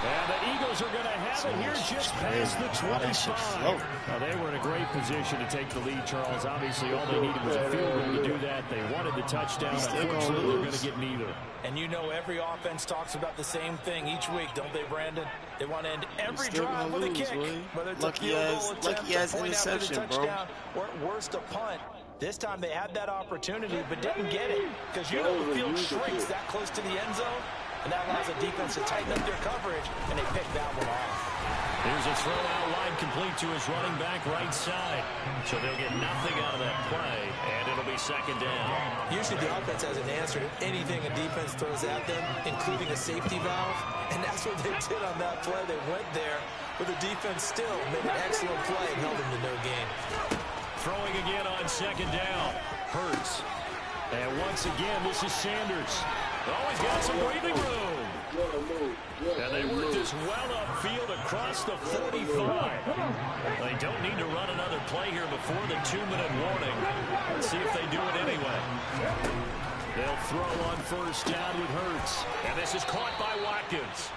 And the Eagles are going to have it here just past the 25. Now, they were in a great position to take the lead, Charles. Obviously, all they needed was a field goal to do that. They wanted the touchdown. Unfortunately, they're going to get neither. And you know every offense talks about the same thing each week, don't they, Brandon? They want to end every drive with a kick. Whether it's a field goal attempt, a point after the touchdown, or at worst, a punt. This time they had that opportunity but didn't get it because you know the field shrinks that close to the end zone. And that allows the defense to tighten up their coverage, and they pick that one off. Here's a throw out line complete to his running back right side. So they'll get nothing out of that play, and it'll be 2nd down. Usually the offense has an answer to anything a defense throws at them, including a safety valve. And that's what they did on that play. They went there, but the defense still made an excellent play and held them to no gain. Throwing again on 2nd down. Hurts. And once again, this is Sanders. Oh, he's got some breathing room. And they work across the 45. They don't need to run another play here before the 2-minute warning. Let's see if they do it anyway. They'll throw on first down with Hurts. And this is caught by Watkins.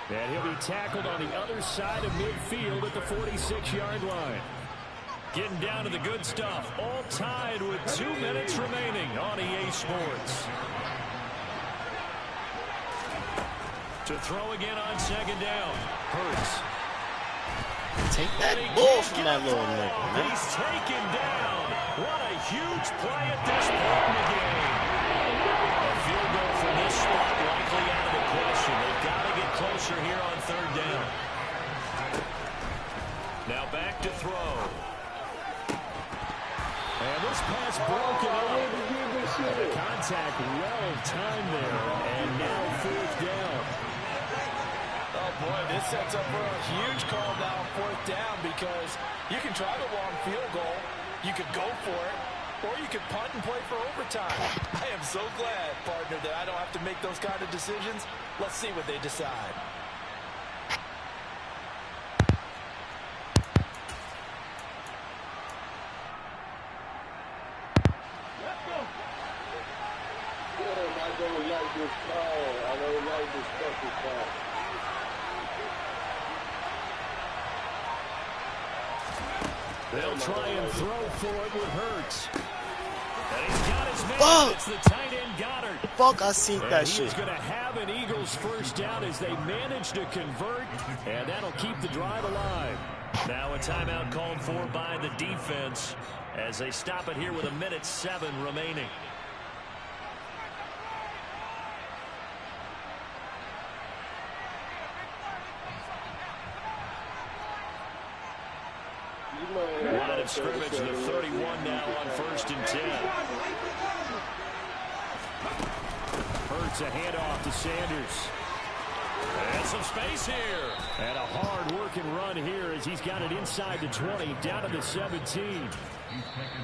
And he'll be tackled on the other side of midfield at the 46-yard line. Getting down to the good stuff. All tied with 2 minutes remaining on EA Sports. To throw again on second down. Hurts. Take that ball from that little nigga, man. He's taken down. What a huge play at this point in the game. A field goal from this spot likely out of the question. They've got to get closer here on third down. Now back to throw. And this pass broken up. The contact well timed there. And now fourth down. Oh, boy, this sets up for a huge call now on fourth down because you can try the long field goal, you could go for it, or you could punt and play for overtime. I am so glad, partner, that I don't have to make those kind of decisions. Let's see what they decide. I don't like this call. I don't like this fucking call. They'll try and throw for it with Hurts. And he's got his man. Fuck. It's the tight end Goddard. Fuck, I seen that He's shit. going to have an Eagles first down as they manage to convert, and that'll keep the drive alive. Now a timeout called for by the defense as they stop it here with 1:07 remaining. Line of scrimmage to the 31 now on 1st and 10. Hurts a handoff to Sanders. And some space here. And a hard-working run here as he's got it inside the 20, down to the 17.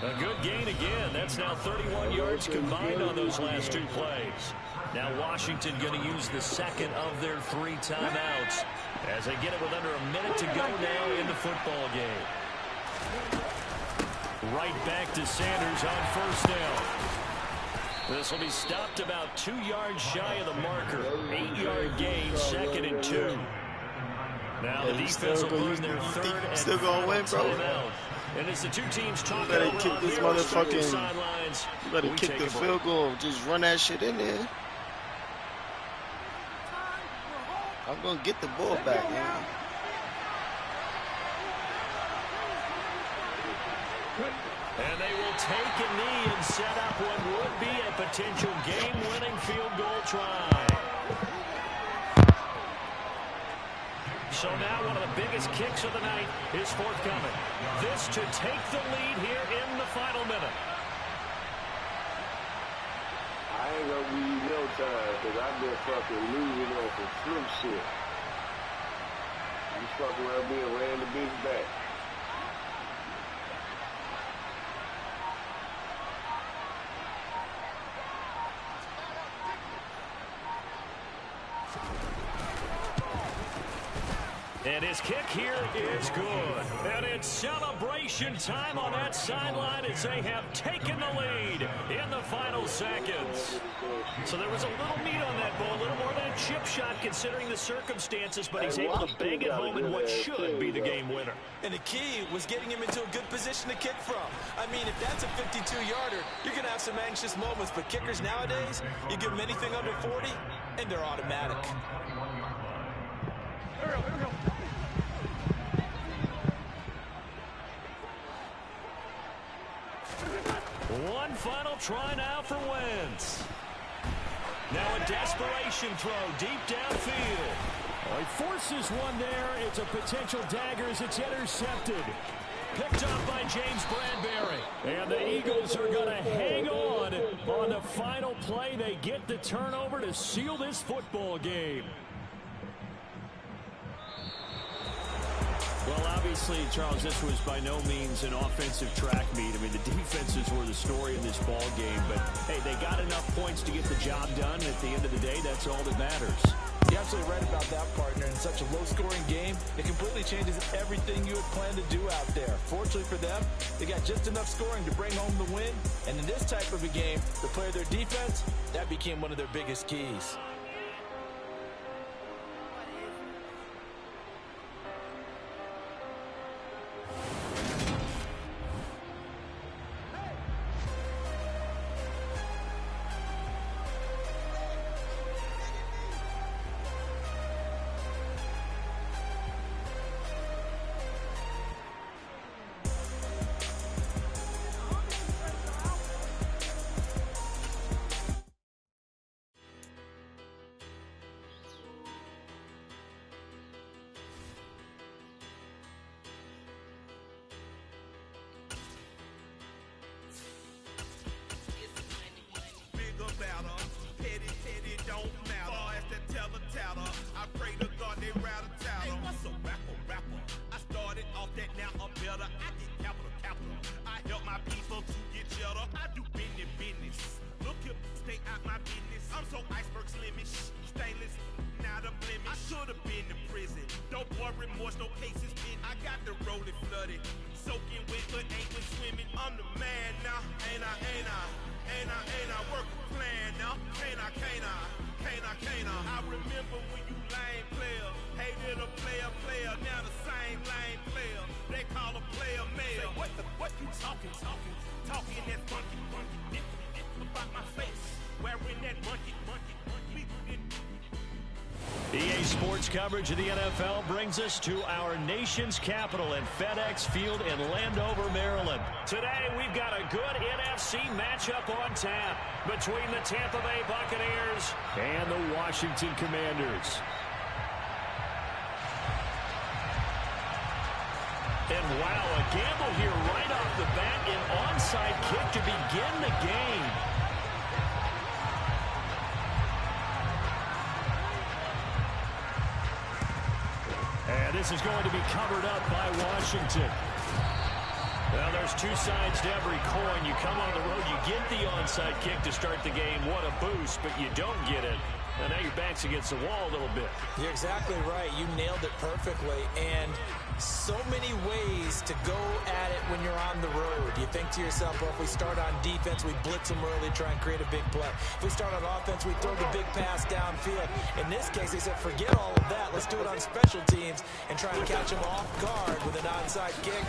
A good gain again. That's now 31 yards combined on those last two plays. Now Washington going to use the second of their 3 timeouts as they get it with under a minute to go now in the football game. Right back to Sanders on first down. This will be stopped about 2 yards shy of the marker. 8-yard gain, 2nd and 2. Now the defense will burn their third and still gonna win, bro? timeout. And as the two teams talk better over kick on this the motherfucking- sidelines, You better we kick take the a break. field goal. Just run that shit in there. I'm gonna get the ball back, man. And they will take a knee and set up what would be a potential game-winning field goal try. So now one of the biggest kicks of the night is forthcoming. This to take the lead here in the final minute. I ain't gonna give you no time, because I've been fucking losing on some fluke shit. You fucking around me and ran the bitch back. And his kick here is good. And it's celebration time on that sideline as they have taken the lead in the final seconds. So there was a little meat on that ball, a little more than a chip shot considering the circumstances, but he's able to bang it home in what should be the game winner. And the key was getting him into a good position to kick from. I mean, if that's a 52-yarder, you're going to have some anxious moments, but kickers nowadays, you give them anything under 40, and they're automatic. One final try now for Wentz. Now a desperation throw deep downfield. Well, he forces one there. It's a potential dagger as it's intercepted. Picked up by James Bradbury. And the Eagles are going to hang on the final play. They get the turnover to seal this football game. Well, obviously, Charles, this was by no means an offensive track meet. I mean, the defenses were the story in this ball game. But, hey, they got enough points to get the job done. And at the end of the day, that's all that matters. You're absolutely right about that, partner. In such a low-scoring game, it completely changes everything you had planned to do out there. Fortunately for them, they got just enough scoring to bring home the win. And in this type of a game, to play their defense, that became one of their biggest keys. EA Sports coverage of the NFL brings us to our nation's capital in FedEx Field in Landover, Maryland. Today, we've got a good NFC matchup on tap between the Tampa Bay Buccaneers and the Washington Commanders. And wow, a gamble here right off the bat, an onside kick to begin the game. And this is going to be covered up by Washington. Well, there's two sides to every coin. You come on the road, you get the onside kick to start the game. What a boost, but you don't get it. And now your back's against the wall a little bit. You're exactly right. You nailed it perfectly. And so many ways to go at it when you're on the road. You think to yourself, well, if we start on defense, we blitz them early, try and create a big play. If we start on offense, we throw the big pass downfield. In this case, they said, forget all of that. Let's do it on special teams and try and catch them off guard with an onside kick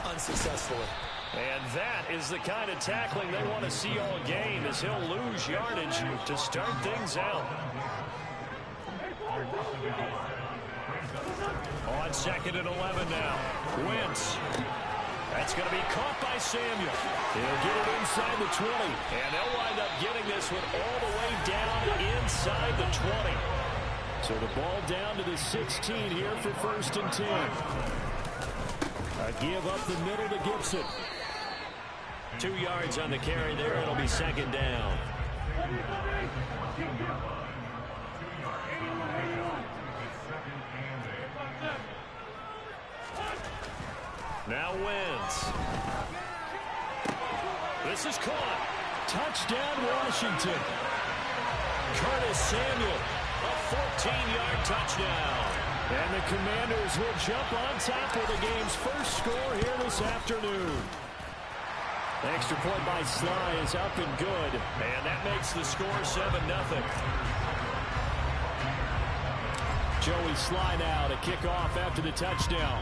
unsuccessfully. And that is the kind of tackling they want to see all game, as he'll lose yardage to start things out. On 2nd and 11 now. Wentz. That's going to be caught by Samuel. He'll get it inside the 20. And they'll wind up getting this one all the way down inside the 20. So the ball down to the 16 here for 1st and 10. A give up the middle to Gibson. 2 yards on the carry there. It'll be 2nd down. Now Wentz. This is caught. Touchdown, Washington. Curtis Samuel, a 14-yard touchdown. And the Commanders will jump on top with the game's first score here this afternoon. Extra point by Sly is up and good. And that makes the score 7-0. Joey Sly now to kick off after the touchdown.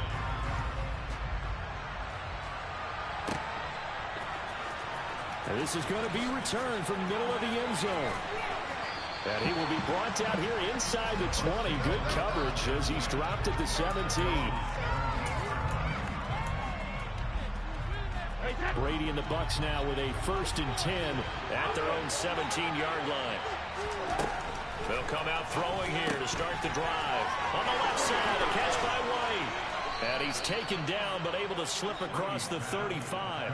And this is going to be returned from the middle of the end zone. And he will be brought down here inside the 20. Good coverage as he's dropped at the 17. Brady and the Bucs now with a 1st and 10 at their own 17-yard line. They'll come out throwing here to start the drive. On the left side, a catch by White. And he's taken down but able to slip across the 35.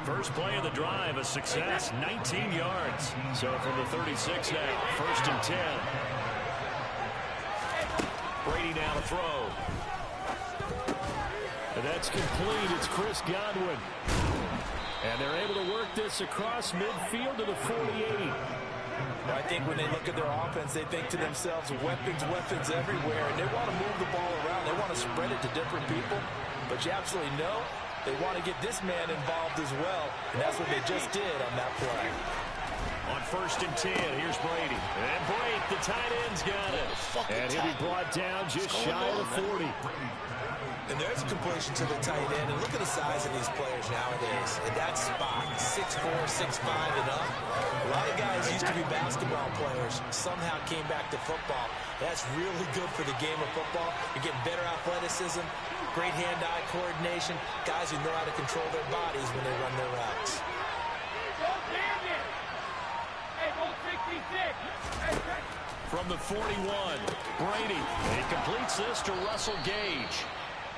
First play of the drive, a success, 19 yards. So from the 36 now, 1st and 10. Brady now to throw. And that's complete. It's Chris Godwin. And they're able to work this across midfield to the 48. I think when they look at their offense, they think to themselves, weapons, weapons everywhere, and they want to move the ball around. They want to spread it to different people, but you absolutely know they want to get this man involved as well, and that's what they just did on that play. On 1st and 10, here's Brady. And break, the tight end's got it. And he'll be brought down just shy of the 40. And there's a completion to the tight end. And look at the size of these players nowadays. In that spot, 6'4", 6'5", and up. A lot of guys used to be basketball players, somehow came back to football. That's really good for the game of football. You're getting better athleticism, great hand-eye coordination, guys who know how to control their bodies when they run their routes. From the 41, Brady. He completes this to Russell Gage.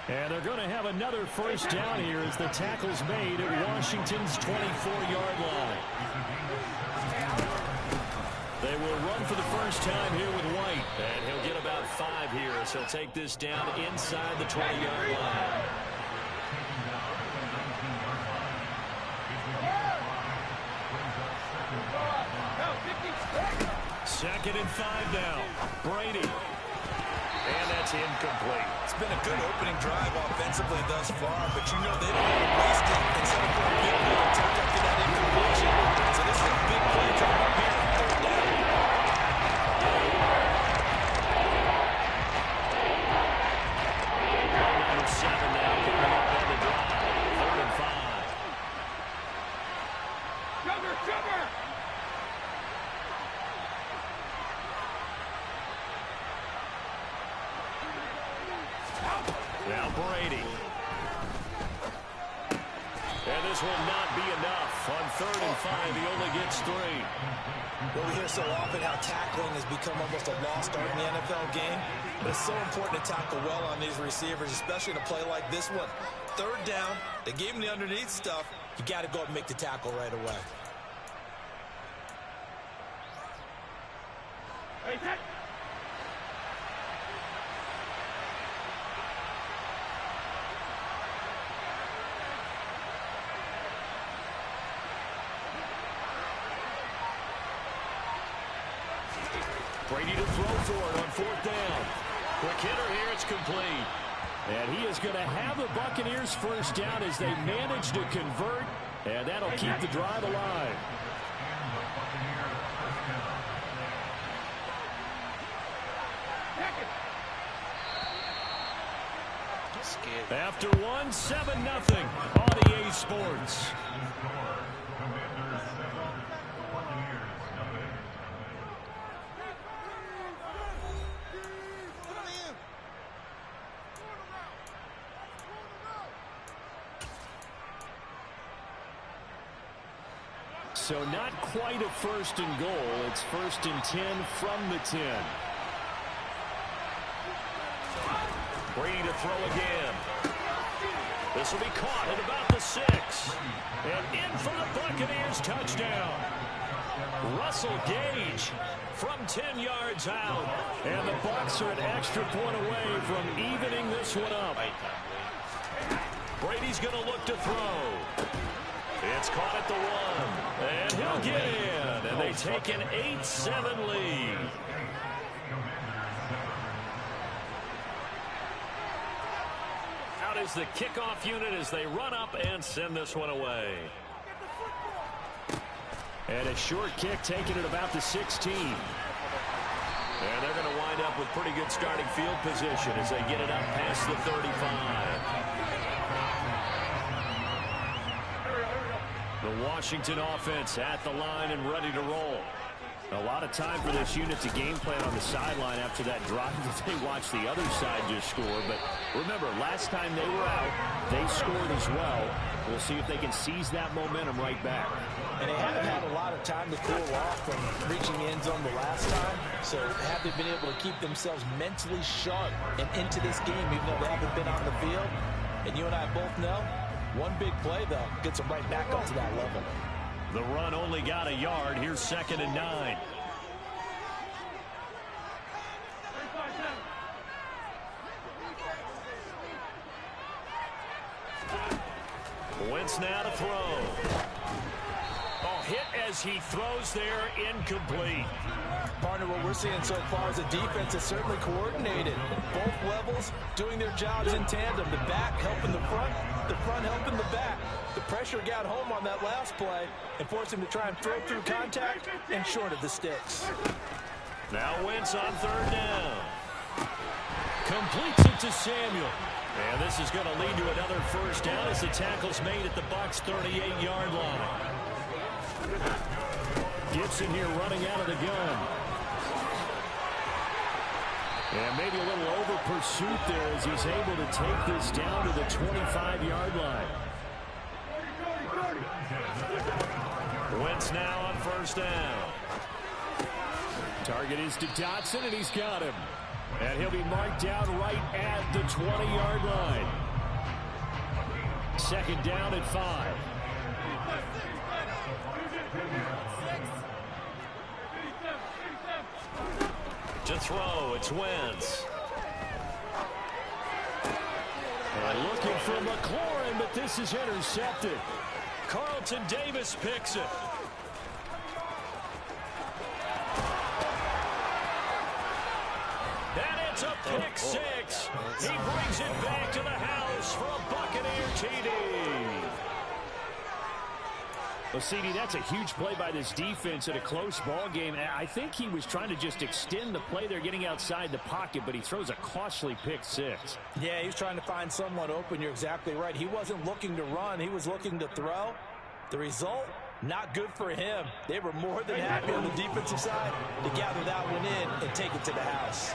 And they're going to have another first down here as the tackle's made at Washington's 24-yard line. They will run for the first time here with White. And he'll get about 5 here as he'll take this down inside the 20-yard line. Second and 5 now. Brady. And that's incomplete. It's been a good opening drive offensively thus far, but you know they don't want to waste it and set up for a big play to take after that incompletion. So this is a big play coming up here on 3rd down. Number 7 now coming up on the drive. 3rd and 5. Cover! Now Brady. And this will not be enough. On 3rd and 5, he only gets 3. Well, we hear so often how tackling has become almost a lost art in the NFL game. But it's so important to tackle well on these receivers, especially in a play like this one. 3rd down, they gave him the underneath stuff. You got to go up and make the tackle right away. Hey, set. Brady to throw for it on 4th down. Quick hitter here, it's complete. And he is going to have the Buccaneers first down as they manage to convert, and that'll keep the drive alive. After 1, 7-0 on EA Sports. So not quite a 1st and goal. It's 1st and 10 from the 10. Brady to throw again. This will be caught at about the 6. And in for the Buccaneers touchdown. Russell Gage from 10 yards out. And the Bucs are an extra point away from evening this one up. Brady's going to look to throw. It's caught at the 1. And he'll get in. And they take an 8-7 lead. Out is the kickoff unit as they run up and send this one away. And a short kick taken at about the 16. And they're going to wind up with pretty good starting field position as they get it up past the 35. The Washington offense at the line and ready to roll. A lot of time for this unit to game plan on the sideline after that drive that they watched the other side just score. But remember, last time they were out, they scored as well. We'll see if they can seize that momentum right back. And they haven't had a lot of time to cool off from reaching the end zone the last time. So have they been able to keep themselves mentally sharp and into this game, even though they haven't been on the field? And you and I both know, one big play, though, gets them right back up to that level. The run only got a yard. Here's 2nd and 9. Wentz now to throw. Oh, hit as he throws there incomplete. Partner, what we're seeing so far is the defense is certainly coordinated. Both levels doing their jobs in tandem. The back helping the front helping the back. The pressure got home on that last play and forced him to try and throw through contact and short of the sticks. Now Wentz on third down. Completes it to Samuel. And this is going to lead to another first down as the tackle's made at the Bucs' 38-yard line. Gibson here running out of the gun. And maybe a little over pursuit there as he's able to take this down to the 25-yard line. Wentz now on first down. Target is to Dotson, and he's got him. And he'll be marked down right at the 20-yard line. Second down at 5. To throw, it's Wentz. And looking for McLaurin, but this is intercepted. Carlton Davis picks it. And it's a pick six. He brings it back to the house for a Buccaneer TD. Well, CD, that's a huge play by this defense in a close ball game. I think he was trying to just extend the play there, getting outside the pocket, but he throws a costly pick six. Yeah, he was trying to find someone open. You're exactly right. He wasn't looking to run. He was looking to throw. The result, not good for him. They were more than happy on the defensive side to gather that one in and take it to the house.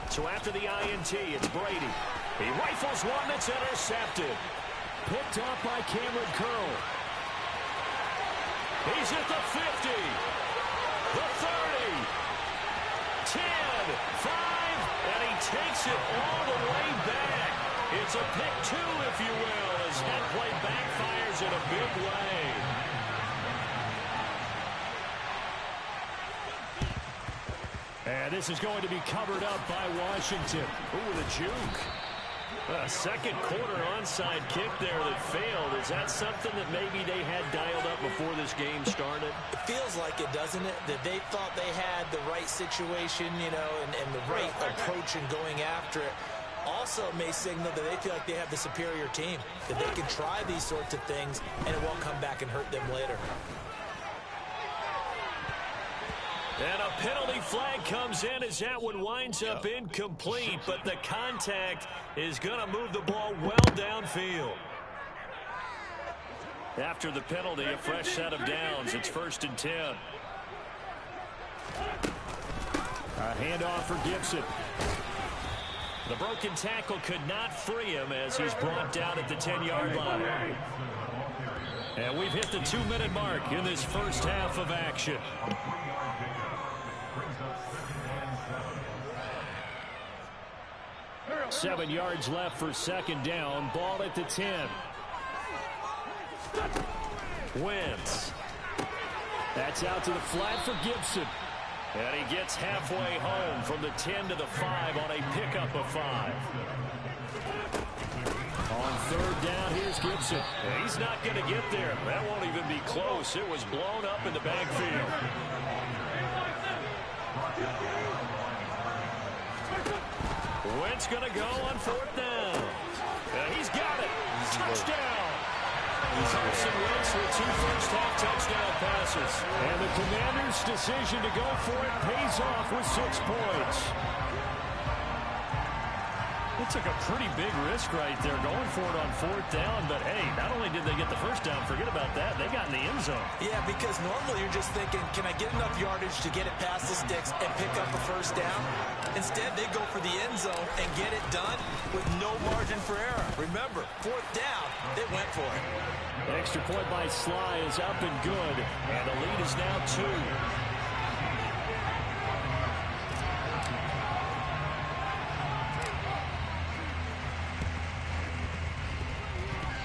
So after the INT, it's Brady. He rifles one that's intercepted. Picked up by Cameron Curl. He's at the 50, the 30, 10, 5, and he takes it all the way back. It's a pick two, if you will, as that play backfires in a big way. And this is going to be covered up by Washington. Ooh, the juke. A second quarter onside kick there that failed. Is that something that maybe they had dialed up before this game started? It feels like it, doesn't it? That they thought they had the right situation, you know, and the right approach in going after it. Also may signal that they feel like they have the superior team, that they can try these sorts of things and it won't come back and hurt them later. And a penalty flag comes in as that one winds up incomplete, but the contact is going to move the ball well downfield. After the penalty, a fresh set of downs. It's 1st and 10. A handoff for Gibson. The broken tackle could not free him as he's brought down at the 10-yard line. And we've hit the 2-minute mark in this first half of action. Seven yards left for second down. Ball at the 10. Wentz. That's out to the flat for Gibson. And he gets halfway home from the 10 to the 5 on a pickup of 5. On third down, here's Gibson. And he's not going to get there. That won't even be close. It was blown up in the backfield. Wentz going to go on fourth down. And he's got it. Touchdown. Carson Wentz with 2 first-half touchdown passes. And the Commanders' decision to go for it pays off with 6 points. They took a pretty big risk right there going for it on fourth down. But, hey, not only did they get the first down, forget about that, they got in the end zone. Yeah, because normally you're just thinking, can I get enough yardage to get it past the sticks and pick up a first down? Instead, they go for the end zone and get it done with no margin for error. Remember, fourth down, they went for it. The extra point by Sly is up and good, and the lead is now 2.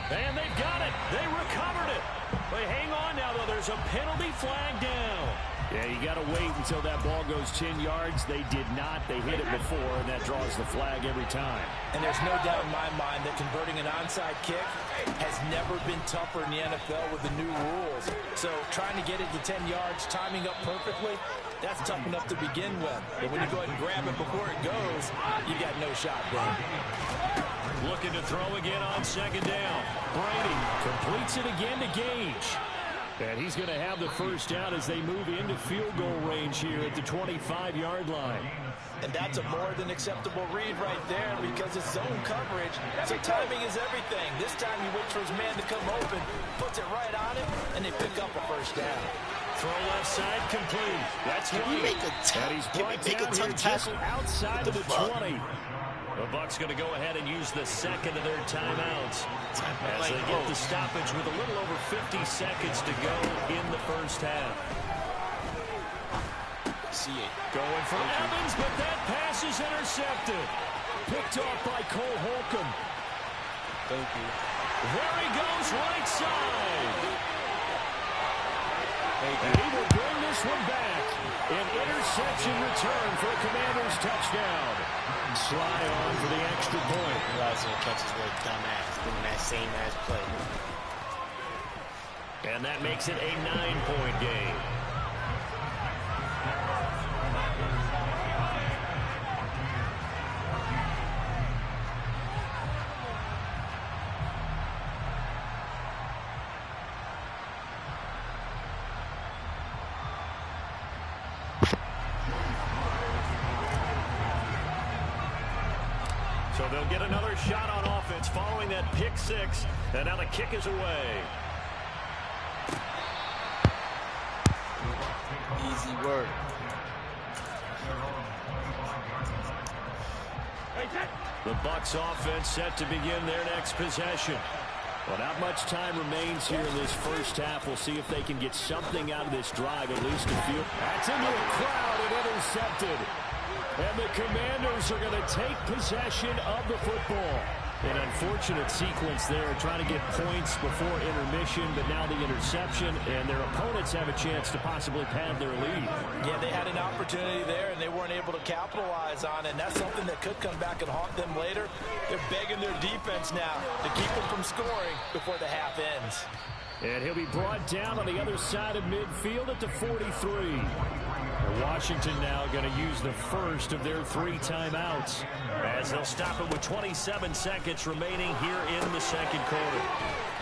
And they've got it. They recovered it. They hang on now, though. There's a penalty flag down. Yeah, you got to wait until that ball goes 10 yards. They did not. They hit it before, and that draws the flag every time. And there's no doubt in my mind that converting an onside kick has never been tougher in the NFL with the new rules. So trying to get it to 10 yards, timing up perfectly, that's tough enough to begin with. But when you go ahead and grab it before it goes, you got no shot, Ben. Looking to throw again on second down. Brady completes it again to Gage. And he's going to have the first down as they move into field goal range here at the 25-yard line. And that's a more than acceptable read right there because it's zone coverage. So timing is everything. This time he waits for his man to come open, puts it right on him, and they pick up a first down. Throw left side complete. That's White. And he's brought down here just outside of the 20. The Bucs going to go ahead and use the second of their timeouts as they get the stoppage with a little over 50 seconds to go in the first half. See it. Going for Evans, but that pass is intercepted. Picked off by Cole Holcomb. Thank you. There he goes, right side. And he will bring this one back. An interception return for a Commanders touchdown. Sly on for the extra point. Realizing he catches with a dumbass doing that same ass play. And that makes it a 9-point game. So they'll get another shot on offense following that pick six. And now the kick is away. Easy work. The Bucs offense set to begin their next possession. Well, not much time remains here in this first half. We'll see if they can get something out of this drive, at least a few. That's into a crowd and intercepted. And the Commanders are going to take possession of the football. An unfortunate sequence there, trying to get points before intermission, but now the interception, and their opponents have a chance to possibly pad their lead. Yeah, they had an opportunity there, and they weren't able to capitalize on it, and that's something that could come back and haunt them later. They're begging their defense now to keep them from scoring before the half ends. And he'll be brought down on the other side of midfield at the 43. Washington now going to use the first of their 3 timeouts as they'll stop it with 27 seconds remaining here in the second quarter.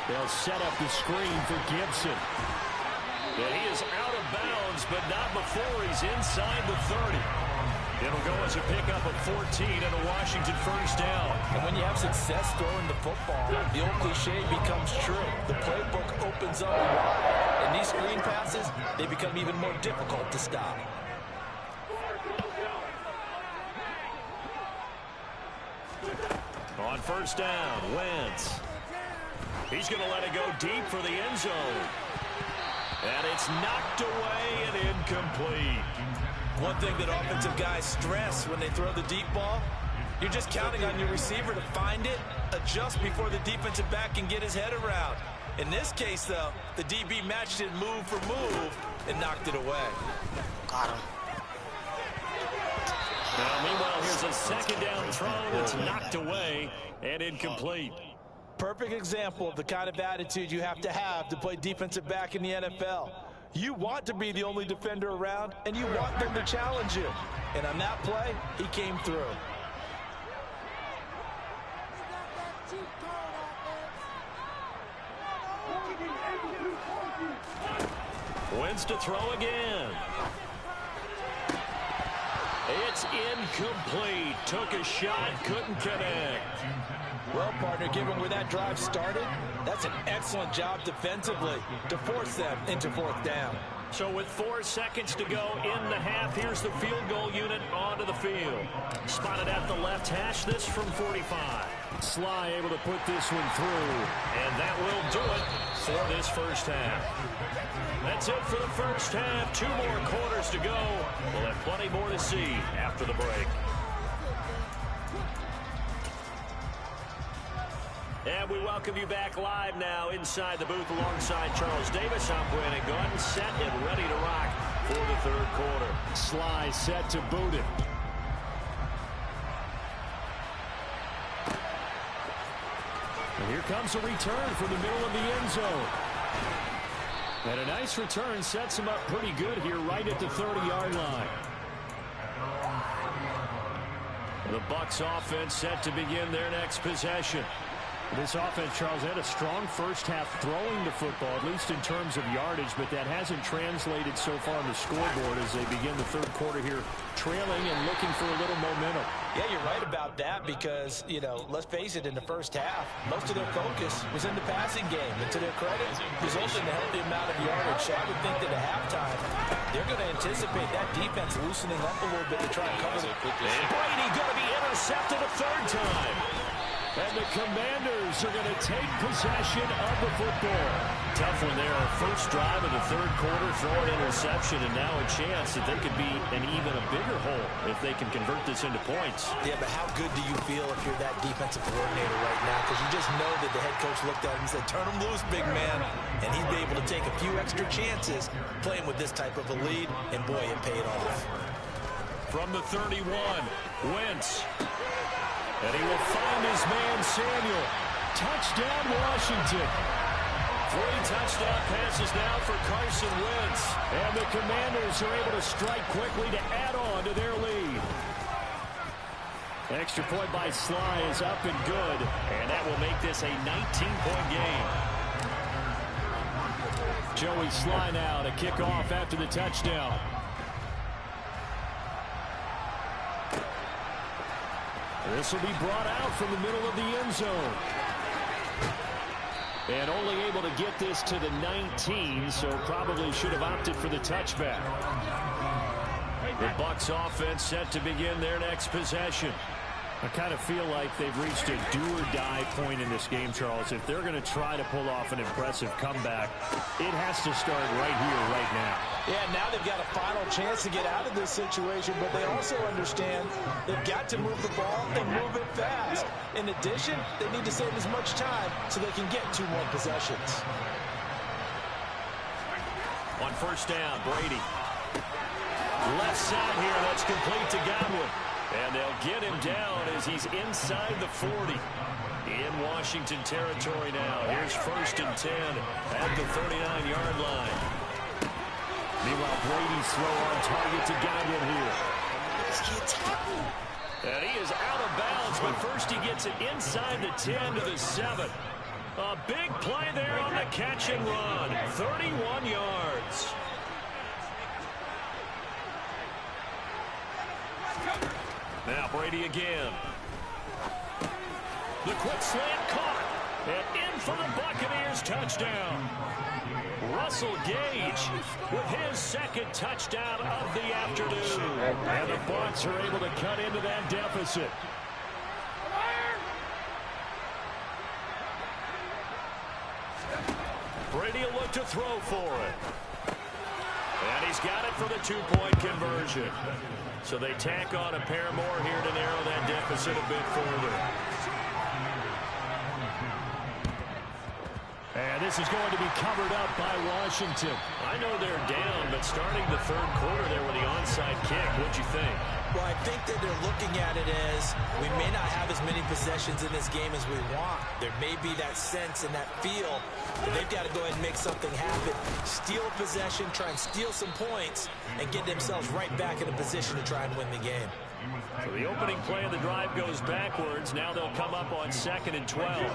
They'll set up the screen for Gibson. And he is out of bounds, but not before he's inside the 30. It'll go as a pickup of 14 and a Washington first down. And when you have success throwing the football, the old cliche becomes true. The playbook opens up wide, and these screen passes, they become even more difficult to stop. On first down, Wentz. He's going to let it go deep for the end zone. And it's knocked away and incomplete. One thing that offensive guys stress when they throw the deep ball, you're just counting on your receiver to find it, adjust before the defensive back can get his head around. In this case, though, the DB matched it move for move and knocked it away. Got him. Now, meanwhile, here's a second down throw that's knocked away and incomplete. Perfect example of the kind of attitude you have to play defensive back in the NFL. You want to be the only defender around, and you want them to challenge you. And on that play, he came through. Wentz to throw again. It's incomplete. Took a shot, couldn't connect. Well, partner, given where that drive started, that's an excellent job defensively to force them into fourth down. So with 4 seconds to go in the half, here's the field goal unit onto the field. Spotted at the left hash, this from 45. Sly able to put this one through, and that will do it for this first half. That's it for the first half. 2 more quarters to go. We'll have plenty more to see after the break. And we welcome you back live now inside the booth alongside Charles Davis. I'm Brandon Gordon, set and ready to rock for the third quarter. Sly set to boot it. And here comes a return from the middle of the end zone. And a nice return sets him up pretty good here right at the 30-yard line. The Bucs offense set to begin their next possession. This offense, Charles, had a strong first half throwing the football, at least in terms of yardage, but that hasn't translated so far on the scoreboard as they begin the third quarter here, trailing and looking for a little momentum. Yeah, you're right about that because, you know, let's face it, in the first half, most of their focus was in the passing game. And to their credit, resulted in a healthy amount of yardage. So I would think that at halftime, they're going to anticipate that defense loosening up a little bit to try and cover it. And Brady going to be intercepted a third time. And the Commanders are going to take possession of the football. Tough one there. First drive of the third quarter, throw an interception, and now a chance that they could be an even a bigger hole if they can convert this into points. Yeah, but how good do you feel if you're that defensive coordinator right now? Because you just know that the head coach looked at him and said, turn him loose, big man. And he'd be able to take a few extra chances playing with this type of a lead, and boy, it paid off. From the 31, Wentz. And he will find his man, Samuel. Touchdown, Washington. 3 touchdown passes now for Carson Wentz. And the Commanders are able to strike quickly to add on to their lead. Extra point by Sly is up and good. And that will make this a 19-point game. Joey Sly now to kick off after the touchdown. This will be brought out from the middle of the end zone. And only able to get this to the 19, so probably should have opted for the touchback. The Bucs offense set to begin their next possession. I kind of feel like they've reached a do-or-die point in this game, Charles. If they're going to try to pull off an impressive comeback, it has to start right here, right now. Yeah, now they've got a final chance to get out of this situation, but they also understand they've got to move the ball and move it fast. In addition, they need to save as much time so they can get 2 more possessions. On first down, Brady. Left side here, that's complete to Godwin. And they'll get him down as he's inside the 40. In Washington territory now. Here's first and 10 at the 39-yard line. Meanwhile, Brady's throw on target to Godwin here. And he is out of bounds, but first he gets it inside the 10 to the 7. A big play there on the catch and run. 31 yards. Now Brady again. The quick slant caught. And in for the Buccaneers touchdown. Russell Gage with his second touchdown of the afternoon. And the Bucs are able to cut into that deficit. Brady will look to throw for it. And he's got it for the 2-point conversion. So they tack on a pair more here to narrow that deficit a bit further. And this is going to be covered up by Washington. I know they're down, but starting the third quarter there with the onside kick, what'd you think? Well, I think that they're looking at it as we may not have as many possessions in this game as we want. There may be that sense and that feel that they've got to go ahead and make something happen. Steal a possession, try and steal some points, and get themselves right back in a position to try and win the game. So the opening play of the drive goes backwards. Now they'll come up on 2nd and 12.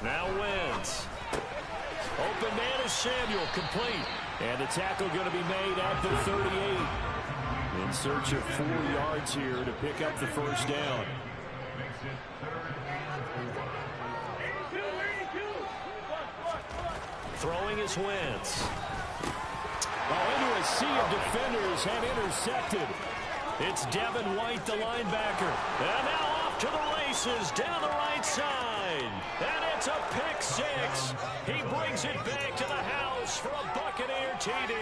Now Wentz. Open man is Samuel, complete. And the tackle going to be made at the 38. In search of 4 yards here to pick up the first down. Throwing is Wentz. Oh, into a sea of defenders and intercepted. It's Devin White, the linebacker. And now off to the races down the right side. And it's a pick six. He brings it back to the house for a Buccaneer TD.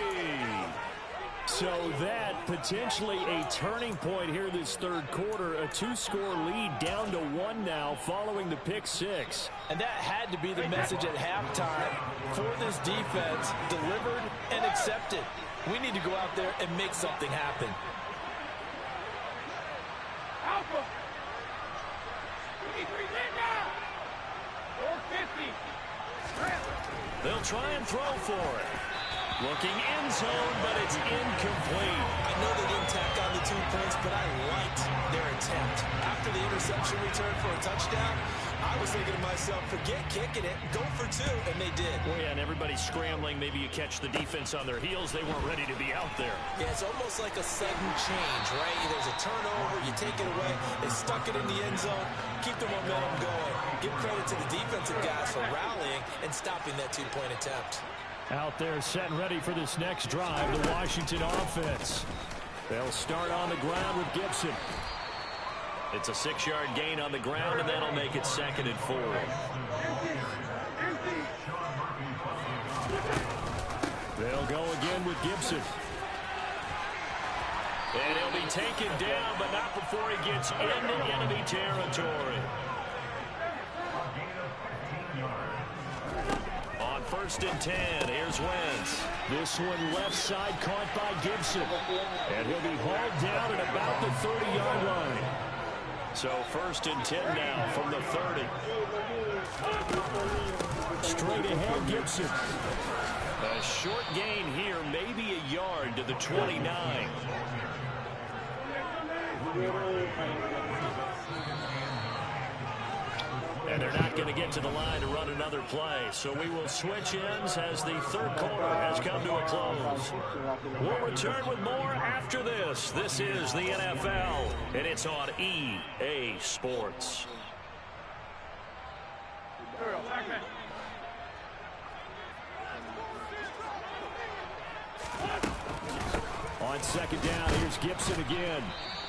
So that potentially a turning point here this third quarter. A 2-score lead down to 1 now following the pick six. And that had to be the message at halftime for this defense. Delivered and accepted. We need to go out there and make something happen. Alpha. 83 now. 450. They'll try and throw for it. Looking end zone, but it's incomplete. I know they didn't tack on the 2 points, but I liked their attempt. After the interception return for a touchdown, I was thinking to myself, forget kicking it, go for 2, and they did. Well, yeah, and everybody's scrambling. Maybe you catch the defense on their heels. They weren't ready to be out there. Yeah, it's almost like a sudden change, right? There's a turnover, you take it away, they stuck it in the end zone, keep the momentum going. Give credit to the defensive guys for rallying and stopping that 2-point attempt. Out there set and ready for this next drive, the Washington offense. They'll start on the ground with Gibson. It's a 6-yard gain on the ground, and that'll make it 2nd and 4. They'll go again with Gibson. And he'll be taken down, but not before he gets into enemy territory. On 1st and 10, here's Wentz. This one left side caught by Gibson. And he'll be hauled down at about the 30-yard line. So 1st and 10 now from the 30. Straight ahead, Gibson. A short gain here, maybe a yard to the 29. And they're not going to get to the line to run another play. So we will switch ends as the third quarter has come to a close. We'll return with more after this. This is the NFL, and it's on EA Sports. On 2nd down, here's Gibson again.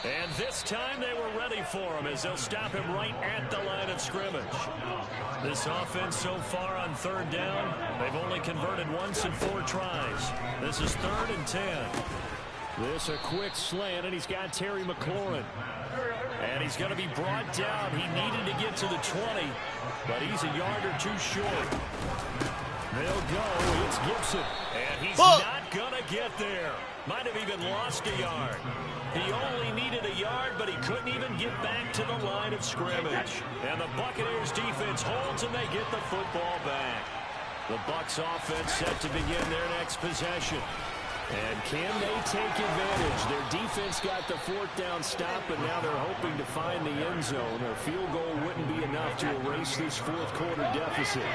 And this time they were ready for him as they'll stop him right at the line of scrimmage. This offense so far on 3rd down, they've only converted once in 4 tries. This is 3rd and 10. This a quick slant, and he's got Terry McLaurin. And he's going to be brought down. He needed to get to the 20, but he's a yard or 2 short. They'll go. It's Gibson. And he's not going to get there. Might have even lost a yard. He only needed a yard, but he couldn't even get back to the line of scrimmage. And the Buccaneers defense holds, and they get the football back. The Bucs offense set to begin their next possession. And can they take advantage? Their defense got the 4th down stop, and now they're hoping to find the end zone. A field goal wouldn't be enough to erase this 4th quarter deficit.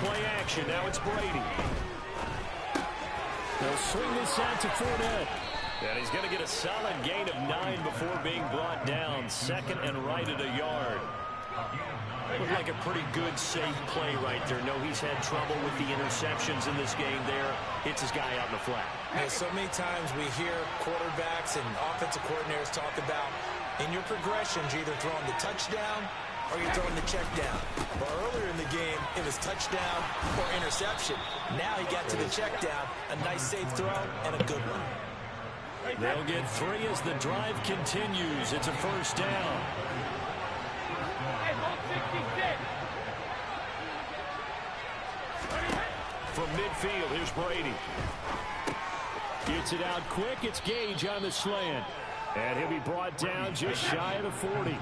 Play action. Now it's Brady. They'll swing this out to Fournette. And he's going to get a solid gain of 9 before being brought down. 2nd and right at a yard. Looked like a pretty good, safe play right there. No, he's had trouble with the interceptions in this game there. Hits his guy out in the flat. Yeah, so many times we hear quarterbacks and offensive coordinators talk about in your progressions, you're either throwing the touchdown or you're throwing the check down. But earlier in the game, it was touchdown or interception. Now he got to the check down, a nice safe throw, and a good one. They'll get 3 as the drive continues. It's a 1st down. From midfield, here's Brady. Gets it out quick. It's Gage on the slant. And he'll be brought down just shy of the 40.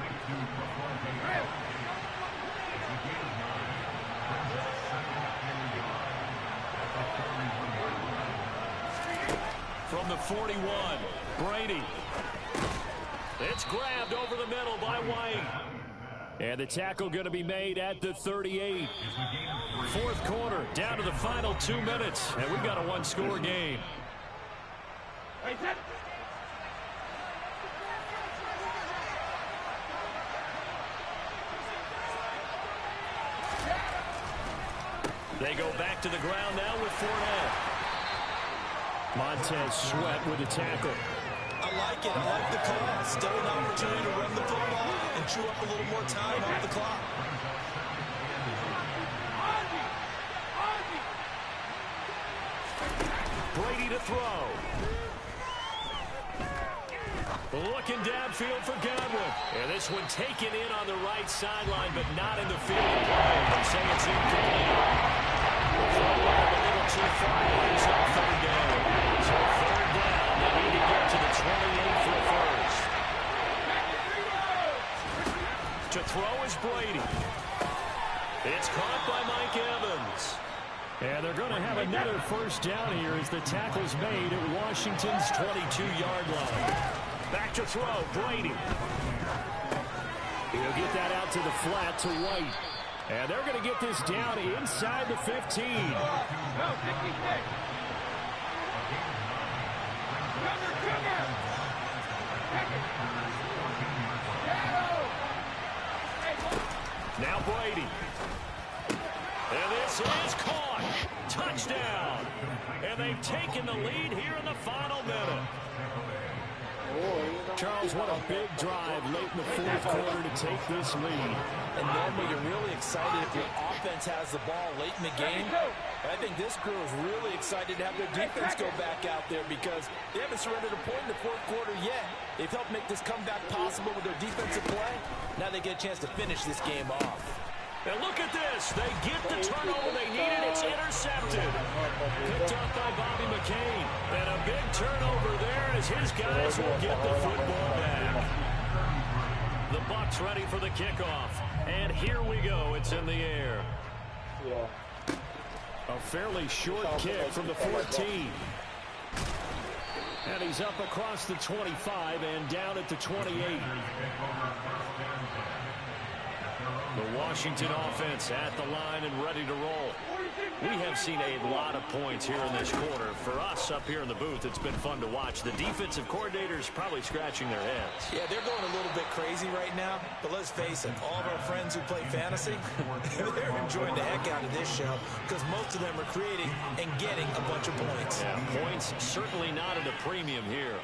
From the 41, Brady. It's grabbed over the middle by White. And the tackle going to be made at the 38. 4th quarter, down to the final 2 minutes. And we've got a 1-score game. They go back to the ground now with Fournette. Montez Sweat with the tackle. I like it. I like the call. Still an opportunity to run the football and chew up a little more time off the clock. Brady to throw. Looking downfield for Godwin. And this one taken in on the right sideline, but not in the field of play. They say it's incomplete. The throw went a little too far. It's on third down. So third down, they need to get to the 28 for the first. To throw is Brady. It's caught by Mike Evans. And they're going to have another first down here as the tackle's made at Washington's 22-yard line. Back to throw, Brady. He'll get that out to the flat to White. And they're going to get this down inside the 15. No, 66. Cover. Now Brady. And this is caught. Touchdown. And they've taken the lead here in the final minute. Charles, what a big drive late in the fourth quarter to take this lead. And normally you're really excited if your offense has the ball late in the game. I think this crew is really excited to have their defense go back out there because they haven't surrendered a point in the fourth quarter yet. They've helped make this comeback possible with their defensive play. Now they get a chance to finish this game off. And look at this. They get the turnover they needed. It's intercepted. Picked up by Bobby McCain. And a big turnover there as his guys will get the football back. The Bucs ready for the kickoff. And here we go. It's in the air. A fairly short kick from the 14. And he's up across the 25 and down at the 28. The Washington offense at the line and ready to roll. We have seen a lot of points here in this quarter. For us up here in the booth, it's been fun to watch. The defensive coordinators probably scratching their heads. Yeah, they're going a little bit crazy right now. But let's face it, all of our friends who play fantasy, they're enjoying the heck out of this show because most of them are creating and getting a bunch of points. Yeah, points certainly not at a premium here.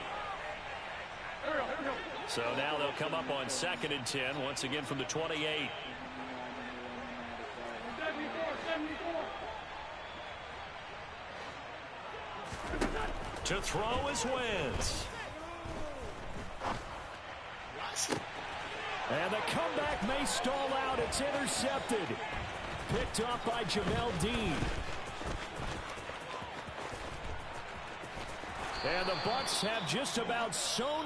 So now they'll come up on 2nd and 10, once again from the 28. To throw is Wentz. And the comeback may stall out. It's intercepted. Picked up by Jamel Dean. And the Bucs have just about sewn